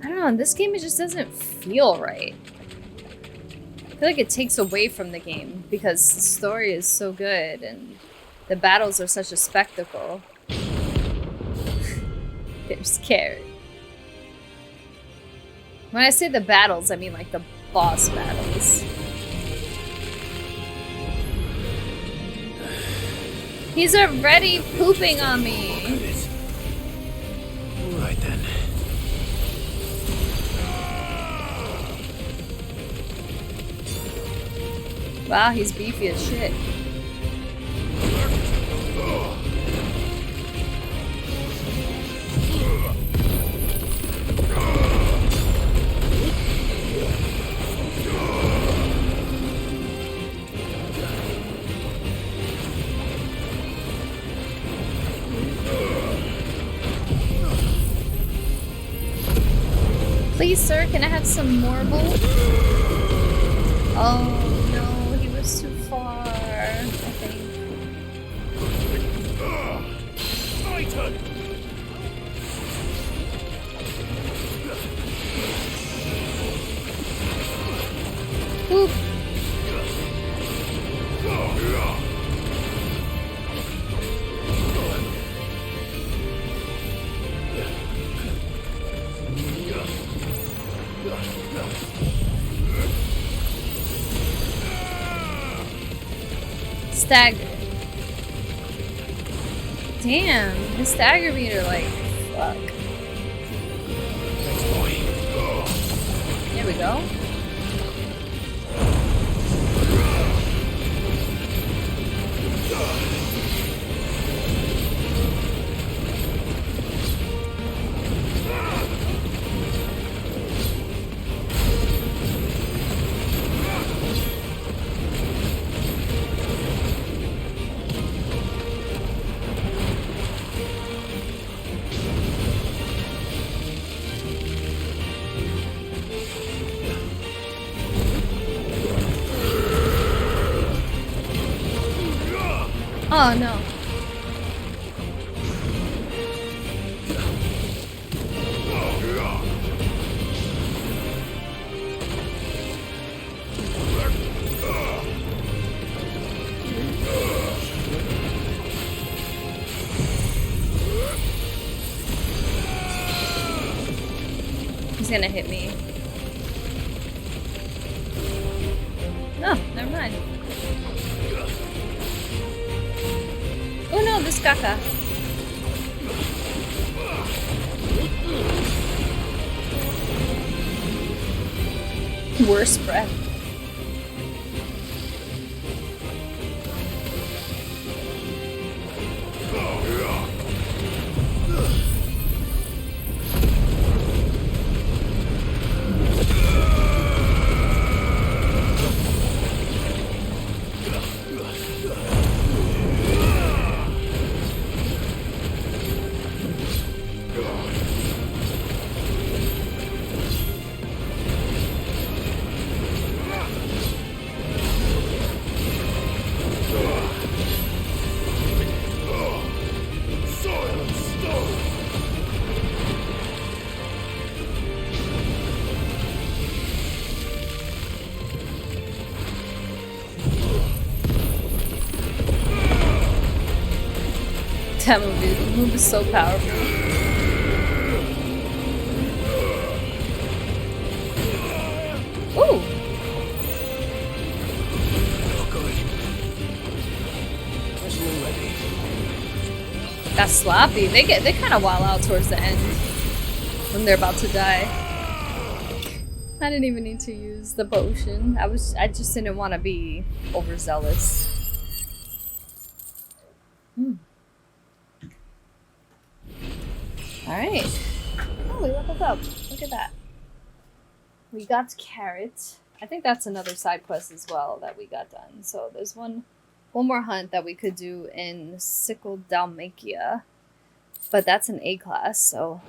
Speaker 1: don't know, in this game it just doesn't feel right. I feel like it takes away from the game because the story is so good and the battles are such a spectacle. They're scared. When I say the battles, I mean like the boss battles. He's already pooping on me.
Speaker 2: Right then.
Speaker 1: Wow, he's beefy as shit. Please, sir, can I have some marble? Oh no, he was too far, I think. Oop. Stagger. Damn, the stagger meter, like, fuck. There we go. Oh no. He's gonna hit me. No, never mind. Oh no, this caca. Worst breath. That move is so powerful. Ooh! That's sloppy. They kind of wild out towards the end when they're about to die. I didn't even need to use the potion. I just didn't want to be overzealous. Alright. Oh, we leveled up. Look at that. We got carrot. I think that's another side quest as well that we got done. So there's one more hunt that we could do in Sickle Dalmatia. But that's an A class, so...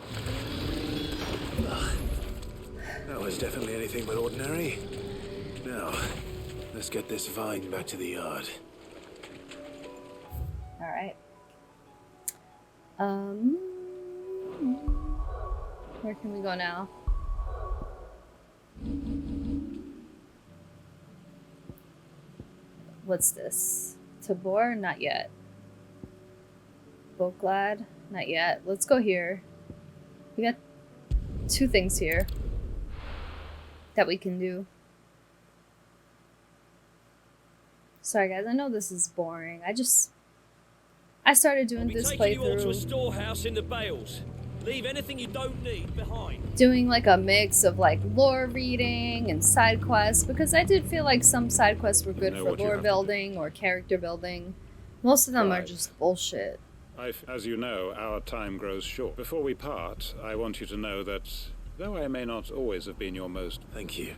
Speaker 2: That was definitely anything but ordinary. Now, let's get this vine back to the yard.
Speaker 1: Alright. Where can we go now? What's this? Tabor? Not yet. Boklad? Not yet. Let's go here. We got 2 things here that we can do. Sorry guys, I know this is boring. I started doing this
Speaker 8: taking you all to a
Speaker 1: playthrough
Speaker 8: storehouse in the Bales. Leave anything you don't need behind.
Speaker 1: doing like a mix of like lore reading and side quests, because I did feel like some side quests were good for lore building or character building. Most of them are just bullshit.
Speaker 5: As you know, our time grows short. Before we part, I want you to know that, though I may not always have been your most...
Speaker 2: Thank you.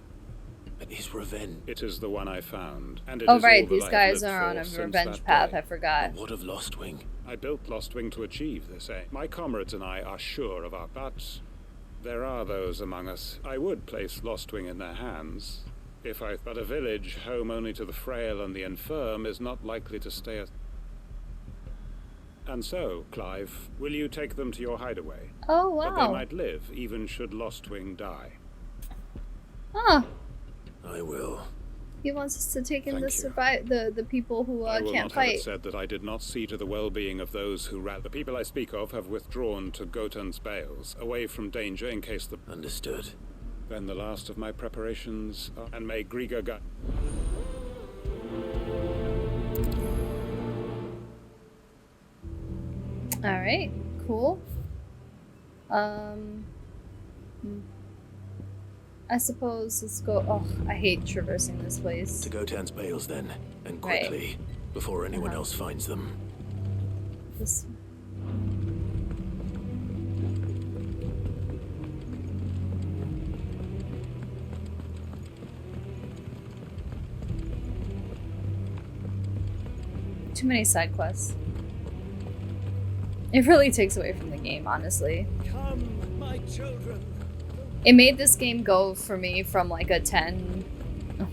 Speaker 2: But his revenge...
Speaker 5: It is the one I found, and it
Speaker 1: Oh
Speaker 5: is
Speaker 1: right,
Speaker 5: all
Speaker 1: these
Speaker 5: that
Speaker 1: guys
Speaker 5: I've
Speaker 1: are on
Speaker 5: lived
Speaker 1: a
Speaker 5: for
Speaker 1: revenge
Speaker 5: since
Speaker 1: path,
Speaker 5: that
Speaker 1: I forgot.
Speaker 2: What of Lostwing?
Speaker 5: I built Lostwing to achieve this aim. My comrades and I are sure of our... But there are those among us. I would place Lostwing in their hands, but a village home only to the frail and the infirm is not likely to stay at... And so, Clive, will you take them to your hideaway?
Speaker 1: Oh, wow.
Speaker 5: That they might live, even should Lostwing die.
Speaker 1: Huh.
Speaker 2: I will.
Speaker 1: He wants us to take in the people who
Speaker 5: I will
Speaker 1: can't
Speaker 5: not
Speaker 1: fight.
Speaker 5: have it said that I did not see to the well-being of those who ran. The people I speak of have withdrawn to Gotan's Bales, away from danger in case the...
Speaker 2: Understood.
Speaker 5: Then the last of my preparations are... And may Griga guide...
Speaker 1: Alright, cool. I suppose let's go... Oh, I hate traversing this place.
Speaker 2: To Gotan's Bales then, and quickly, before anyone else finds them.
Speaker 1: This... Too many side quests. It really takes away from the game, honestly.
Speaker 19: Come, my children.
Speaker 1: It made this game go for me from like a 10,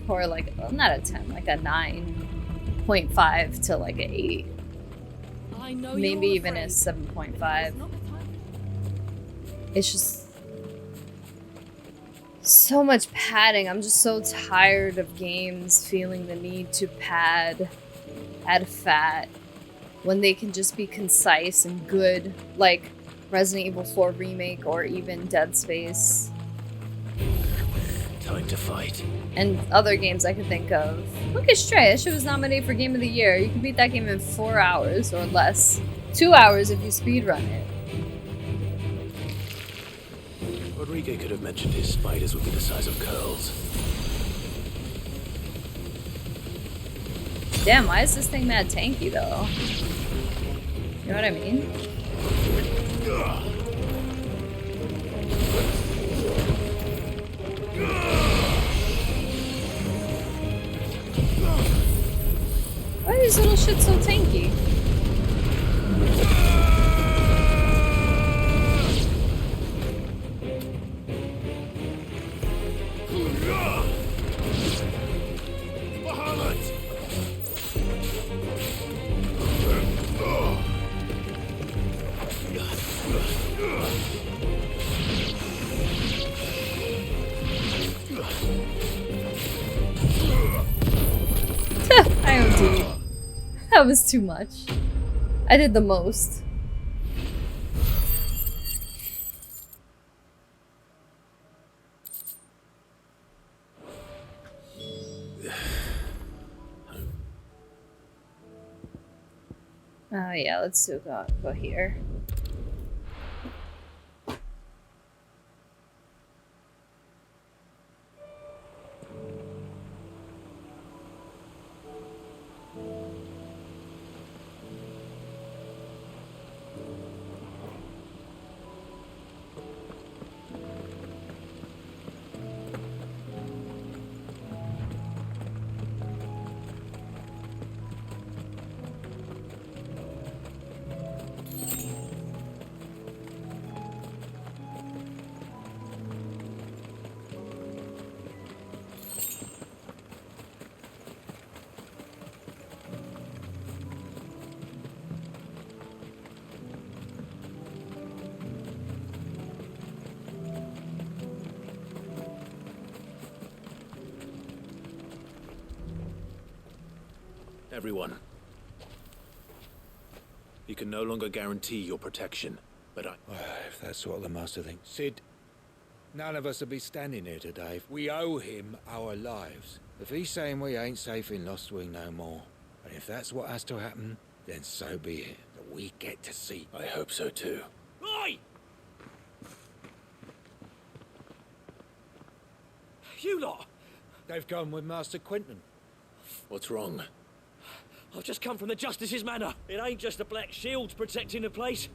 Speaker 1: or like, well, not a 10, like a 9.5 to like an 8.
Speaker 22: I know
Speaker 1: maybe
Speaker 22: you're
Speaker 1: even a
Speaker 22: afraid.
Speaker 1: 7.5. It's just so much padding. I'm just so tired of games feeling the need to add fat, when they can just be concise and good, like Resident Evil 4 Remake or even Dead Space.
Speaker 2: Time to fight.
Speaker 1: And other games I could think of. Look at Stray, that shit was nominated for Game of the Year. You can beat that game in 4 hours or less. 2 hours if you speedrun it.
Speaker 2: Rodrigo could have mentioned his spiders would be the size of curls.
Speaker 1: Damn, why is this thing mad tanky though? You know what I mean? Why are these little shits so tanky? IOD. That was too much. I did the most. Oh yeah, let's go here.
Speaker 2: Everyone. You can no longer guarantee your protection, but
Speaker 11: If that's what the Master thinks. Sid, none of us would be standing here today. We owe him our lives. If he's saying we ain't safe in Lostwing no more, and if that's what has to happen, then so be it. But we get to see.
Speaker 2: I hope so too.
Speaker 19: Oi! You lot!
Speaker 11: They've gone with Master Quentin.
Speaker 2: What's wrong?
Speaker 19: I've just come from the Justice's manor. It ain't just the Black Shields protecting the place.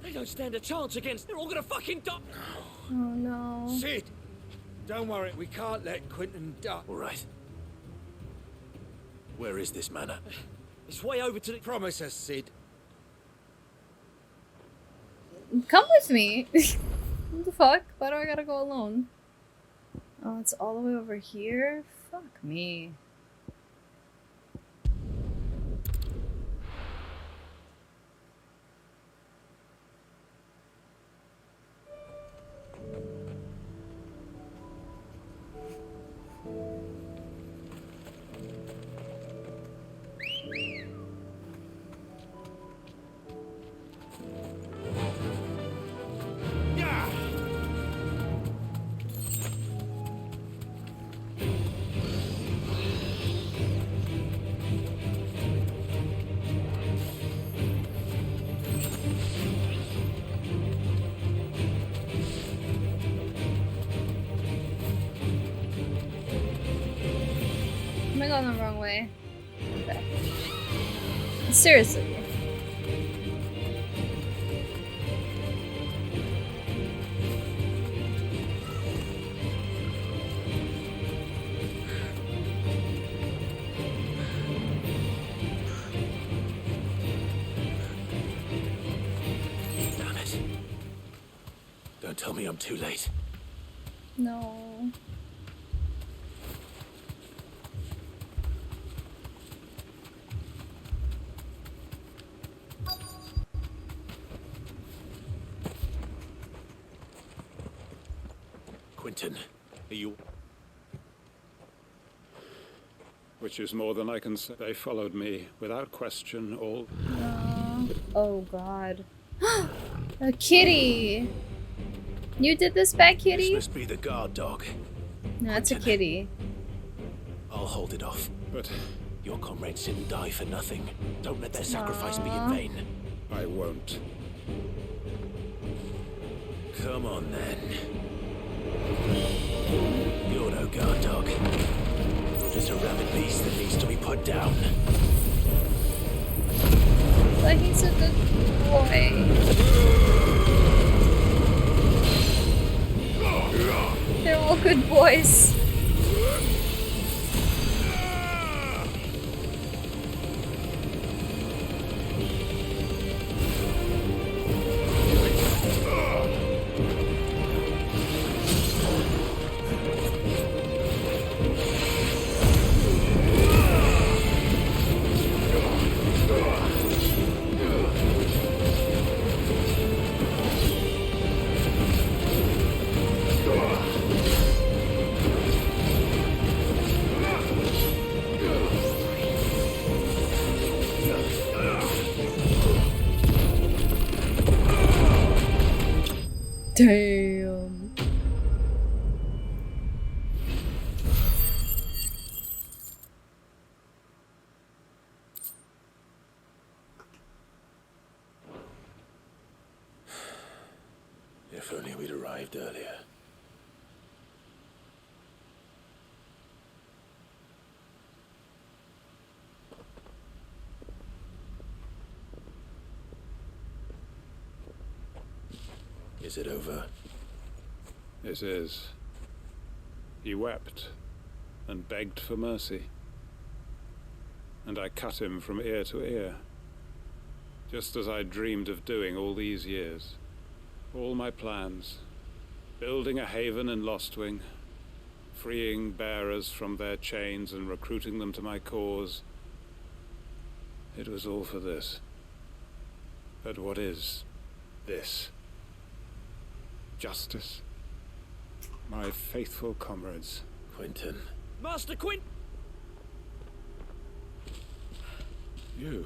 Speaker 19: They don't stand a chance against... They're all gonna fucking die.
Speaker 1: Oh no.
Speaker 11: Sid! Don't worry, we can't let Quentin die.
Speaker 2: All right. Where is this manor?
Speaker 19: It's way over to the...
Speaker 11: Promise us, Sid.
Speaker 1: Come with me. What the fuck? Why do I gotta go alone? Oh, it's all the way over here? Fuck me. Am I going the wrong way? Okay. Seriously.
Speaker 2: Damn it. Don't tell me I'm too late.
Speaker 1: No.
Speaker 2: Quentin, are you...
Speaker 5: Which is more than I can say. They followed me without question all...
Speaker 1: Oh god. A kitty! You did this back, kitty?
Speaker 2: This must be the guard dog.
Speaker 1: No, it's a kitty.
Speaker 2: I'll hold it off. But your comrades didn't die for nothing. Don't let their sacrifice be in vain.
Speaker 5: I won't.
Speaker 2: Come on then. You're no guard dog. You're just a rabid beast that needs to be put down.
Speaker 1: But he's a good boy. They're all good boys. Damn.
Speaker 2: If only we'd arrived earlier. Is it over?
Speaker 5: It is. He wept and begged for mercy. And I cut him from ear to ear. Just as I dreamed of doing all these years. All my plans. Building a haven in Lostwing. Freeing bearers from their chains and recruiting them to my cause. It was all for this. But what is this? Justice. My faithful comrades.
Speaker 2: Quentin.
Speaker 19: Master Quint!
Speaker 5: You.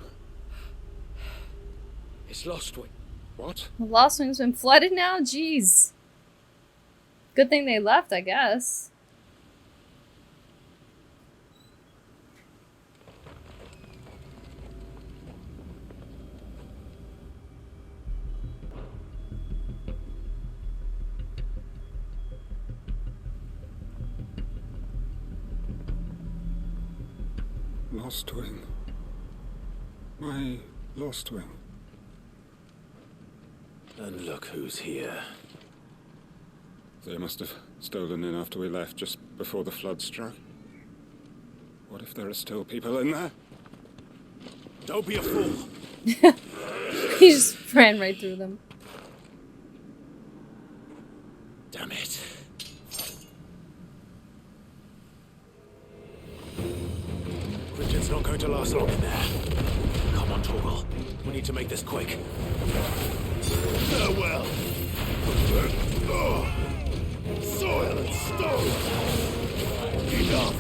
Speaker 19: It's Lostwing.
Speaker 5: What?
Speaker 1: Lost Wing's been flooded now? Jeez. Good thing they left, I guess.
Speaker 5: Lostwing. My Lostwing.
Speaker 2: And look who's here.
Speaker 5: They must have stolen in after we left, just before the flood struck. What if there are still people in there?
Speaker 2: Don't be a fool!
Speaker 1: He just ran right through them.
Speaker 2: Damn it. Richard's not going to last long in there. Come on, Torgal. We need to make this quick. Farewell. Soil and stone. Enough.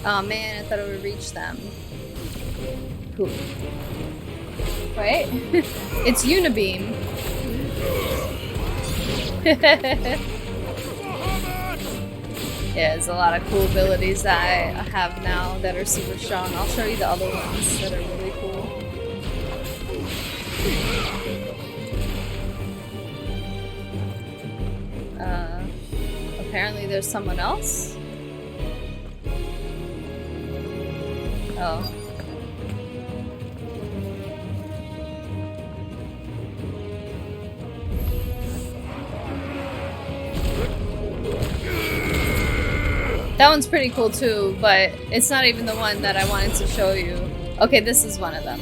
Speaker 1: Oh man, I thought it would reach them. Cool. Right? It's Unibeam. Yeah, there's a lot of cool abilities that I have now that are super strong. I'll show you the other ones that are really cool. Apparently there's someone else. Oh. That one's pretty cool too, but it's not even the one that I wanted to show you. Okay, this is one of them.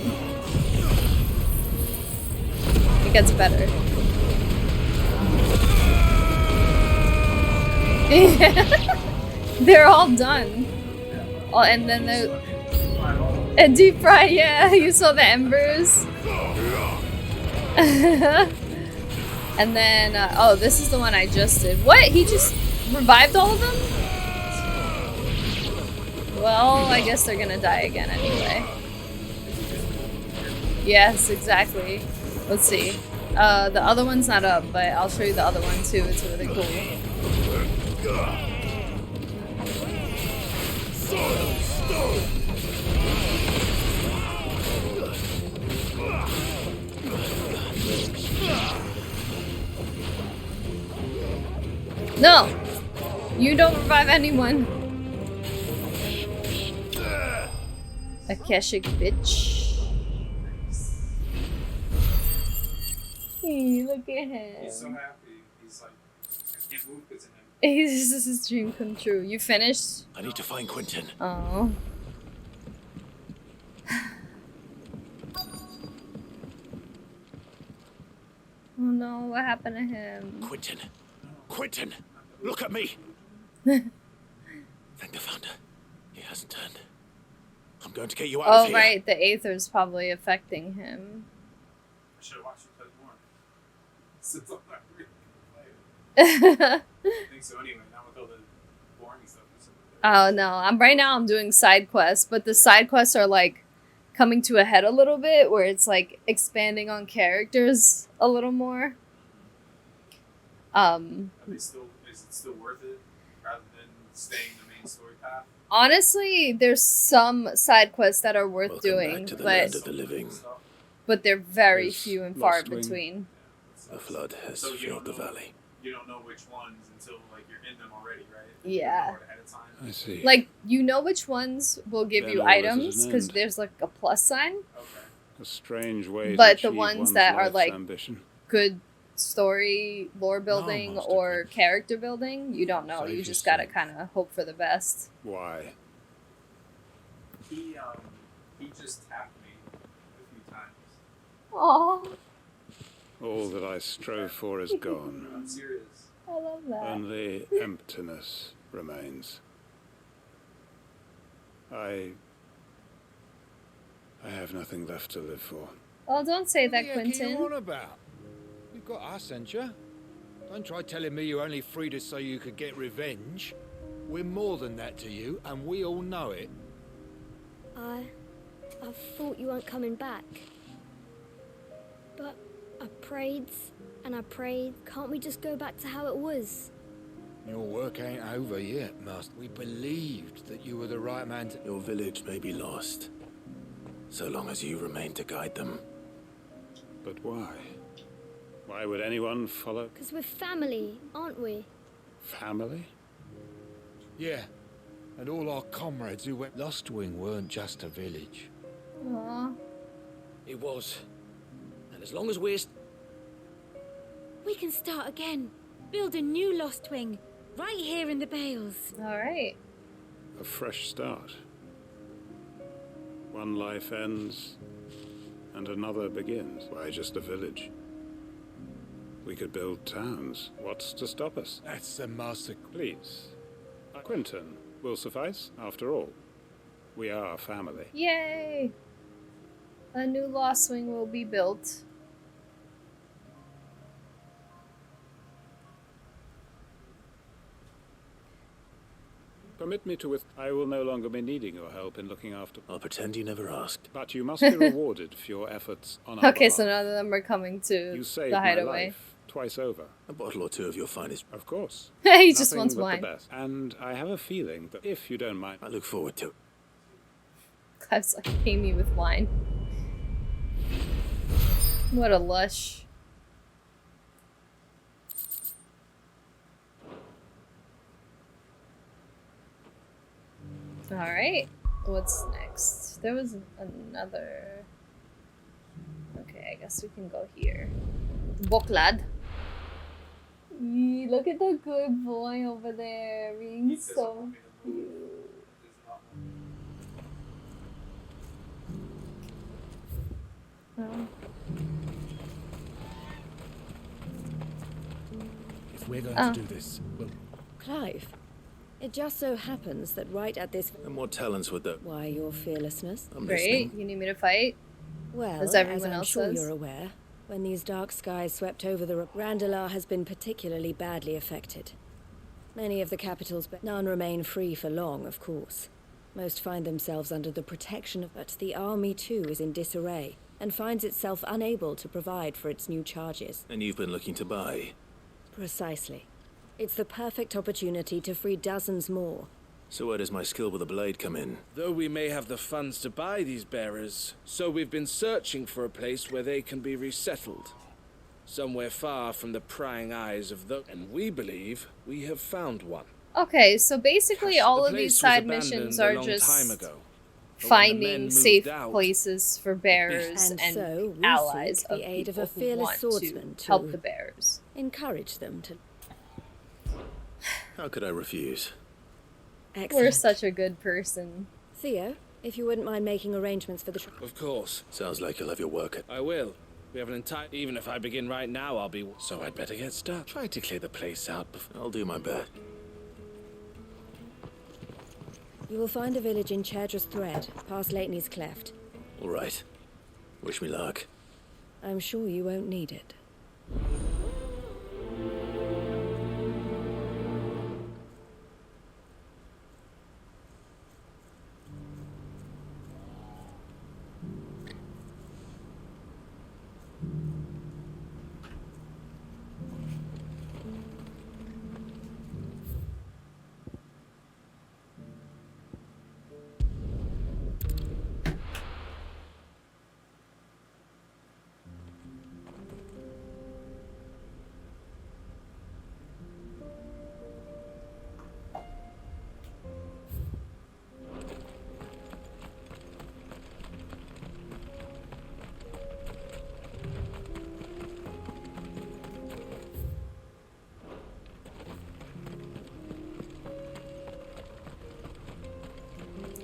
Speaker 1: It gets better. They're all done. Oh, and then the deep fry. Yeah, you saw the embers. And then oh, this is the one I just did. What? He just revived all of them? Well, I guess they're gonna die again anyway. Yes, exactly. Let's see. The other one's not up, but I'll show you the other one too. It's really cool. No! You don't revive anyone. Akeshic bitch. Hey, look at him.
Speaker 3: He's so happy. He's like, I can't move because of him.
Speaker 1: This is his dream come true. You finished?
Speaker 2: I need to find Quentin.
Speaker 1: Oh. Oh no, what happened to him?
Speaker 2: Quentin. Quentin! Look at me! Thank the Founder. He hasn't turned. I'm going to get you out of here.
Speaker 1: Oh right, the Aether's probably affecting him.
Speaker 3: I should have watched him play more. Since I'm not really playing. I think so anyway, not with all the boring stuff.
Speaker 1: Oh no, right now I'm doing side quests, but the side quests are like coming to a head a little bit, where it's like expanding on characters a little more.
Speaker 3: Is it still worth it rather than staying the main story path?
Speaker 1: Honestly, there's some side quests that are worth doing,
Speaker 2: to the land of the living.
Speaker 1: but they're very
Speaker 2: There's
Speaker 1: few and far
Speaker 2: Lost Wing.
Speaker 1: between.
Speaker 2: The flood has
Speaker 3: So you
Speaker 2: filled
Speaker 3: don't
Speaker 2: the
Speaker 3: know-
Speaker 2: valley.
Speaker 3: You don't know which ones until like you're in them already, right?
Speaker 1: Yeah.
Speaker 3: You know it ahead of time.
Speaker 2: I see.
Speaker 1: Like, you know which ones will give
Speaker 5: Then
Speaker 1: you
Speaker 5: all this is
Speaker 1: items
Speaker 5: an
Speaker 1: because
Speaker 5: end.
Speaker 1: there's like a plus sign,
Speaker 5: A strange way
Speaker 1: but
Speaker 5: to
Speaker 1: the
Speaker 5: achieve
Speaker 1: ones
Speaker 5: one's
Speaker 1: that are
Speaker 5: life's
Speaker 1: like
Speaker 5: ambition.
Speaker 1: good story, lore building, or character building, you don't know.
Speaker 5: Save
Speaker 1: You just gotta kind of hope for the best.
Speaker 5: Why?
Speaker 3: He just tapped me a few times.
Speaker 1: Oh,
Speaker 5: All that I strove for is gone.
Speaker 3: I'm serious.
Speaker 1: I love that.
Speaker 5: Only emptiness remains. I have nothing left to live for.
Speaker 1: Oh, don't say that,
Speaker 11: What the heck are you
Speaker 1: Quentin.
Speaker 11: on about? You've got us, ain't you? Don't try telling me you're only free to so you could get revenge. We're more than that to you, and we all know it.
Speaker 17: I thought you weren't coming back. But I prayed and I prayed. Can't we just go back to how it was?
Speaker 11: Your work ain't over yet, Master. We believed that you were the right man to...
Speaker 2: Your village may be lost, so long as you remain to guide them.
Speaker 5: But why? Why would anyone follow?
Speaker 17: Because we're family, aren't we?
Speaker 5: Family?
Speaker 11: Yeah, and all our comrades who went... Lost Wing weren't just a village.
Speaker 1: Aw.
Speaker 19: It was. And as long as we're...
Speaker 7: We can start again. Build a new Lost Wing. Right here in the Bales.
Speaker 1: Alright.
Speaker 5: A fresh start. One life ends, and another begins. Why just a village? We could build towns. What's to stop us?
Speaker 11: That's the Master...
Speaker 5: Please. Quentin will suffice, after all. We are family.
Speaker 1: Yay! A new Lost Wing will be built.
Speaker 5: Permit me to I will no longer be needing your help in looking after...
Speaker 2: I'll pretend you never asked.
Speaker 5: But you must be rewarded for your efforts on our
Speaker 1: Okay,
Speaker 5: behalf.
Speaker 1: so none of them are coming to
Speaker 5: You saved
Speaker 1: the
Speaker 5: my
Speaker 1: hideaway.
Speaker 5: life twice over.
Speaker 2: A bottle or two of your finest.
Speaker 5: Of course.
Speaker 1: He just
Speaker 5: Nothing
Speaker 1: wants
Speaker 5: but
Speaker 1: wine.
Speaker 5: The best. And I have a feeling that if you don't mind...
Speaker 2: I look forward to it.
Speaker 1: Clive's like, pay me with wine. What a lush. Alright, what's next? There was another... Okay, I guess we can go here. Book lad. Eee, look at the good boy over there, being so cute. Oh.
Speaker 13: If we're going
Speaker 1: Oh.
Speaker 13: to do this, we'll...
Speaker 22: Clive,
Speaker 6: It just so happens that right at this...
Speaker 2: And what talents would that...
Speaker 6: Why, your fearlessness.
Speaker 2: I'm
Speaker 1: Great.
Speaker 2: listening.
Speaker 1: You need me to fight?
Speaker 6: Well,
Speaker 1: as everyone
Speaker 6: as I'm
Speaker 1: else
Speaker 6: sure
Speaker 1: says.
Speaker 6: you're aware, when these dark skies swept over the... Randalar has been particularly badly affected. Many of the capitals, but none remain free for long, of course. Most find themselves under the protection of... But the army, too, is in disarray, and finds itself unable to provide for its new charges.
Speaker 2: And you've been looking to buy?
Speaker 6: Precisely. It's the perfect opportunity to free dozens more.
Speaker 2: So where does my skill with a blade come in?
Speaker 14: Though we may have the funds to buy these bearers, so we've been searching for a place where they can be resettled. Somewhere far from the prying eyes of those, and we believe we have found one.
Speaker 1: Okay, so basically all
Speaker 14: The
Speaker 1: of these
Speaker 14: place
Speaker 1: side
Speaker 14: was
Speaker 1: missions
Speaker 14: abandoned a
Speaker 1: are
Speaker 14: long
Speaker 1: just
Speaker 14: time ago. But when the
Speaker 1: finding
Speaker 14: men moved
Speaker 1: safe
Speaker 14: out,
Speaker 1: places for bearers
Speaker 6: And
Speaker 1: and
Speaker 6: so we
Speaker 1: allies
Speaker 6: seek
Speaker 1: of
Speaker 6: the aid of
Speaker 1: people
Speaker 6: a
Speaker 1: who
Speaker 6: fearless
Speaker 1: want
Speaker 6: swordsman
Speaker 1: to
Speaker 6: to
Speaker 1: help the bearers.
Speaker 6: encourage them to...
Speaker 2: How could I refuse?
Speaker 6: Excellent.
Speaker 1: We're such a good person.
Speaker 6: Theo, if you wouldn't mind making arrangements for the...
Speaker 14: Of course.
Speaker 2: Sounds like you'll have your work.
Speaker 14: I will. We have an entire... Even if I begin right now, I'll be... So I'd better get started. Try to clear the place out before...
Speaker 2: I'll do my best.
Speaker 6: You will find a village in Chadra's Thread, past Leitney's Cleft.
Speaker 2: All right. Wish me luck.
Speaker 6: I'm sure you won't need it.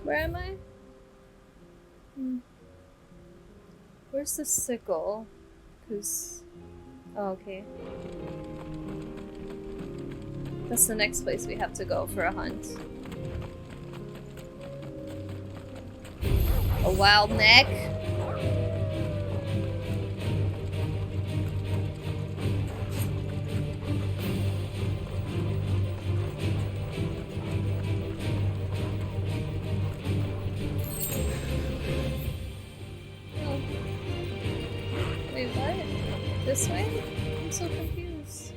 Speaker 1: Where am I? Where's the sickle? Cause... Oh, okay. That's the next place we have to go for a hunt. A wild neck. Wait, what? This way? I'm so confused.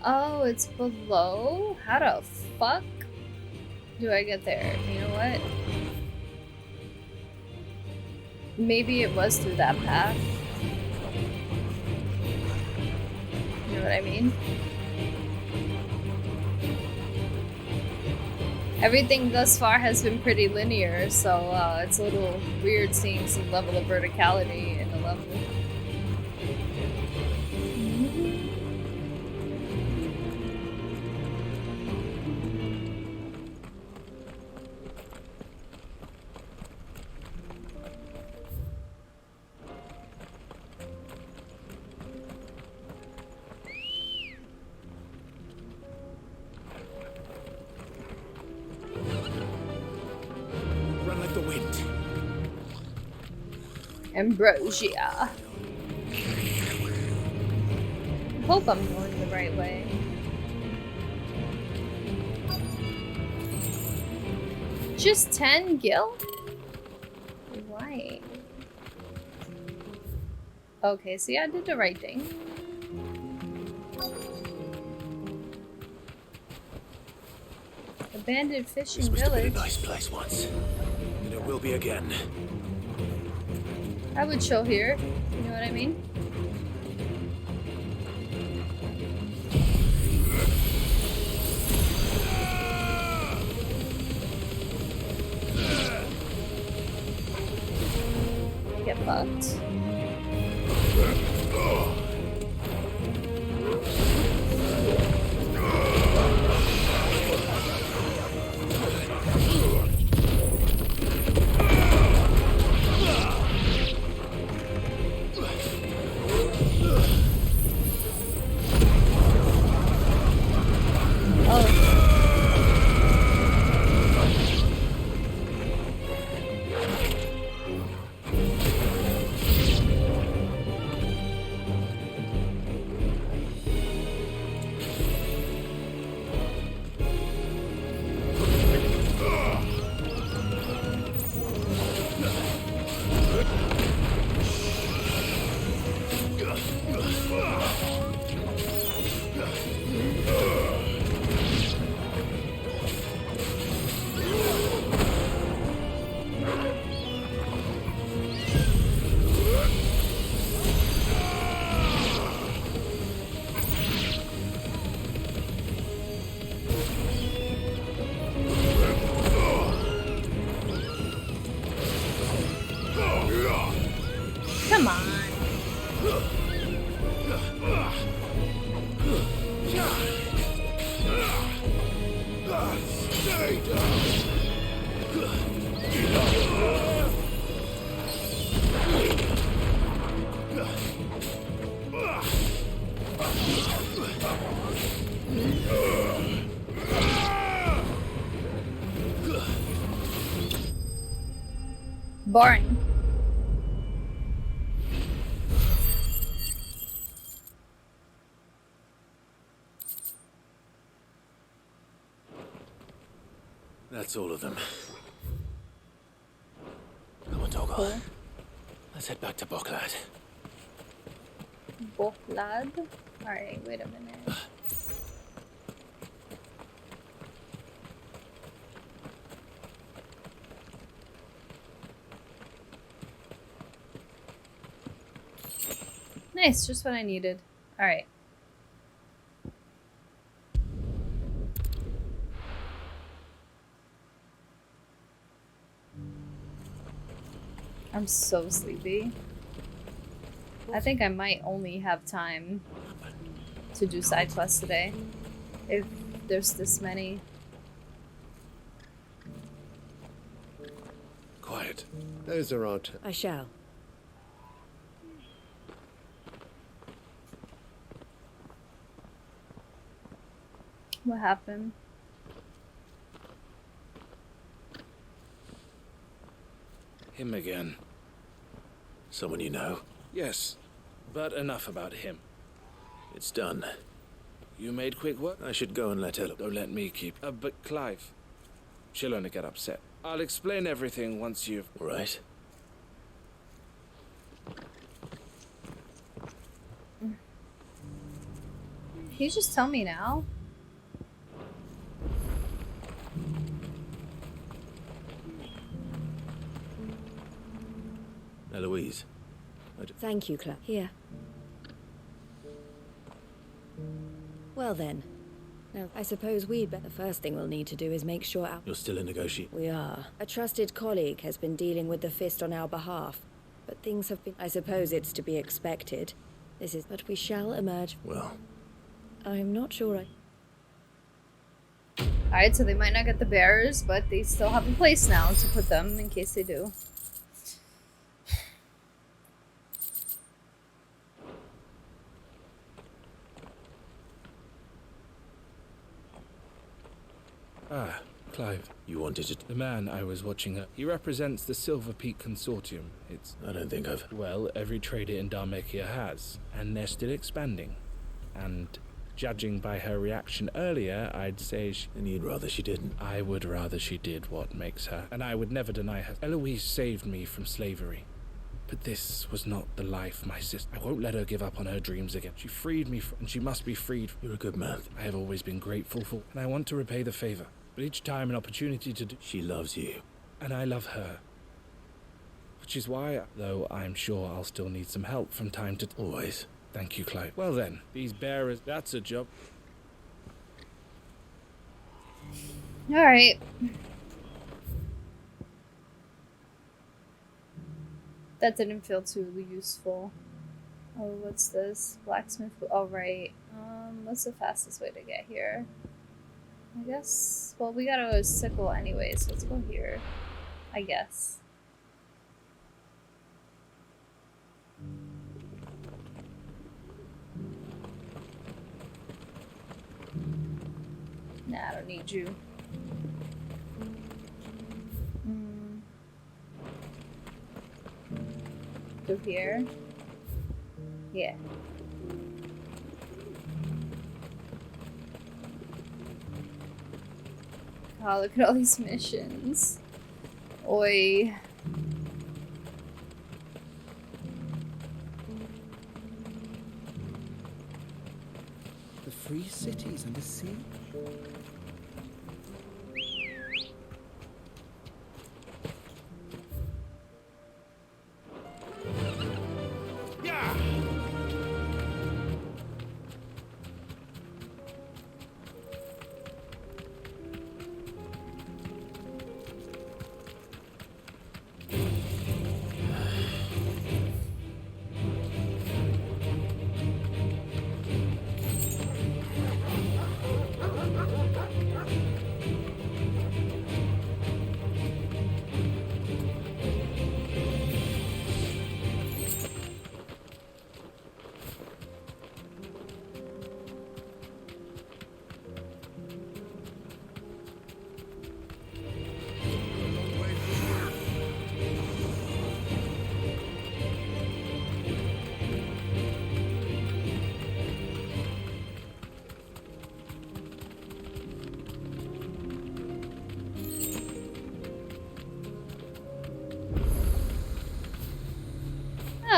Speaker 1: Oh, it's below? How the fuck do I get there? You know what? Maybe it was through that path. You know what I mean? Everything thus far has been pretty linear, so it's a little weird seeing some level of verticality in the level.
Speaker 2: Run like the wind.
Speaker 1: Ambrosia. I hope I'm going the right way. Just 10 gil? Why? Okay, see, I did the right thing. Abandoned fishing
Speaker 2: This must have been
Speaker 1: village.
Speaker 2: a nice place once. And it will be again.
Speaker 1: I would chill here. You know what I mean? Get fucked. Come on.
Speaker 10: Stay down.
Speaker 1: Boring.
Speaker 2: That's all of them. Come on, Toggle.
Speaker 1: Cool.
Speaker 2: Let's head back to Boklad.
Speaker 1: Boklad? Alright, wait a minute. Nice, just what I needed. Alright. I'm so sleepy. I think I might only have time to do side quests today. If there's this many.
Speaker 2: Quiet.
Speaker 15: Those are our
Speaker 6: I shall.
Speaker 1: What happened?
Speaker 14: Him again.
Speaker 2: Someone you know?
Speaker 14: Yes, but enough about him.
Speaker 2: It's done.
Speaker 14: You made quick work?
Speaker 2: I should go and let her...
Speaker 14: Don't let me keep... but Clive. She'll only get upset. I'll explain everything once you've...
Speaker 2: All right.
Speaker 1: Can you just tell me now?
Speaker 2: Eloise.
Speaker 6: Thank you, Clive. Here. Well then. Now, I suppose the first thing we'll need to do is make sure
Speaker 2: You're still in negotiation?
Speaker 6: We are. A trusted colleague has been dealing with the Fist on our behalf, but things have been... I suppose it's to be expected. But we shall emerge.
Speaker 2: Well...
Speaker 6: I'm not sure
Speaker 1: Alright, so they might not get the bearers, but they still have a place now to put them in case they do.
Speaker 14: Ah, Clive.
Speaker 2: You wanted to...
Speaker 14: The man I was watching he represents the Silver Peak Consortium.
Speaker 2: I don't think I've...
Speaker 14: Well, every trader in Dharmekia has, and they're still expanding. And judging by her reaction earlier, I'd say
Speaker 2: And you'd rather she didn't?
Speaker 14: I would rather she did what makes her, and I would never deny her. Eloise saved me from slavery. But this was not the life my sister... I won't let her give up on her dreams again. She freed me, and she must be freed.
Speaker 2: You're a good man.
Speaker 14: I have always been grateful for, and I want to repay the favor. But each time an opportunity to do...
Speaker 2: She loves you.
Speaker 14: And I love her. Which is why, though I'm sure I'll still need some help from time to...
Speaker 2: Always.
Speaker 14: Thank you, Clive. Well then, these bearers, that's a job.
Speaker 1: Alright. That didn't feel too useful. Oh, what's this? Blacksmith. Oh, right. What's the fastest way to get here? I guess. Well, we gotta go to Sickle anyway, so let's go here. I guess. Nah, I don't need you. Through here? Yeah. Oh, look at all these missions. Oi.
Speaker 13: The free cities under siege?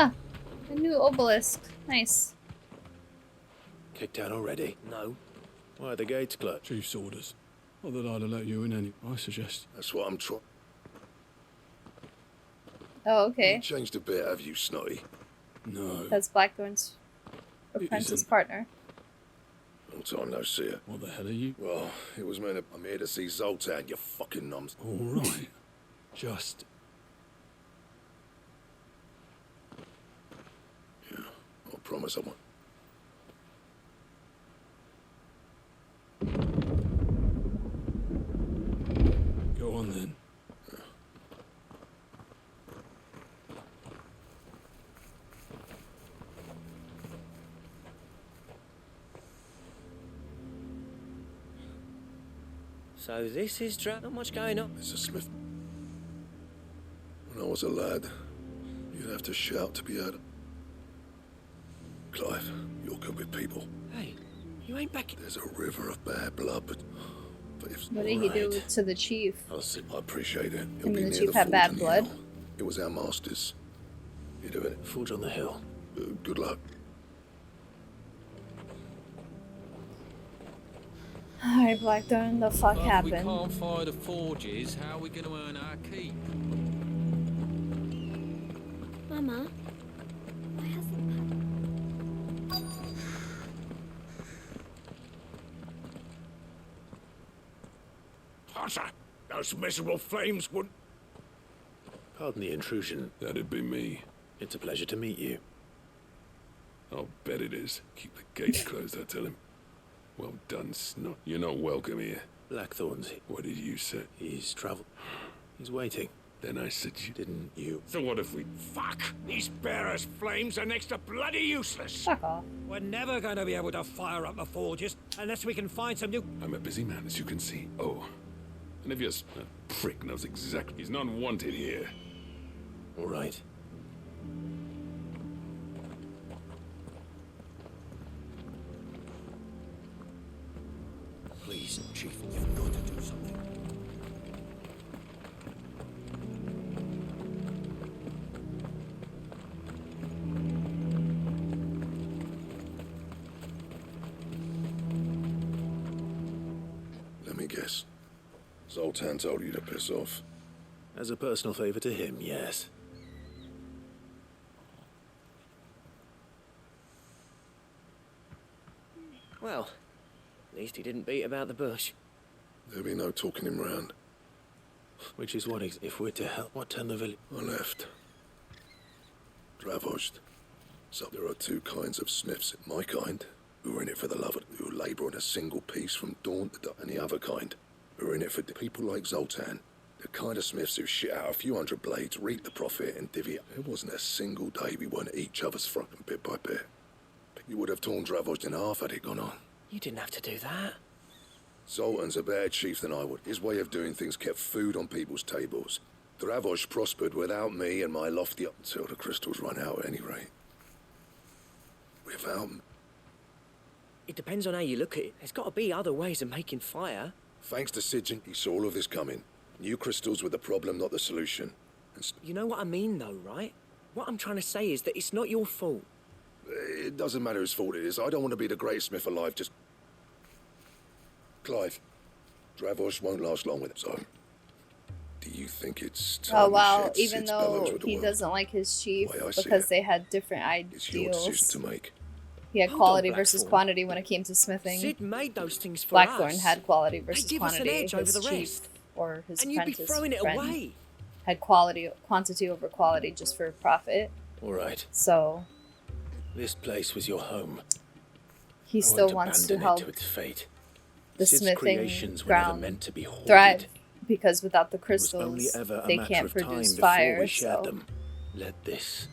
Speaker 1: Ah, a new obelisk. Nice.
Speaker 2: Kicked out already?
Speaker 19: No.
Speaker 2: Why are the gates closed?
Speaker 10: Chief's orders. Not that I'd have let you in any. I suggest.
Speaker 15: That's what I'm trying.
Speaker 1: Oh, okay.
Speaker 15: You changed a bit, have you, Snotty?
Speaker 10: No.
Speaker 1: That's Blackthorn's apprentice partner.
Speaker 15: Long time no see her.
Speaker 10: What the hell are you?
Speaker 15: Well, it was meant I'm here to see Zoltan, you fucking nums.
Speaker 10: All right. Just.
Speaker 15: Yeah, I promise I won't.
Speaker 10: Go on then.
Speaker 19: So this is not much going on.
Speaker 15: Mr. Smith. When I was a lad, you'd have to shout to be heard. Clive, you're good with people.
Speaker 19: Hey, you ain't back.
Speaker 15: There's a river of bad blood, but if
Speaker 1: What did he do to the chief?
Speaker 15: I appreciate it.
Speaker 1: I mean, the chief had bad blood.
Speaker 15: It was our masters. You doing it?
Speaker 2: Forge on the hill.
Speaker 15: Good luck.
Speaker 1: Alright, Blackthorn, the fuck happened?
Speaker 16: If we can't fire the forges, how are we going to earn our keep?
Speaker 17: Mama, why hasn't
Speaker 15: Potter, those miserable flames wouldn't...
Speaker 2: Pardon the intrusion.
Speaker 10: That'd be me.
Speaker 2: It's a pleasure to meet you.
Speaker 10: I'll bet it is. Keep the gates closed, I tell him. Well done, Snot. You're not welcome here.
Speaker 2: Blackthorn's.
Speaker 10: What did you say?
Speaker 2: He's travelled. He's waiting.
Speaker 10: Then I said you...
Speaker 2: Didn't you?
Speaker 10: So what if we...
Speaker 15: Fuck! These bearers' flames are next to bloody useless!
Speaker 1: Fuck off.
Speaker 19: We're never going to be able to fire up the forges unless we can find some new...
Speaker 10: I'm a busy man, as you can see. Oh. And if that prick knows exactly... He's not wanted here.
Speaker 2: All right.
Speaker 19: Please, Chief, you've got to do something.
Speaker 15: Let me guess. Zoltan told you to piss off.
Speaker 2: As a personal favour to him, yes.
Speaker 19: Well, at least he didn't beat about the bush.
Speaker 15: There'll be no talking him round.
Speaker 2: Which is what, if we're to help, what turn the village?
Speaker 15: I left. Dravoshed. So there are two kinds of smiths. My kind, who are in it for the love of, who labour on a single piece from dawn to dawn, and the other kind, who are in it for people like Zoltan. The kind of smiths who shit out a few hundred blades, reap the profit, and divvy it. There wasn't a single day we weren't at each other's front, and bit by bit. You would have torn Dravoshed in half had it gone on.
Speaker 19: You didn't have to do that.
Speaker 15: Zoltan's a better chief than I would. His way of doing things kept food on people's tables. Dravoshed prospered without me and my lofty until the crystals run out at any rate. Without me.
Speaker 19: It depends on how you look at it. There's got to be other ways of making fire.
Speaker 15: Thanks to Sigyn, he saw all of this coming. New crystals were the problem, not the solution.
Speaker 19: You know what I mean, though, right? What I'm trying to say is that it's not your fault.
Speaker 15: It doesn't matter whose fault it is. I don't want to be the greatest smith alive, just... Clive, Dravoshed won't last long with it, so... Do you think it's time
Speaker 1: Oh wow,
Speaker 15: shed
Speaker 1: even
Speaker 15: Sid's
Speaker 1: though
Speaker 15: bellows with the
Speaker 1: he
Speaker 15: world?
Speaker 1: doesn't like his chief
Speaker 15: Way I see
Speaker 1: because
Speaker 15: it.
Speaker 1: they had different
Speaker 15: It's your decision
Speaker 1: ideals.
Speaker 15: to make.
Speaker 1: He had
Speaker 19: Hold
Speaker 1: quality
Speaker 19: on,
Speaker 1: versus
Speaker 19: Blackthorn.
Speaker 1: quantity when it came to smithing.
Speaker 19: Sid made those things for
Speaker 1: Blackthorn
Speaker 19: us.
Speaker 1: had quality
Speaker 19: They
Speaker 1: versus
Speaker 19: give us an
Speaker 1: quantity.
Speaker 19: edge over
Speaker 1: His
Speaker 19: the
Speaker 1: chief
Speaker 19: rest.
Speaker 1: or his
Speaker 19: And you'd be
Speaker 1: apprentice
Speaker 19: throwing it
Speaker 1: friend
Speaker 19: away.
Speaker 1: had quantity over quality just for profit.
Speaker 2: All right.
Speaker 1: So
Speaker 2: This place was your home.
Speaker 1: he
Speaker 2: I
Speaker 1: still
Speaker 2: won't
Speaker 1: wants to
Speaker 2: abandon
Speaker 1: help
Speaker 2: it to its fate.
Speaker 1: the
Speaker 2: Sid's
Speaker 1: smithing
Speaker 2: creations were never
Speaker 1: ground
Speaker 2: meant to be hoarded.
Speaker 1: thrive, because without the
Speaker 2: It was only
Speaker 1: crystals,
Speaker 2: ever a
Speaker 1: they
Speaker 2: matter
Speaker 1: can't
Speaker 2: of time
Speaker 1: produce
Speaker 2: before
Speaker 1: fire.
Speaker 2: we shared
Speaker 1: So
Speaker 2: them. Let this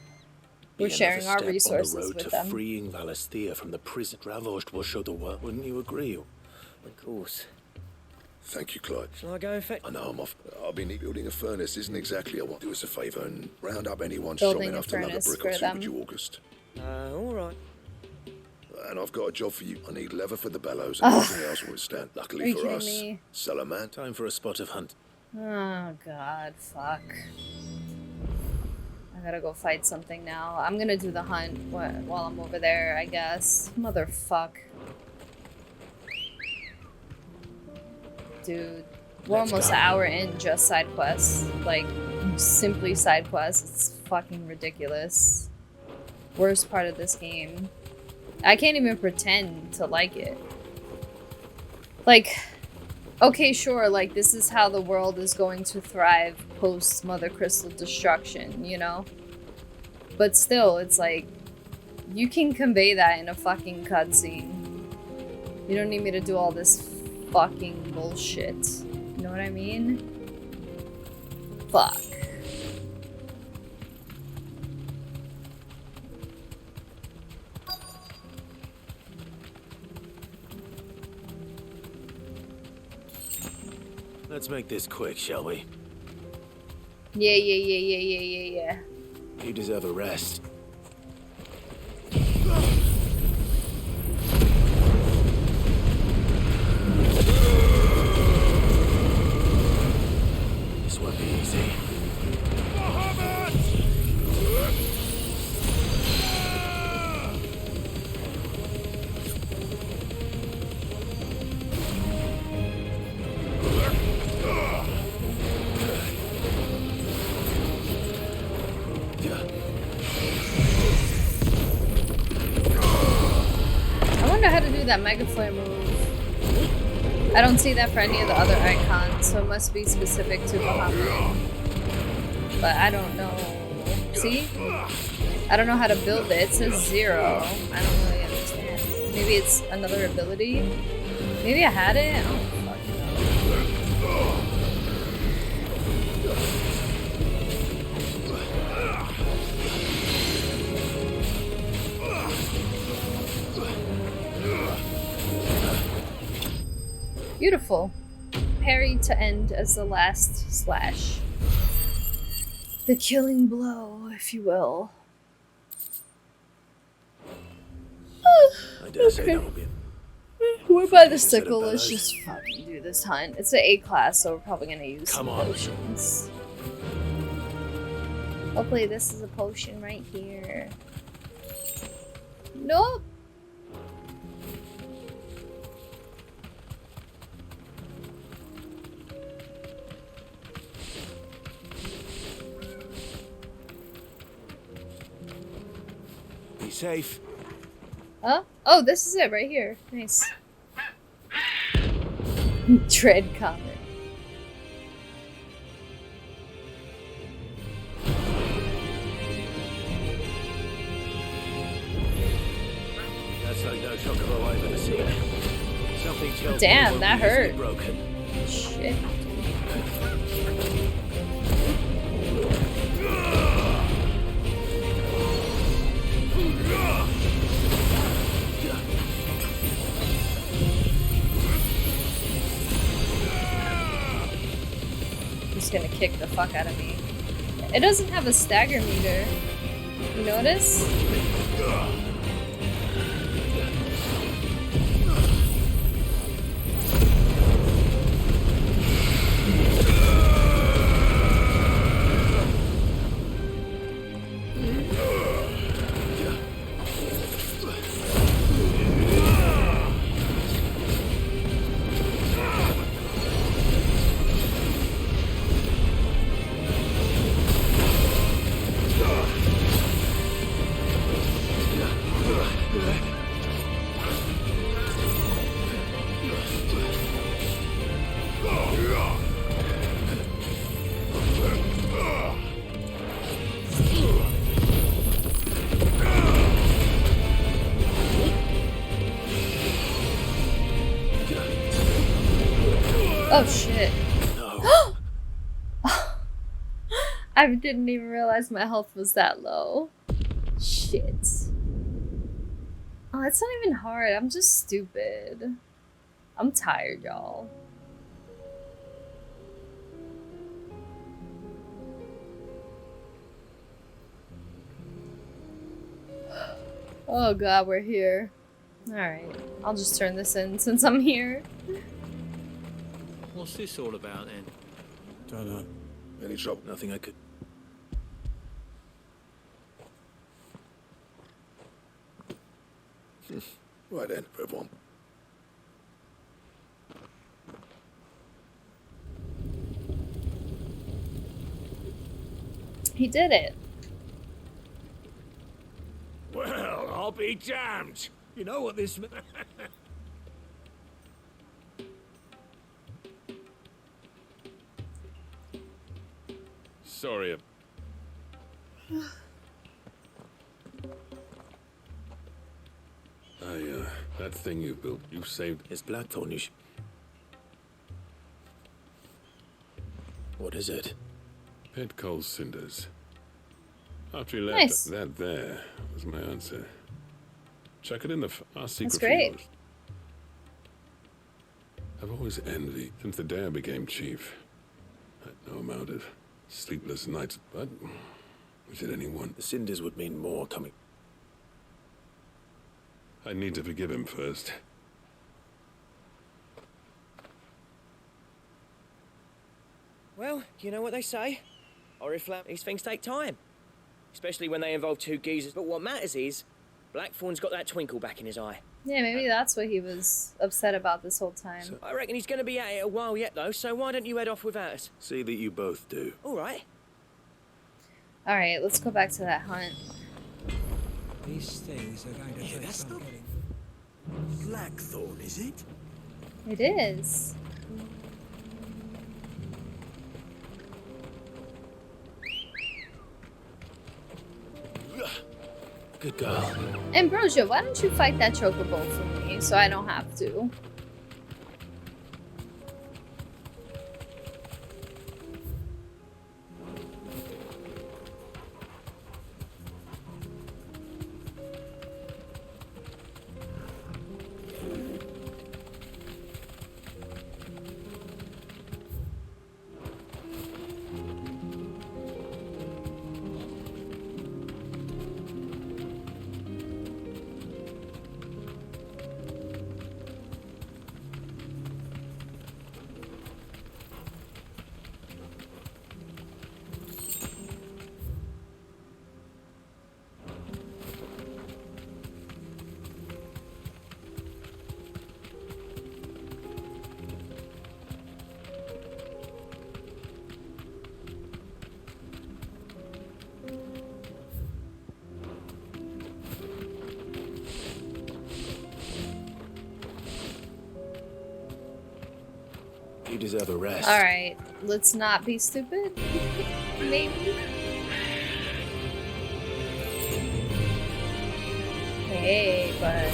Speaker 2: be
Speaker 1: we're sharing
Speaker 2: another
Speaker 1: our
Speaker 2: step
Speaker 1: resources
Speaker 2: on the road
Speaker 1: with
Speaker 2: to
Speaker 1: them.
Speaker 2: freeing Valisthea from the prison. Dravoshed will show the world. Wouldn't you agree?
Speaker 19: Of course.
Speaker 15: Thank you, Clive.
Speaker 19: Shall I go and fetch?
Speaker 15: I know I'm off. I'll be building a furnace. Isn't exactly I want to do us a favour and round up anyone strong
Speaker 1: Building a
Speaker 15: enough to lug a
Speaker 1: furnace
Speaker 15: brick
Speaker 1: for
Speaker 15: or two,
Speaker 1: them.
Speaker 15: would you, August?
Speaker 19: All right.
Speaker 15: And I've got a job for you. I need leather for the bellows
Speaker 1: Ugh.
Speaker 15: and everything else will stand.
Speaker 1: Are
Speaker 15: Luckily
Speaker 1: you
Speaker 15: for
Speaker 1: kidding
Speaker 15: us,
Speaker 1: me?
Speaker 15: Salaman.
Speaker 2: Time for a spot of hunt.
Speaker 1: Oh god, fuck. I gotta go fight something now. I'm gonna do the hunt while I'm over there, I guess. Motherfuck. Dude, we're almost an hour in just side quests. Like, simply side quests. It's fucking ridiculous. Worst part of this game. I can't even pretend to like it. Like, okay, sure, like, this is how the world is going to thrive post Mother Crystal destruction, you know? But still, it's like, you can convey that in a fucking cutscene. You don't need me to do all this fucking bullshit. You know what I mean? Fuck.
Speaker 2: Let's make this quick, shall we?
Speaker 1: Yeah.
Speaker 2: You deserve a rest. This won't be easy.
Speaker 1: That Mega Flare move. I don't see that for any of the other icons, so it must be specific to Bahamut. But I don't know. See? I don't know how to build it. It says 0. I don't really understand. Maybe it's another ability? Maybe I had it? I don't fucking know. Beautiful. Parry to end as the last slash. The killing blow, if you will.
Speaker 2: I dare say that will be
Speaker 1: We're by the sickle. Let's just fucking do this hunt. It's an A class, so we're probably gonna use some potions. Hopefully this is a potion right here. Nope.
Speaker 2: Be safe.
Speaker 1: Huh? Oh, this is it right here. Nice. Dread comment.
Speaker 2: That's like no chocobo I've ever seen. Something tells
Speaker 1: Damn,
Speaker 2: me
Speaker 1: that hurt.
Speaker 2: Broken.
Speaker 1: Shit. He's gonna kick the fuck out of me. It doesn't have a stagger meter. You notice? Oh shit. No. I didn't even realize my health was that low. Shit. Oh, it's not even hard. I'm just stupid. I'm tired, y'all. Oh god, we're here. Alright, I'll just turn this in since I'm here.
Speaker 16: What's this all about then?
Speaker 2: Don't know. Any trouble? Nothing I could.
Speaker 15: Right then, everyone.
Speaker 1: He did it.
Speaker 11: Well, I'll be damned. You know what this means?
Speaker 5: Sorry.
Speaker 2: That thing you built, you saved his Blackthorn. What is it?
Speaker 4: Pet coal cinders. After he left,
Speaker 1: Nice.
Speaker 4: that there was my answer. Chuck it in our secret.
Speaker 1: That's great.
Speaker 4: field. I've always envied since the day I became chief. I had no amount of sleepless nights, but was it anyone?
Speaker 2: The cinders would mean more coming.
Speaker 4: I need to forgive him first.
Speaker 19: Well, you know what they say. Oriflamme, these things take time. Especially when they involve two geezers. But what matters is, Blackthorn's got that twinkle back in his eye.
Speaker 1: Yeah, maybe that's what he was upset about this whole time.
Speaker 19: I reckon he's going to be at it a while yet, though, so why don't you head off without us?
Speaker 2: See that you both do.
Speaker 19: All right.
Speaker 1: Alright, let's go back to that hunt.
Speaker 13: These things are going to take some getting.
Speaker 10: Blackthorn, is it?
Speaker 1: It is.
Speaker 2: Good girl.
Speaker 1: Ambrosia, why don't you fight that chocobo for me so I don't have to?
Speaker 2: You deserve a rest.
Speaker 1: Alright, let's not be stupid. Maybe. Hey, bud.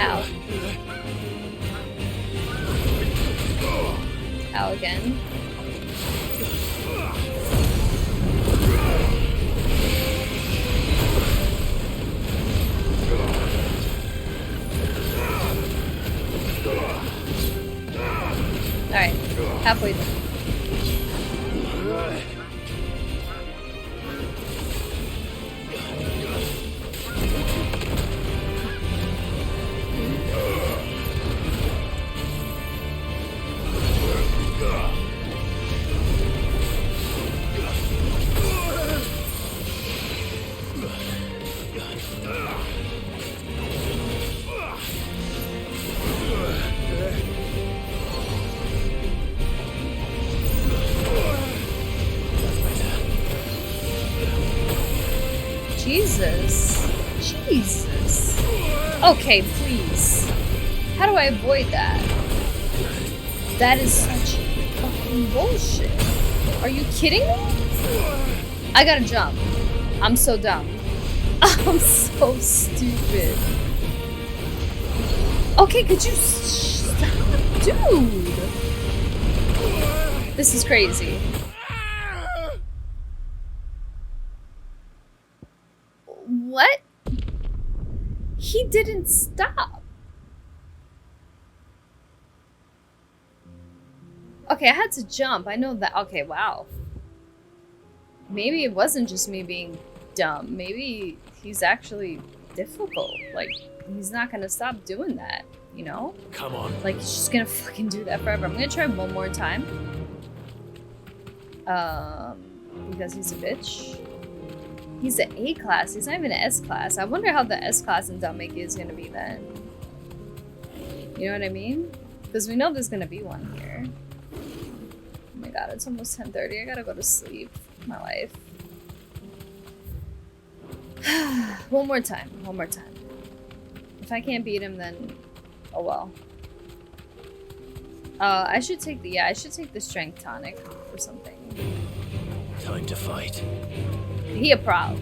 Speaker 1: Ow. Ow again. Alright, halfway there. Jesus. Jesus. Okay, please. How do I avoid that? That is such fucking bullshit. Are you kidding me? I gotta jump. I'm so dumb. I'm so stupid. Okay, could you stop? Dude. This is crazy. What? He didn't stop. Okay, I had to jump. I know that. Okay, wow. Maybe it wasn't just me being dumb. Maybe he's actually difficult. Like, he's not gonna stop doing that, you know?
Speaker 2: Come on.
Speaker 1: Like, he's just gonna fucking do that forever. I'm gonna try one more time. Because he's a bitch. He's an A class. He's not even an S class. I wonder how the S class in Dalmaki is gonna be then. You know what I mean? Because we know there's gonna be one here. Oh my god, it's almost 10:30. I gotta go to sleep. My life. One more time. One more time. If I can't beat him, then oh well. I should take the I should take the strength tonic or something.
Speaker 2: Time to fight.
Speaker 1: He a problem.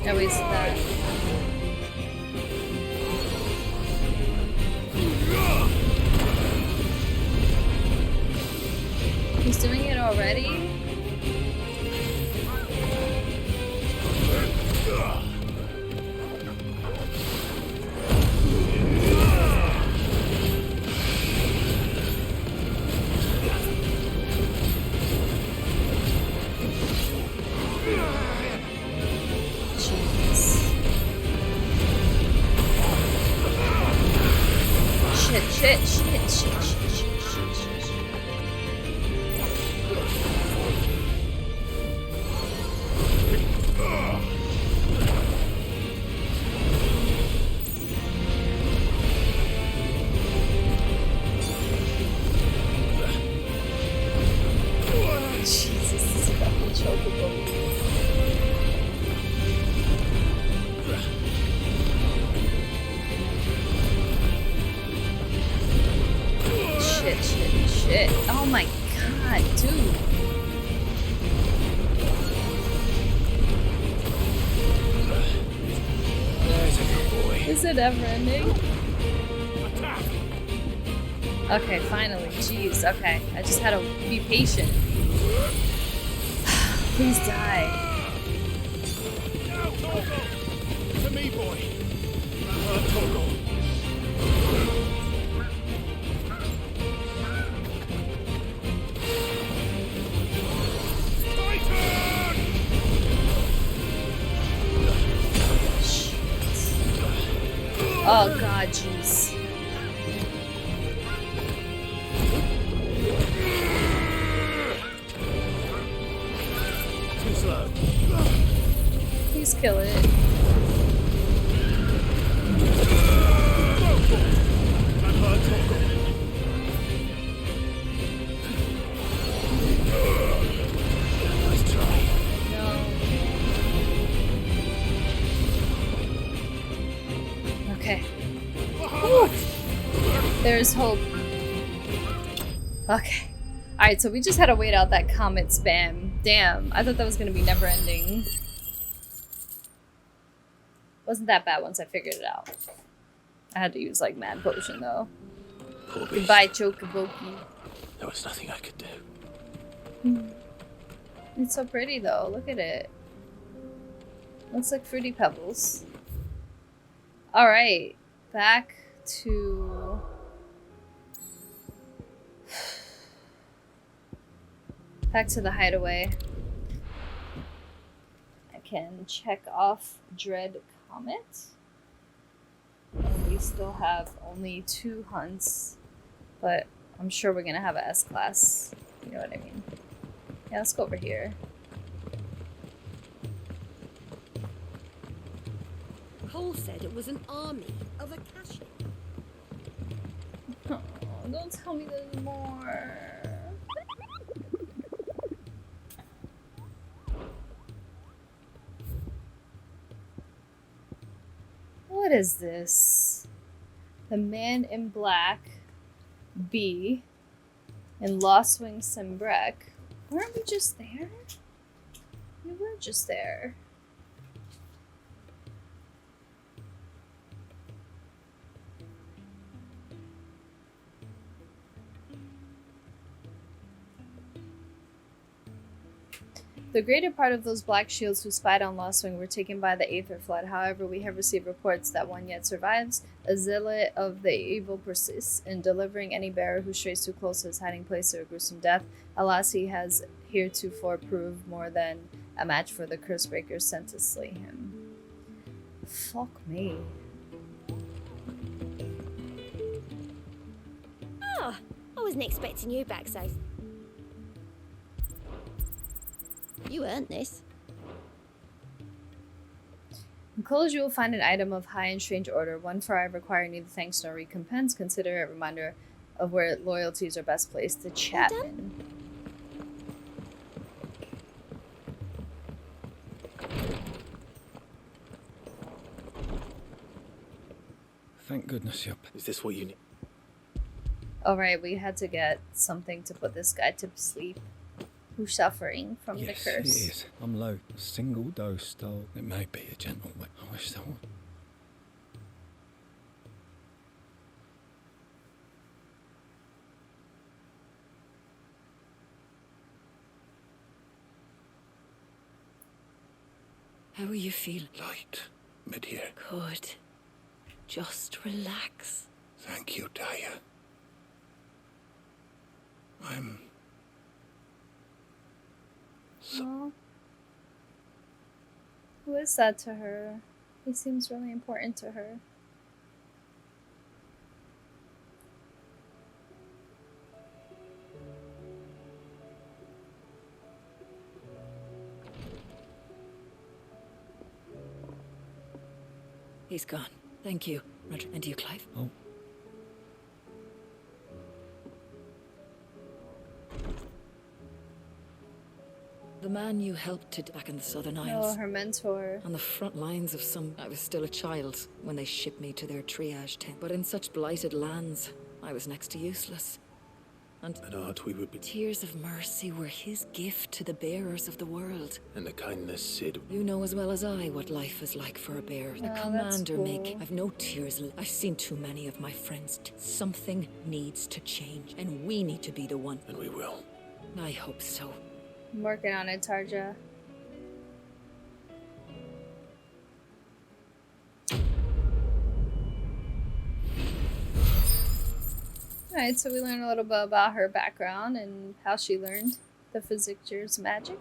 Speaker 1: I wasted that. He's doing it already? Shit. Jesus, this is fucking chokeable. Shit. Oh my god, dude. Is it ever ending? Okay, finally. Jeez, okay. I just had to be patient. Please die.
Speaker 11: To me, boy.
Speaker 1: Oh god, jeez.
Speaker 2: Too slow.
Speaker 1: Please kill it.
Speaker 2: Nice try.
Speaker 1: Okay. Woo. There's hope. Okay. Alright, so we just had to wait out that comet spam. Damn, I thought that was gonna be never ending. Wasn't that bad once I figured it out. I had to use like mad potion though.
Speaker 2: Poor beast.
Speaker 1: Goodbye, Chocoboki.
Speaker 2: There was nothing I could do.
Speaker 1: It's so pretty though, look at it. Looks like Fruity Pebbles. Alright, back to... back to the hideaway. I can check off Dread Comet. And we still have only 2 hunts, but I'm sure we're gonna have a S-class. You know what I mean? Yeah, let's go over here.
Speaker 12: Cole said it was an army of Akeshic.
Speaker 1: Oh, don't tell me there's more. What is this? The Man in Black, B, and Lost Wing Sembrek. Weren't we just there? We were just there. The greater part of those black shields who spied on Lostwing were taken by the Aether Flood. However, we have received reports that one yet survives. A zealot of the evil persists in delivering any bearer who strays too close to his hiding place to a gruesome death. Alas, he has heretofore proved more than a match for the Cursebreakers sent to slay him. Fuck me.
Speaker 17: Oh, I wasn't expecting you back so. You earned this.
Speaker 1: Enclosed, you will find an item of high and strange order, one for I require neither thanks nor recompense. Consider it a reminder of where loyalties are best placed. The Chapman.
Speaker 18: Thank goodness you're...
Speaker 2: Is this what you need?
Speaker 1: Alright, we had to get something to put this guy to sleep. Who's suffering from the curse.
Speaker 18: Yes, it is. I'm low. A single dose, though. It may be a gentle way. I wish that would.
Speaker 6: How are you feeling?
Speaker 15: Light. Mid here.
Speaker 6: Good. Just relax.
Speaker 15: Thank you, Daya. I'm...
Speaker 1: Aww. Who is that to her? He seems really important to her.
Speaker 6: He's gone. Thank you, Roger. And you, Clive?
Speaker 18: Oh.
Speaker 6: The man you helped to back in the Southern
Speaker 1: Oh,
Speaker 6: Isles.
Speaker 1: her mentor.
Speaker 6: On the front lines of some... I was still a child when they shipped me to their triage tent. But in such blighted lands, I was next to useless. And
Speaker 2: At art we would be...
Speaker 6: tears of mercy were his gift to the bearers of the world.
Speaker 2: And the kindness Sid...
Speaker 6: You know as well as I what life is like for a bearer. The commander,
Speaker 1: cool.
Speaker 6: Mick. I've no tears. I've seen too many of my friends. Something needs to change, and we need to be the one.
Speaker 2: And we will.
Speaker 6: I hope so.
Speaker 1: I'm working on it, Tarja. Alright, so we learned a little bit about her background and how she learned the Physictures magic.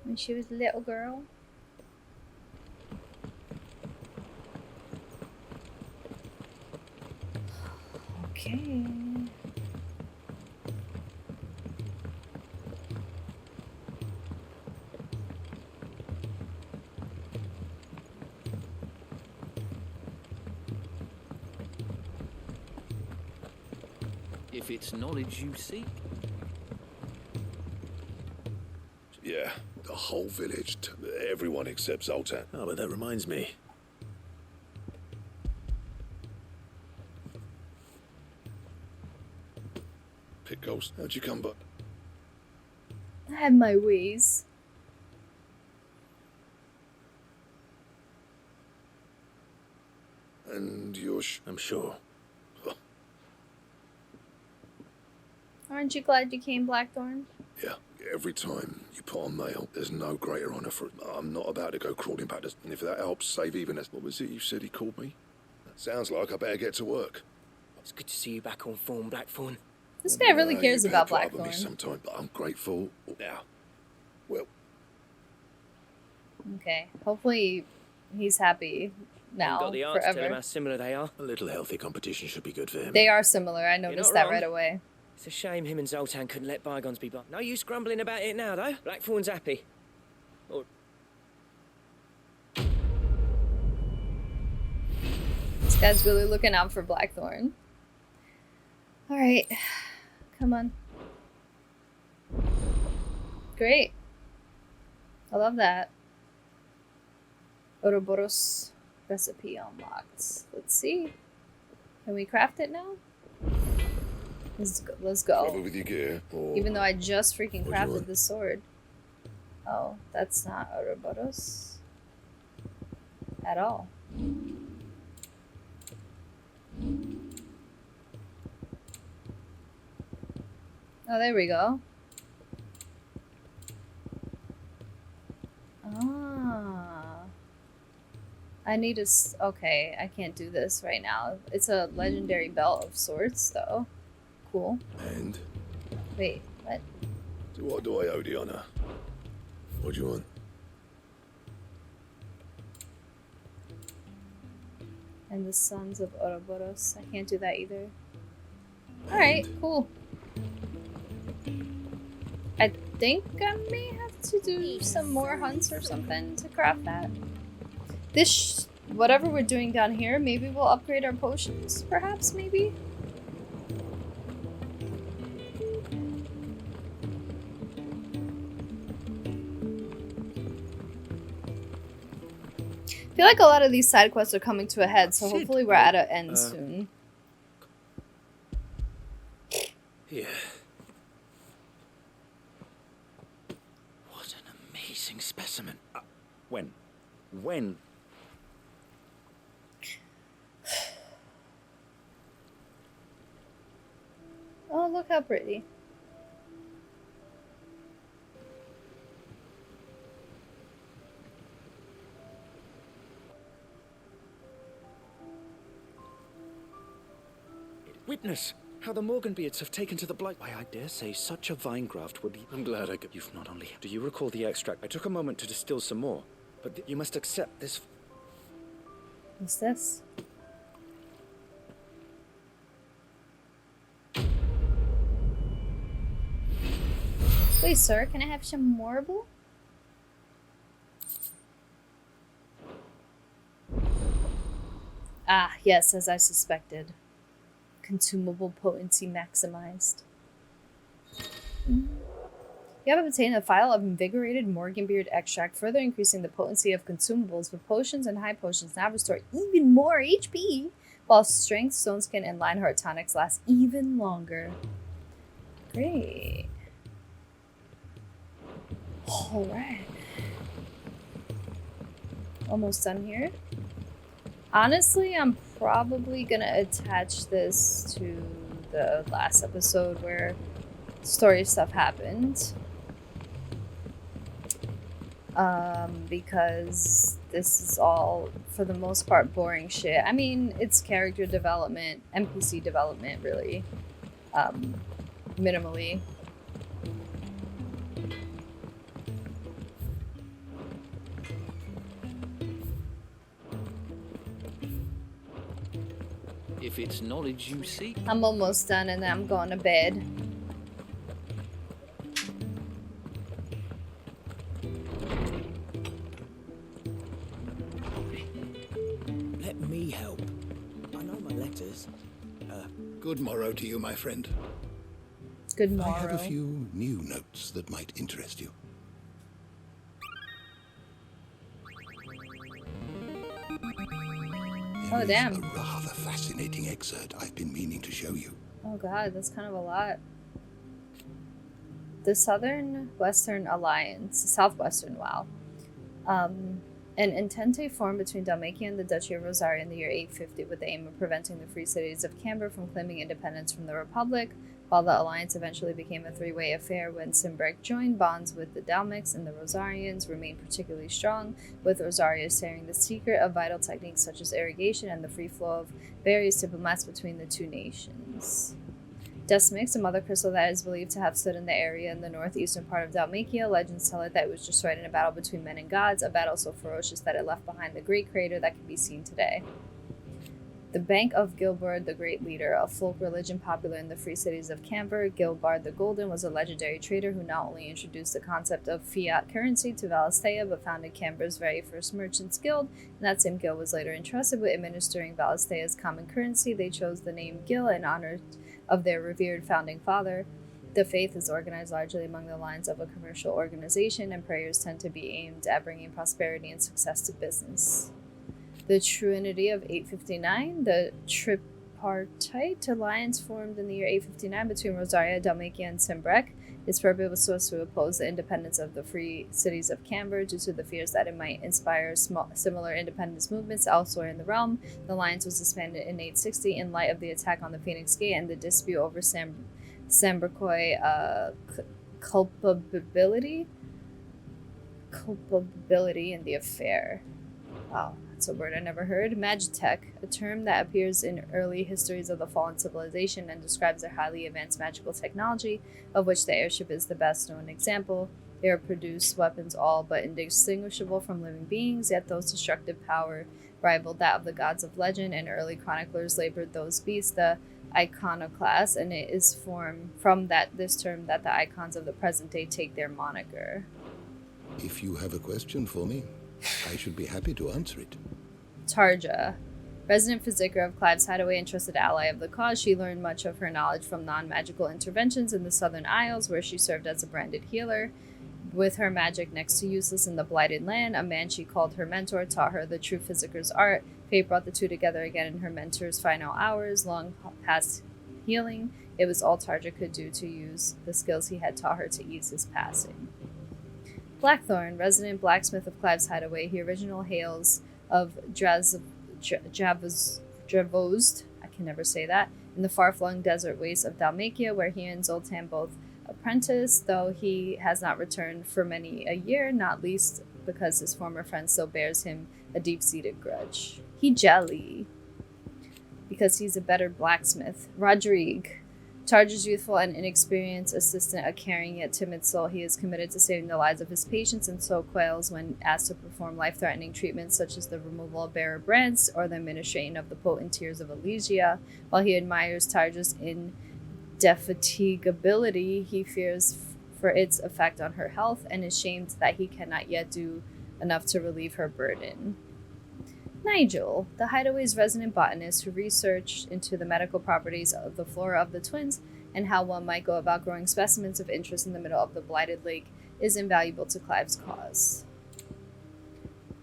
Speaker 1: When she was a little girl. Okay.
Speaker 16: If it's knowledge you seek.
Speaker 15: Yeah, the whole village, everyone except Zoltan.
Speaker 2: Oh, but that reminds me.
Speaker 15: Pickles, how'd you come back?
Speaker 1: I had my ways.
Speaker 15: And you're
Speaker 2: I'm sure.
Speaker 1: Aren't you glad you came, Blackthorn?
Speaker 15: Yeah, every time you put on mail, there's no greater honour for it. I'm not about to go crawling back to... And if that helps save even as... What was it you said he called me? Sounds like I better get to work.
Speaker 19: It's good to see you back on form, Blackthorn.
Speaker 1: This guy really
Speaker 15: Yeah,
Speaker 1: cares
Speaker 15: you've
Speaker 1: about
Speaker 15: had trouble with me
Speaker 1: Blackthorn.
Speaker 15: sometime, but I'm grateful now. Well,
Speaker 1: Okay. Hopefully he's happy now.
Speaker 19: Got the arts tell him
Speaker 1: forever.
Speaker 19: how similar they are.
Speaker 2: A little healthy competition should be good for him.
Speaker 1: They are similar. I
Speaker 19: You're
Speaker 1: noticed
Speaker 19: not
Speaker 1: that
Speaker 19: wrong.
Speaker 1: right away.
Speaker 19: It's a shame him and Zoltan couldn't let bygones be bygones. No use grumbling about it now, though. Blackthorn's happy. Or
Speaker 1: This guy's really looking out for Blackthorn. Alright. Come on. Great. I love that. Ouroboros recipe unlocked. Let's see. Can we craft it now? Let's go.
Speaker 15: Trouble with your gear, or
Speaker 1: Even though I just freaking
Speaker 15: What do you
Speaker 1: crafted
Speaker 15: want?
Speaker 1: the sword. Oh, that's not Ouroboros. At all. Oh, there we go. Ah. I need a... Okay, I can't do this right now. It's a legendary belt of sorts, though. Cool.
Speaker 15: and
Speaker 1: Wait, what?
Speaker 15: to what do I owe the honor? What do you want?
Speaker 1: And the Sons of Ouroboros. I can't do that either. Alright, cool. I think I may have to do some more hunts or something to craft that. This, whatever we're doing down here, maybe we'll upgrade our potions, perhaps, maybe? I feel like a lot of these side quests are coming to a head, so hopefully we're at an end soon.
Speaker 2: Yeah.
Speaker 8: What an amazing specimen. When? When?
Speaker 1: Oh, look how pretty.
Speaker 8: Witness how the Morganbeards have taken to the blight. Why, I dare say such a vine graft would...
Speaker 2: I'm glad I could...
Speaker 8: You've not only... Do you recall the extract? I took a moment to distill some more, but you must accept this...
Speaker 1: What's this? Please, sir, can I have some marble? Ah, yes, as I suspected. Consumable potency maximized. You have obtained a vial of invigorated Morganbeard extract, further increasing the potency of consumables, with potions and high potions now restore even more HP, while strength, stone skin, and Lionheart tonics last even longer. Great. Alright. Almost done here. Honestly, I'm probably gonna attach this to the last episode where story stuff happened. Because this is all, for the most part, boring shit. I mean, it's character development, NPC development, really. Minimally.
Speaker 16: If it's knowledge you seek.
Speaker 1: I'm almost done and then I'm going to bed.
Speaker 13: Let me help. I know my letters.
Speaker 18: Good morrow to you, my friend.
Speaker 1: Good
Speaker 18: I have
Speaker 1: morrow.
Speaker 18: a few new notes that might interest you.
Speaker 1: Oh, damn.
Speaker 18: A rather fascinating excerpt I've been meaning to show you.
Speaker 1: Oh god, that's kind of a lot. The Southern-Western Alliance, Southwestern, wow. An entente formed between Dalmatia and the Duchy of Rosaria in the year 850 with the aim of preventing the free cities of Kanver from claiming independence from the Republic, while the alliance eventually became a three-way affair when Cimbric joined. Bonds with the Dalmics and the Rosarians remained particularly strong, with Rosaria sharing the secret of vital techniques such as irrigation and the free flow of various diplomats between the two nations. Desmix, a mother crystal that is believed to have stood in the area in the northeastern part of Dalmatia. Legends tell it that it was destroyed in a battle between men and gods, a battle so ferocious that it left behind the great crater that can be seen today. The Bank of Gilbard, the Great Leader, a folk religion popular in the free cities of Kanver. Gilbard the Golden was a legendary trader who not only introduced the concept of fiat currency to Valisthea, but founded Kanver's very first merchants guild, and that same guild was later entrusted with administering Valisthea's common currency. They chose the name Gil in honor of their revered founding father. The faith is organized largely among the lines of a commercial organization, and prayers tend to be aimed at bringing prosperity and success to business. The Trinity of 859, the tripartite alliance formed in the year 859 between Rosaria, Dalmatia, and Simbrek. Its purpose was to oppose the independence of the free cities of Kanver due to the fears that it might inspire similar independence movements elsewhere in the realm. The alliance was disbanded in 860 in light of the attack on the Phoenix Gate and the dispute over Samberkoi culpability in the affair. Wow. That's a word I never heard. Magitech, a term that appears in early histories of the fallen civilization and describes their highly advanced magical technology, of which the airship is the best known example. They produce weapons all but indistinguishable from living beings, yet those destructive power rivaled that of the gods of legend, and early chroniclers labored those beasts the iconoclast, and it is from this term that the icons of the present day take their moniker.
Speaker 15: If you have a question for me, I should be happy to answer it.
Speaker 1: Tarja, resident physician of Clive's hideaway and trusted ally of the cause, she learned much of her knowledge from non-magical interventions in the Southern Isles, where she served as a branded healer. With her magic next to useless in the Blighted Land, a man she called her mentor taught her the true physician's art. Fate brought the two together again in her mentor's final hours, long past healing. It was all Tarja could do to use the skills he had taught her to ease his passing. Blackthorn, resident blacksmith of Clive's hideaway, he originally hails of Dravozd, I can never say that, in the far-flung desert wastes of Dalmatia, where he and Zoltan both apprenticed, though he has not returned for many a year, not least because his former friend still bears him a deep-seated grudge. He jelly, because he's a better blacksmith. Rodrigue, Tarja's youthful and inexperienced assistant, a caring yet timid soul, he is committed to saving the lives of his patients and so quails when asked to perform life-threatening treatments such as the removal of bearer brands or the administration of the potent tears of Elysia. While he admires Tarja's indefatigability, he fears for its effect on her health and is shamed that he cannot yet do enough to relieve her burden. Nigel, the hideaway's resident botanist who researched into the medical properties of the flora of the twins and how one might go about growing specimens of interest in the middle of the blighted lake, is invaluable to Clive's cause.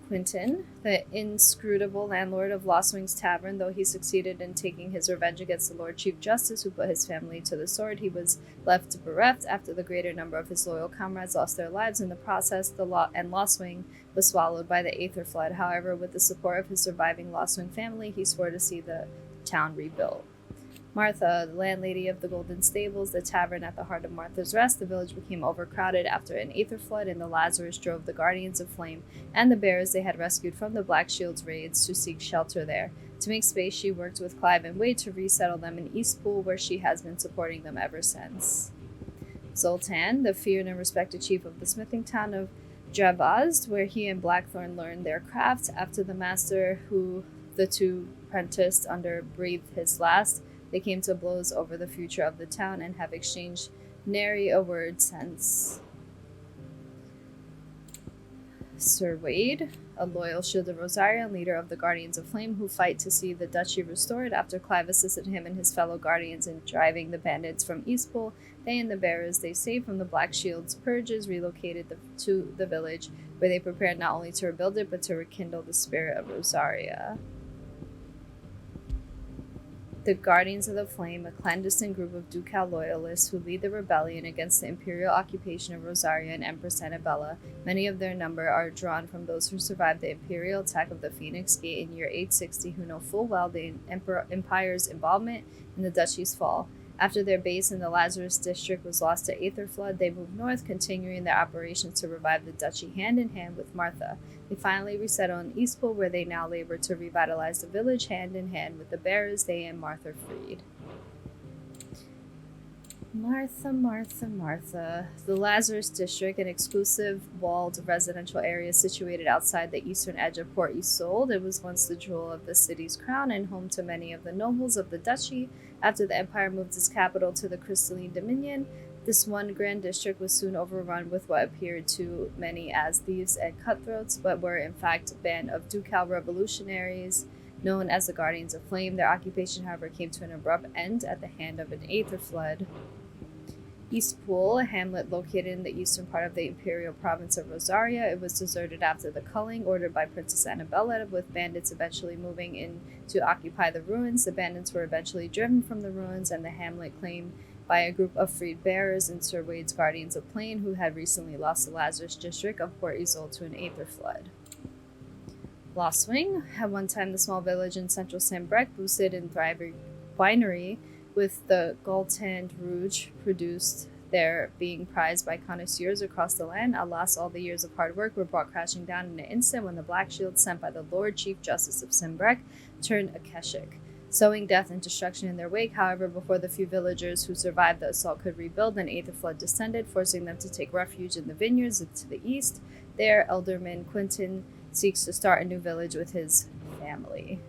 Speaker 1: Quinton, the inscrutable landlord of Lostwing's Tavern, though he succeeded in taking his revenge against the Lord Chief Justice who put his family to the sword, he was left bereft after the greater number of his loyal comrades lost their lives in the process, and Lostwing was swallowed by the Aether Flood. However, with the support of his surviving Lostwing family, he swore to see the town rebuilt. Martha, the landlady of the Golden Stables, the tavern at the heart of Martha's Rest, the village became overcrowded after an Aether Flood, and the Lazarus drove the Guardians of Flame and the bearers they had rescued from the Black Shield's raids to seek shelter there. To make space, she worked with Clive and Wade to resettle them in Eastpool, where she has been supporting them ever since. Zoltan, the feared and respected chief of the smithing town of Dravozd, where he and Blackthorn learned their craft after the master who the two apprenticed under breathed his last. They came to blows over the future of the town and have exchanged nary a word since. Sir Wade, a loyal Shield of Rosaria and leader of the Guardians of Flame who fight to see the duchy restored after Clive assisted him and his fellow Guardians in driving the bandits from Eastpool. They and the bearers they saved from the Black Shield's purges relocated to the village, where they prepared not only to rebuild it, but to rekindle the spirit of Rosaria. The Guardians of the Flame, a clandestine group of ducal loyalists who lead the rebellion against the imperial occupation of Rosaria and Empress Annabella. Many of their number are drawn from those who survived the imperial attack of the Phoenix Gate in year 860, who know full well the Empire's involvement in the duchy's fall. After their base in the Lazarus district was lost to Aether Flood, they moved north, continuing their operations to revive the duchy hand in hand with Martha. They finally resettled in Eastpool, where they now labor to revitalize the village hand in hand with the bearers they and Martha freed. Martha, Martha, Martha. The Lazarus District, an exclusive walled residential area situated outside the eastern edge of Port Isolde. It was once the jewel of the city's crown and home to many of the nobles of the duchy. After the empire moved its capital to the Crystalline Dominion, this one grand district was soon overrun with what appeared to many as thieves and cutthroats, but were in fact a band of ducal revolutionaries known as the Guardians of Flame. Their occupation, however, came to an abrupt end at the hand of an aether flood. Eastpool, a hamlet located in the eastern part of the imperial province of Rosaria. It was deserted after the culling ordered by Princess Annabella, with bandits eventually moving in to occupy the ruins. The bandits were eventually driven from the ruins, and the hamlet claimed by a group of freed bearers and Sir Wade's Guardians of Plain, who had recently lost the Lazarus district of Port Isolde to an aether flood. Lostwing, at one time the small village in central Saint-Brec, boosted in thriving winery, with the Gaultand Rouge produced there being prized by connoisseurs across the land. Alas, all the years of hard work were brought crashing down in an instant when the Black Shield sent by the Lord Chief Justice of Saint-Brec turned Akeshic, sowing death and destruction in their wake. However, before the few villagers who survived the assault could rebuild, an aether flood descended, forcing them to take refuge in the vineyards to the east. There, Elderman Quentin seeks to start a new village with his family.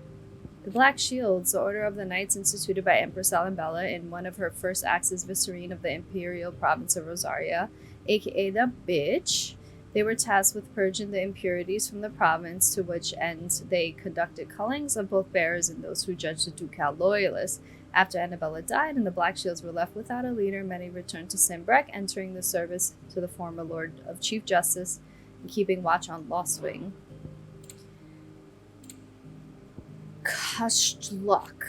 Speaker 1: The Black Shields, the order of the knights instituted by Empress Alambella in one of her first acts as vicereine of the imperial province of Rosaria, aka the Bitch. They were tasked with purging the impurities from the province, to which end they conducted cullings of both bearers and those who judged the ducal loyalists. After Annabella died and the Black Shields were left without a leader, many returned to Saint-Brec, entering the service to the former Lord of Chief Justice and keeping watch on Lostwing. Kashluk,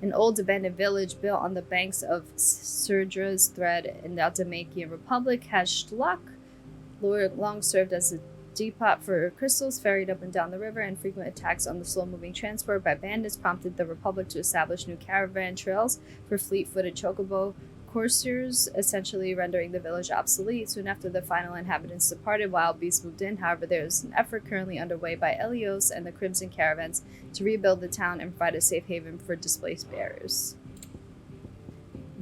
Speaker 1: an old abandoned village built on the banks of Surdra's thread in the Damakian Republic. Kashluk long served as a depot for crystals ferried up and down the river, and frequent attacks on the slow-moving transport by bandits prompted the Republic to establish new caravan trails for fleet-footed chocobo coursers, essentially rendering the village obsolete. Soon after the final inhabitants departed, wild beasts moved in. However, there is an effort currently underway by Elios and the Crimson Caravans to rebuild the town and provide a safe haven for displaced bearers.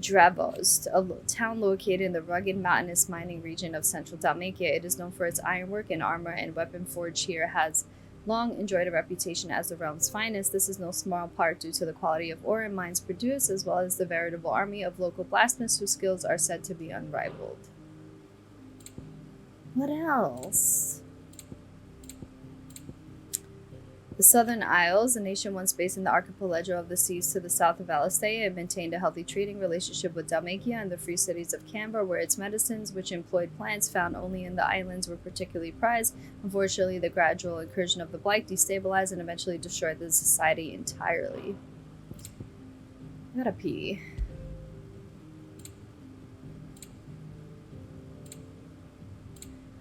Speaker 1: Drabost, a town located in the rugged mountainous mining region of central Dalmatia. It is known for its ironwork, and armor and weapon forge here has long enjoyed a reputation as the realm's finest. This is no small part due to the quality of ore and mines produced, as well as the veritable army of local blacksmiths whose skills are said to be unrivaled. What else? The Southern Isles, a nation once based in the archipelago of the seas to the south of Alistea, it maintained a healthy trading relationship with Dalmatia and the free cities of Kanver, where its medicines, which employed plants found only in the islands, were particularly prized. Unfortunately, the gradual incursion of the Blight destabilized and eventually destroyed the society entirely. I gotta pee.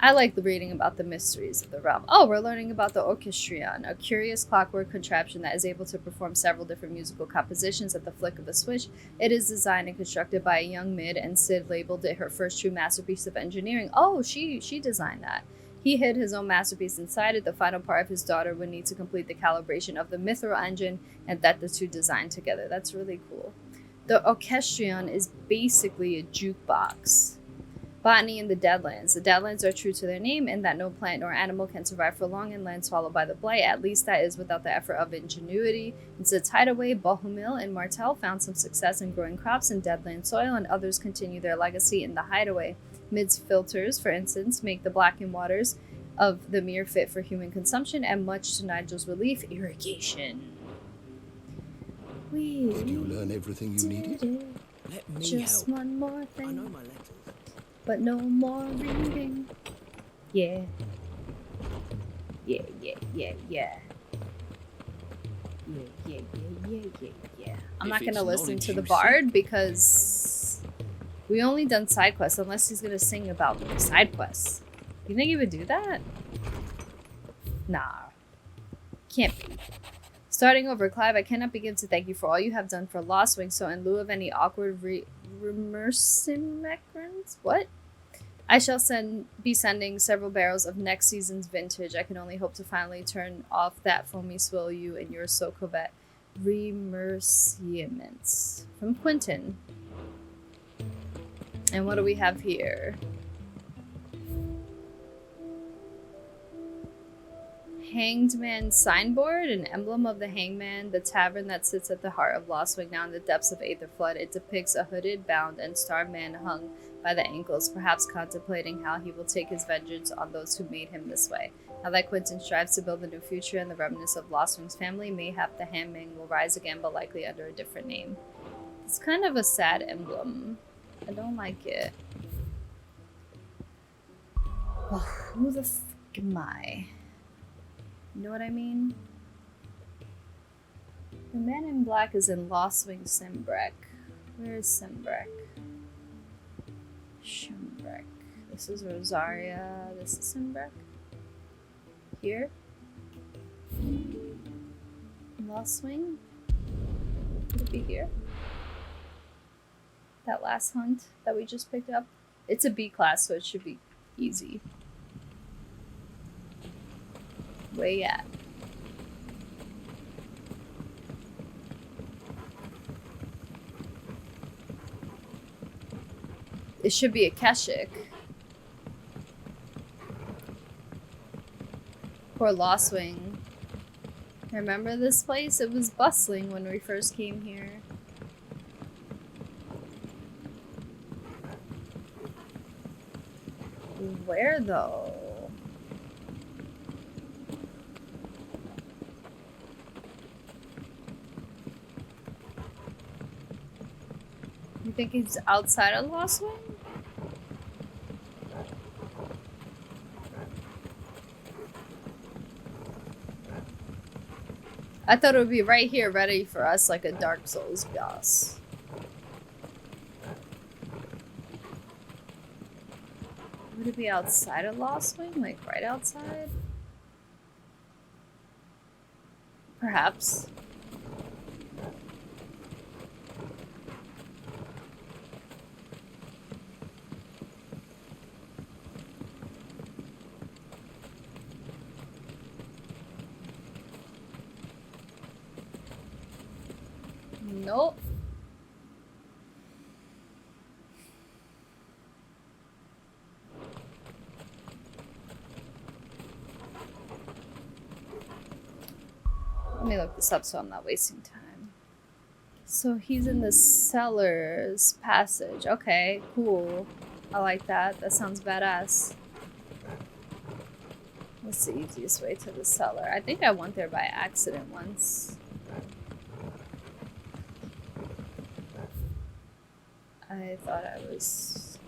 Speaker 1: I like reading about the mysteries of the realm. Oh, we're learning about the orchestrion, a curious clockwork contraption that is able to perform several different musical compositions at the flick of a switch. It is designed and constructed by a young mid, and Sid labeled it her first true masterpiece of engineering. Oh, she designed that. He hid his own masterpiece inside it. The final part of his daughter would need to complete the calibration of the mithril engine, and that the two designed together. That's really cool. The orchestrion is basically a jukebox. Botany in the Deadlands. The Deadlands are true to their name in that no plant nor animal can survive for long in land swallowed by the blight. At least that is without the effort of ingenuity. In its hideaway, Bohumil and Martel found some success in growing crops in Deadland soil, and others continue their legacy in the hideaway. Mid's filters, for instance, make the blackened waters of the mere fit for human consumption, and much to Nigel's relief, irrigation.
Speaker 10: Did you learn everything you needed?
Speaker 13: Let me
Speaker 1: Just
Speaker 13: help.
Speaker 1: one more thing.
Speaker 13: I know my letters.
Speaker 1: But no more reading. Yeah. Yeah. I'm not gonna listen to the bard because we only done side quests unless he's gonna sing about side quests. You think he would do that? Nah. Can't be. Starting over, Clive, I cannot begin to thank you for all you have done for Lostwing, so in lieu of any awkward remersimecrons, what? I shall be sending several barrels of next season's vintage. I can only hope to finally turn off that foamy swill you and your so covet remerciements. From Quentin. And what do we have here? Hanged Man signboard, an emblem of the hangman, the tavern that sits at the heart of Lostwing, now in the depths of Aether Flood. It depicts a hooded, bound, and starved man hung by the ankles, perhaps contemplating how he will take his vengeance on those who made him this way. Now that Quentin strives to build a new future and the remnants of Lostwing's family, mayhap the hangman will rise again, but likely under a different name. It's kind of a sad emblem. I don't like it. Oh, who the f am I? You know what I mean? The man in black is in Lostwing Simbrek. Where is Simbrek? Simbrek. This is Rosaria. This is Simbrek. Here? Lostwing? Could it be here? That last hunt that we just picked up? It's a B class, so it should be easy. Where you at? It should be Akeshic. Poor Lostwing. Remember this place? It was bustling when we first came here. Where though? You think he's outside of Lostwing? I thought it would be right here, ready for us like a Dark Souls boss. Would it be outside of Lostwing? Like right outside? Perhaps. Nope. Let me look this up so I'm not wasting time. So he's in the cellar's passage. Okay, cool. I like that. That sounds badass. What's the easiest way to the cellar? I think I went there by accident once. I thought I was...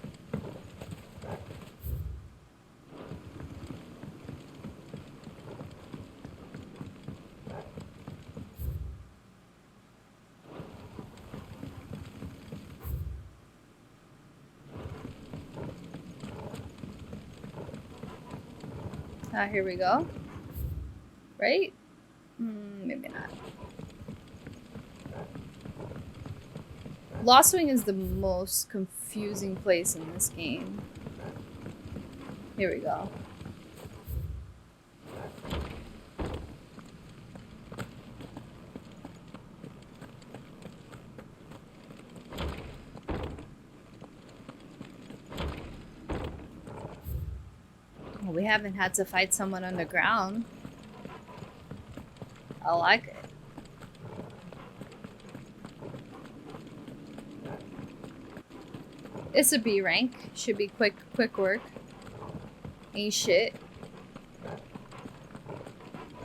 Speaker 1: Ah, here we go. Right? Maybe not. Lostwing is the most confusing place in this game. Here we go. Well, we haven't had to fight someone underground. I like it. It's a B rank. Should be quick work. Ain't shit.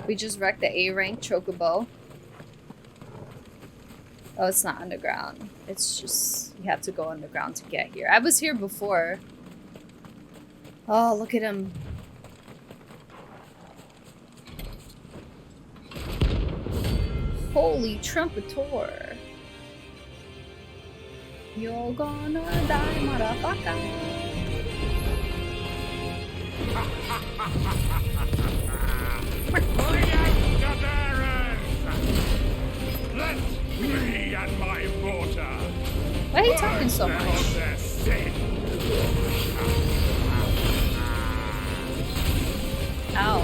Speaker 1: We just wrecked the A rank chocobo. Oh, it's not underground. It's just, you have to go underground to get here. I was here before. Oh, look at him. Holy trumpetor. You're gonna die, motherfucker.
Speaker 5: Let me and my water.
Speaker 1: Why are you talking so much? Ow.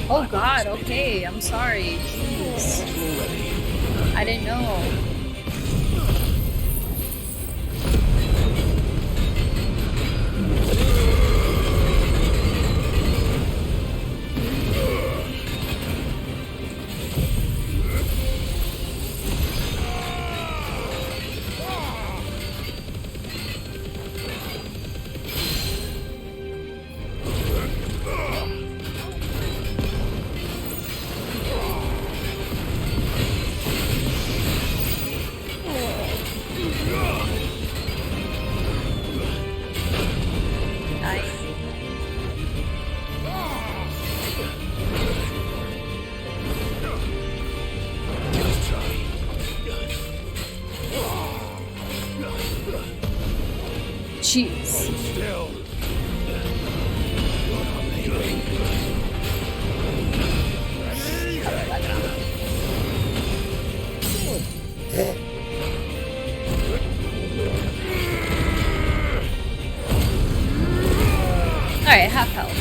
Speaker 1: Oh god, okay, I'm sorry. Jeez. I didn't know. Jeez.
Speaker 10: Still.
Speaker 1: Alright, half health.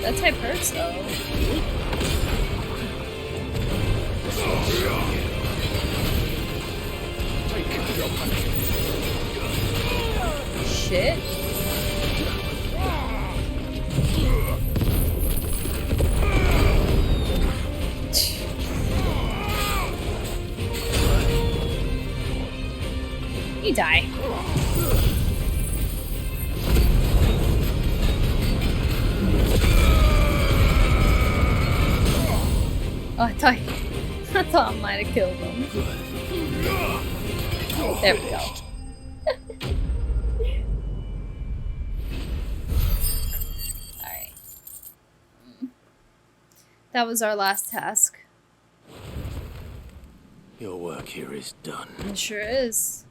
Speaker 1: That type hurts though. Shit. You die. Oh, I thought I might have killed him. There we go. Alright. That was our last task.
Speaker 2: Your work here is done.
Speaker 1: It sure is.